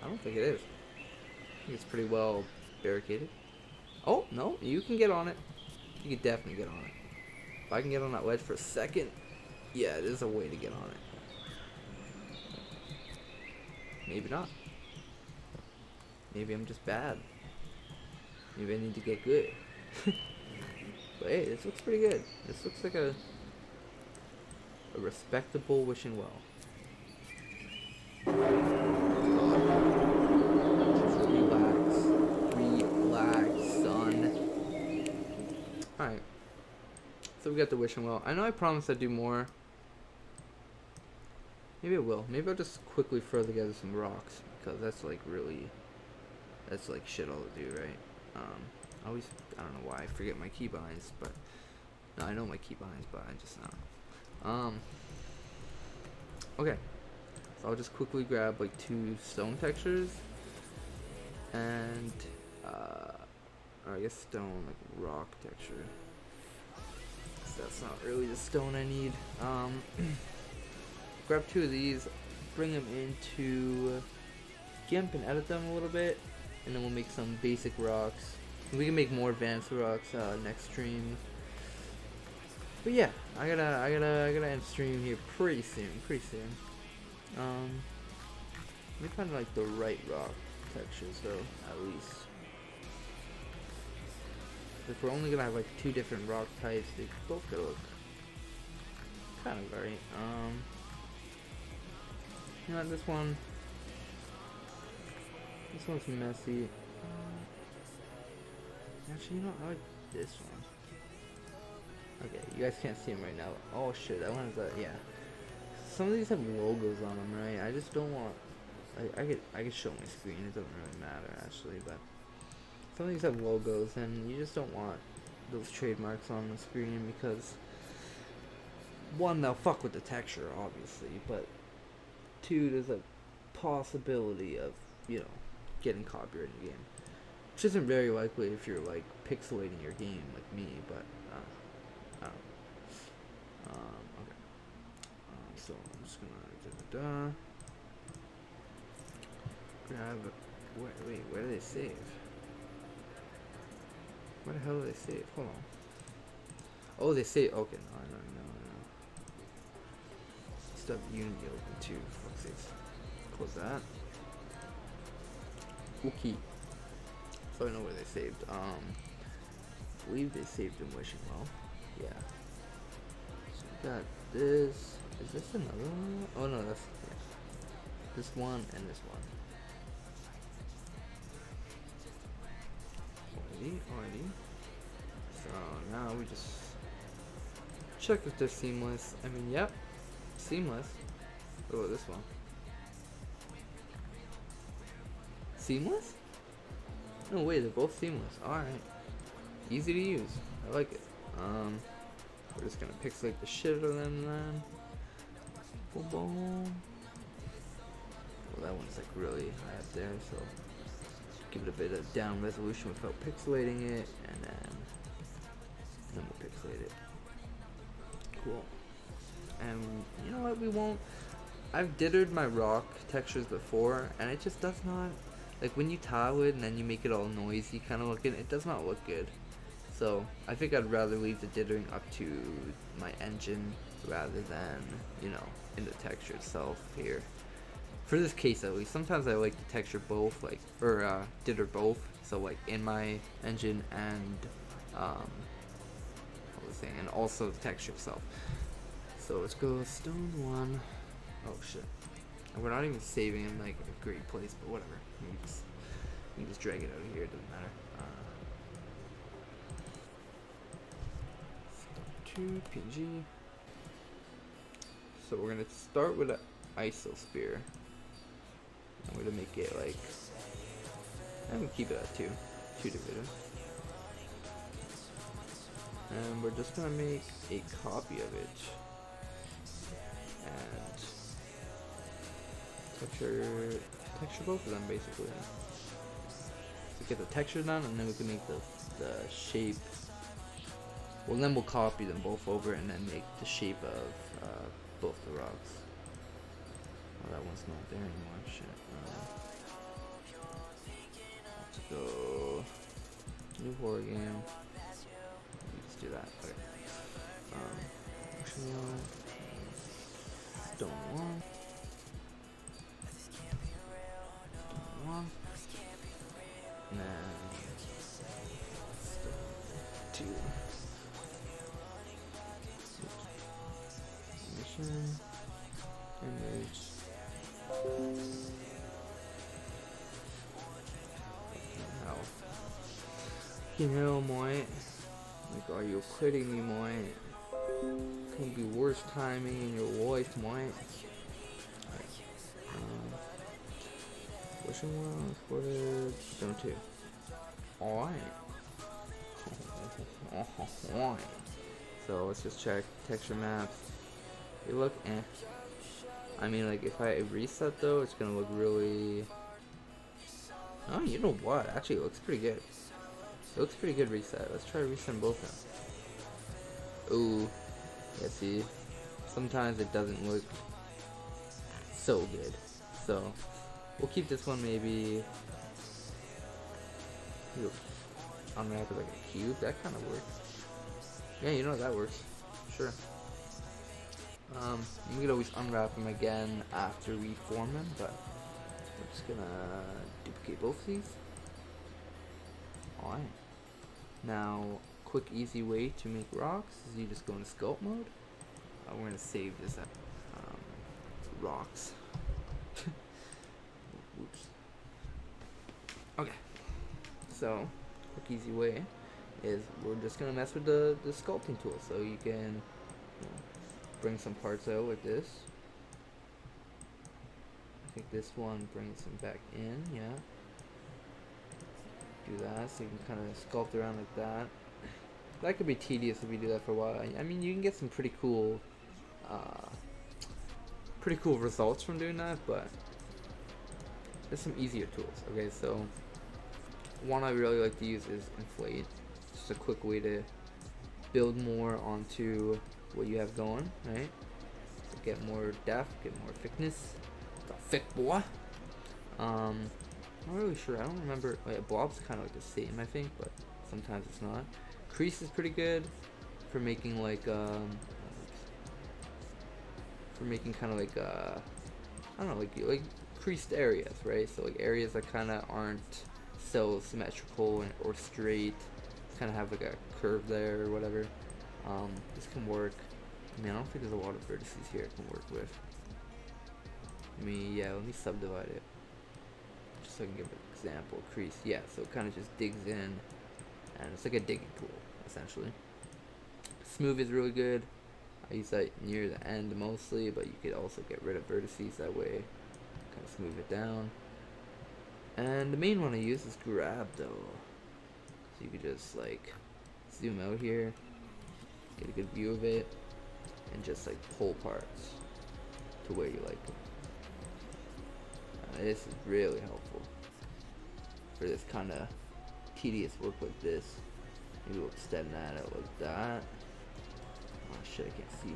I don't think it is. I think it's pretty well barricaded. Oh, no, you can get on it. You can definitely get on it. If I can get on that ledge for a second, yeah, there's a way to get on it. Maybe not. Maybe I'm just bad. Maybe I need to get good. But hey, this looks pretty good. This looks like a respectable wishing well. Just relax, son. Alright. So we got the wishing well. I know I promised I'd do more. Maybe I will. Maybe I'll just quickly throw together some rocks, because that's like really, that's like shit all to do, right? I don't know why I forget my keybinds, but no, I know my keybinds, but I just not. Okay, so I'll just quickly grab like 2 stone textures, and or I guess stone, like rock texture. So that's not really the stone I need. Grab 2 of these, bring them into GIMP and edit them a little bit, and then we'll make some basic rocks. And we can make more advanced rocks next stream. But yeah, I gotta end stream here pretty soon. Let me find like the right rock textures though, at least. If we're only gonna have like 2 different rock types, they both gotta look kind of right. You know what, this one's messy. Actually, you know, I like this one. Okay, you guys can't see them right now. Oh shit, that one has a, yeah. Some of these have logos on them, right? I just don't want, I could show my screen, it doesn't really matter actually, but some of these have logos and you just don't want those trademarks on the screen because 1, they'll fuck with the texture obviously, but 2, there's a possibility of, you know, getting copyright in the game. Which isn't very likely if you're like pixelating your game like me, but I don't know. Okay. So I'm just gonna grab. Wait, where do they save? Where the hell do they save? Hold on. Oh, they save. Okay, no. Stuff Unity open too. For fuck's sakes. Close that. Okay. So I know where they saved. I believe they saved in Wishing Well. Yeah. So we got this. Is this another one? Oh no, that's yeah. This one and this one. Alrighty. So now we just check if they're seamless. I mean, yep, seamless. What about this one? Seamless? No way, they're both seamless. Alright. Easy to use. I like it. We're just gonna pixelate the shit out of them then. Boom boom. Well, that one's like really high up there, so give it a bit of down resolution without pixelating it, and then we'll pixelate it. Cool. And you know what, we won't. I've dittered my rock textures before, and it just does not. Like when you tile it and then you make it all noisy kind of looking, it does not look good. So I think I'd rather leave the dithering up to my engine rather than, you know, in the texture itself here. For this case at least, sometimes I like to texture both, like, or dither both. So like in my engine and, what was I saying, and also the texture itself. So let's go stone 1. Oh shit. And we're not even saving in like a great place, but whatever. We can just drag it out of here, it doesn't matter. PNG. So we're gonna start with an ISO spear. I'm gonna make it like, I'm gonna keep it at two dividends. And we're just gonna make a copy of it. And texture both of them basically. So get the texture done, and then we can make the shape. Well, then we'll copy them both over and then make the shape of both the rocks. Oh, that one's not there anymore. Shit. Let's go. New horror game. Let's do that. Okay. Stone one. Stone one. And then stone two. Mission. Image. Hell. Fucking hell, Moit. Like, are you kidding me, Moit? Couldn't be worse timing in your voice, Moit. Wishing well, exported. Stone 2. Alright. Alright. So let's just check texture maps. They look eh. I mean, like, if I reset though, it's gonna look really. Oh, you know what? Actually, it looks pretty good. It looks pretty good reset. Let's try resetting both of them. Ooh. Yeah, see? Sometimes it doesn't look so good. So, we'll keep this one maybe. Unwrap it like a cube. That kind of works. Yeah, you know that works. Sure. We could always unwrap them again after we form them, but we're just gonna duplicate both of these. Alright. Now, quick easy way to make rocks is you just go into sculpt mode. We're gonna save this at rocks. Oops. Okay. So, quick easy way is we're just gonna mess with the sculpting tool, so you can, you know, bring some parts out like this. I think this one brings them back in, yeah. Do that, so you can kind of sculpt around like that. That could be tedious if you do that for a while. I mean, you can get some pretty cool results from doing that, but there's some easier tools. Okay, so one I really like to use is inflate. It's just a quick way to build more onto what you have going, right? So get more depth, get more thickness. It's a thick boy. I'm not really sure. I don't remember. Oh, yeah, blob's kind of like the same, I think, but sometimes it's not. Crease is pretty good for making like kind of like I don't know, like creased areas, right? So like areas that kind of aren't so symmetrical or straight, kind of have like a curve there or whatever. This can work. I mean, I don't think there's a lot of vertices here it can work with. Let me subdivide it just so I can give an example. Crease, yeah, so it kind of just digs in, and it's like a digging tool essentially. Smooth is really good. I use that near the end mostly, but you could also get rid of vertices that way, kind of smooth it down. And the main one I use is grab though, so you could just like zoom out here, get a good view of it, and just like pull parts to where you like them. This is really helpful for this kind of tedious work like this. Maybe we'll extend that out like that. Oh shit, I can't see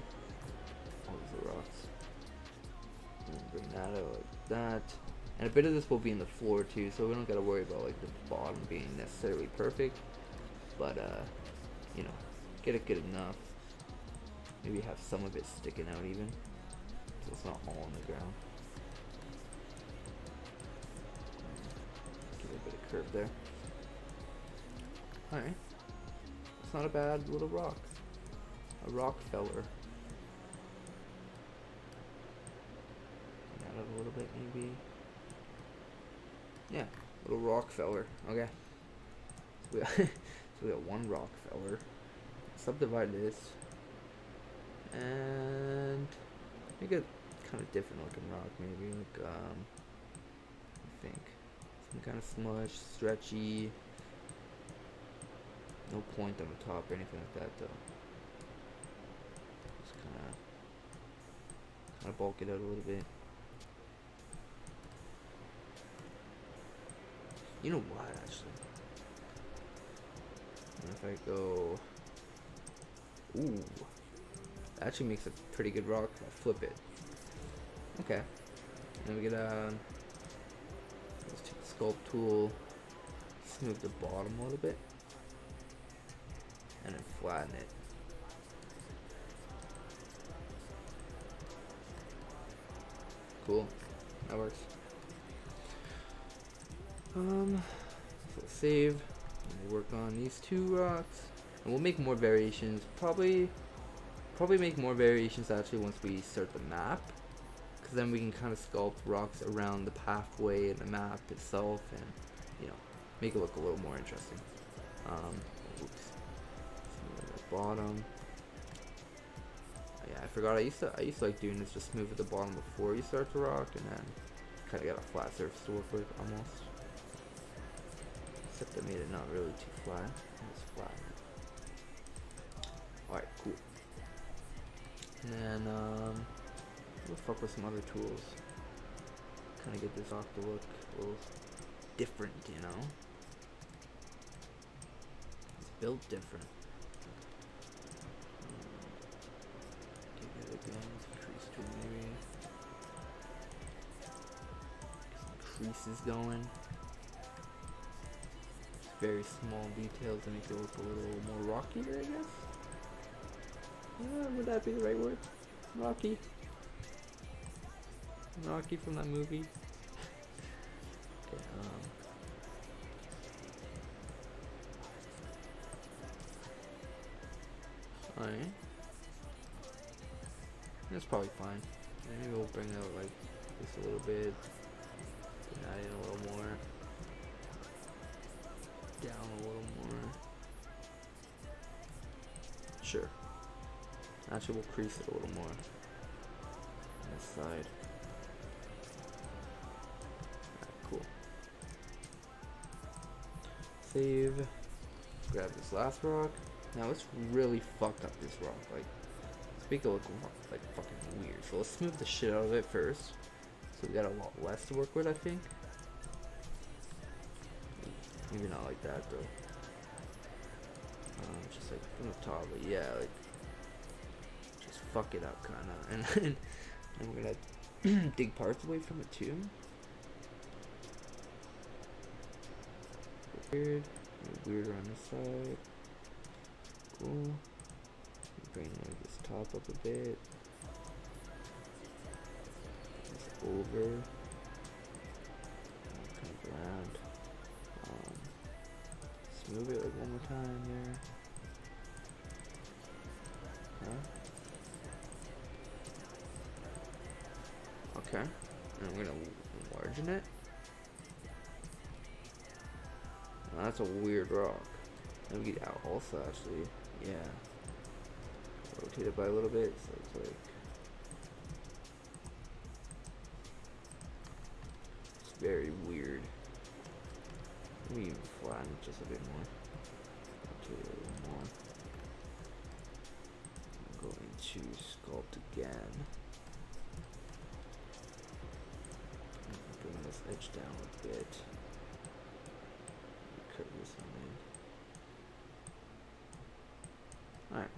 all these rocks. And bring that out like that. And a bit of this will be in the floor too, so we don't gotta worry about like the bottom being necessarily perfect. But you know, get it good enough. Maybe have some of it sticking out even, so it's not all on the ground. Give it a bit of curve there. Alright. It's not a bad little rock. A rock feller. Add it a little bit maybe. Yeah, little rock feller. Okay. So we got one rock feller. Subdivide this. And make a kind of different looking rock, maybe like I think some kind of smudge, stretchy. No point on the top or anything like that though. Just kind of bulk it out a little bit. You know what, actually? What if I go... Ooh. That actually makes a pretty good rock. I'll flip it. Okay. Then we get let's take the sculpt tool, smooth the bottom a little bit, and then flatten it. Cool. That works. So save. And we'll work on these two rocks, and we'll make more variations. Probably make more variations actually once we start the map, because then we can kind of sculpt rocks around the pathway and the map itself, and you know, make it look a little more interesting. Oops. The bottom. Yeah, I forgot. I used to like doing this, just smooth at the bottom before you start the rock, and then kind of get a flat surface to work with almost. Except I made it not really too flat. It was flat. Alright, cool. And then we'll fuck with some other tools. Kind of get this rock to look a little different, you know? It's built different. Give it again, increase to maybe. Get some creases going. Very small details to make it look a little more rockier, I guess. Would that be the right word? Rocky. Rocky from that movie. Okay, alright. That's probably fine. Maybe we'll bring out like this a little bit. Add in a little more. Down a little more. Sure. Actually, we'll crease it a little more on this side. Alright, cool. Save. Grab this last rock. Now let's really fuck up this rock. Like, let's make it look like fucking weird. So let's smooth the shit out of it first. So we got a lot less to work with, I think. Maybe not like that though. Just like from the top, but yeah, like just fuck it up kinda, and we're gonna dig parts away from it too. Weird around this side. Cool. Bring like this top up a bit. This over. Kind of round. Smooth it like one more time there. Okay. And we're gonna enlargen it. Now that's a weird rock. And we get out also actually. Yeah. Rotate it by a little bit so it's like it's very weird. Maybe even flatten it just a bit more. Rotate it a little more. I'm going to sculpt again. Bring this edge down a bit. Cut this one in. Alright.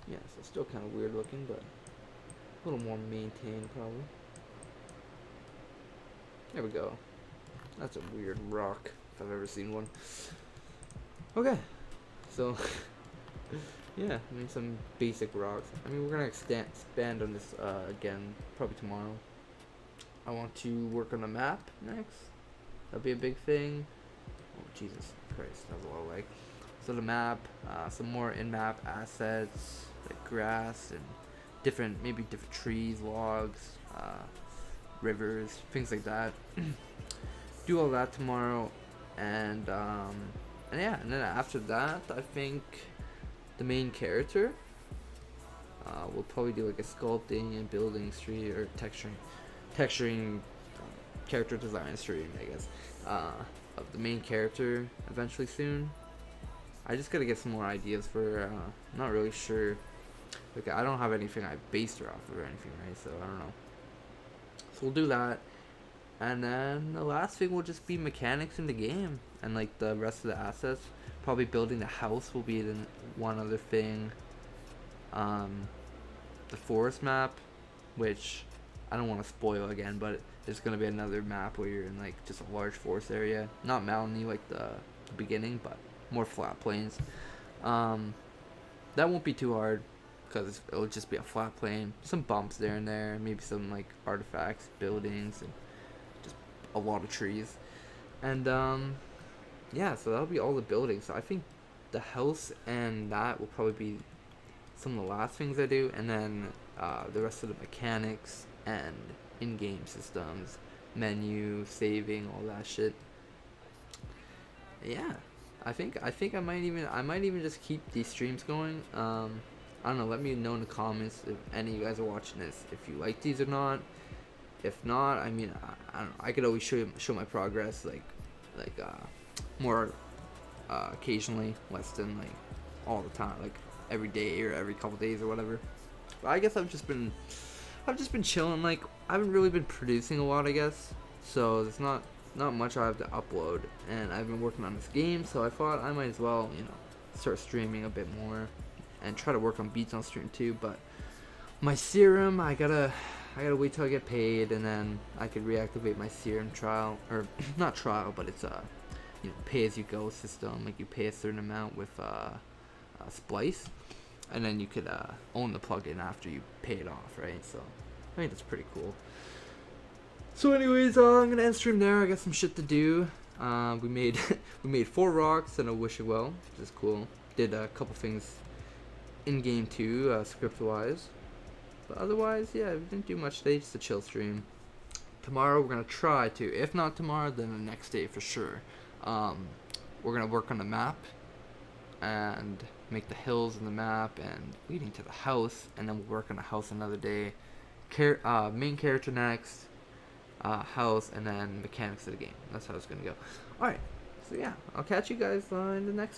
Yeah, so still kind of weird looking, but a little more maintained probably. There we go. That's a weird rock if I've ever seen one. Okay, so yeah, I mean some basic rocks. I mean we're gonna expand on this again probably tomorrow. I want to work on the map next. That'll be a big thing. Oh Jesus Christ, that was a lot of lag. So the map, some more in-map assets like grass and maybe different trees, logs, rivers, things like that. Do all that tomorrow, and yeah, and then after that, I think the main character, We'll probably do like a sculpting and building stream or texturing character design stream, I guess, of the main character eventually soon. I just gotta get some more ideas for. I'm not really sure. Like I don't have anything I based her off of or anything, right? So I don't know. So we'll do that, and then the last thing will just be mechanics in the game, and like the rest of the assets. Probably building the house will be the one other thing. The forest map, which I don't want to spoil again, but there's gonna be another map where you're in like just a large forest area, not mountainy like the beginning, but more flat plains. That won't be too hard because it'll just be a flat plain, some bumps there and there, maybe some like artifacts, buildings, and just a lot of trees. And yeah, so that'll be all the buildings. So I think the house and that will probably be some of the last things I do, and then the rest of the mechanics and in-game systems, menu, saving, all that shit. Yeah, I think I might even just keep these streams going. I don't know. Let me know in the comments if any of you guys are watching this, if you like these or not. If not, I mean, I don't know. I could always show my progress, like more occasionally, less than like all the time, like every day or every couple days or whatever. But I guess I've just been chilling. Like I haven't really been producing a lot, I guess. So there's not much I have to upload, and I've been working on this game, so I thought I might as well, start streaming a bit more and try to work on beats on stream too. But my serum, I gotta wait till I get paid, and then I could reactivate my serum trial, or not trial, but it's a pay as you go system. Like you pay a certain amount with Splice, and then you could own the plugin after you pay it off, right? So I think that's pretty cool. So anyways, I'm gonna end stream there. I got some shit to do. We made 4 rocks and a wishing well, which is cool. Did a couple things in game too, script wise. But otherwise, yeah, we didn't do much today. Just a chill stream. Tomorrow we're gonna try to. If not tomorrow, then the next day for sure. We're gonna work on the map and make the hills in the map and leading to the house, and then we'll work on the house another day. Main character next. House, and then mechanics of the game. That's how it's gonna go. Alright, so yeah, I'll catch you guys in the next one.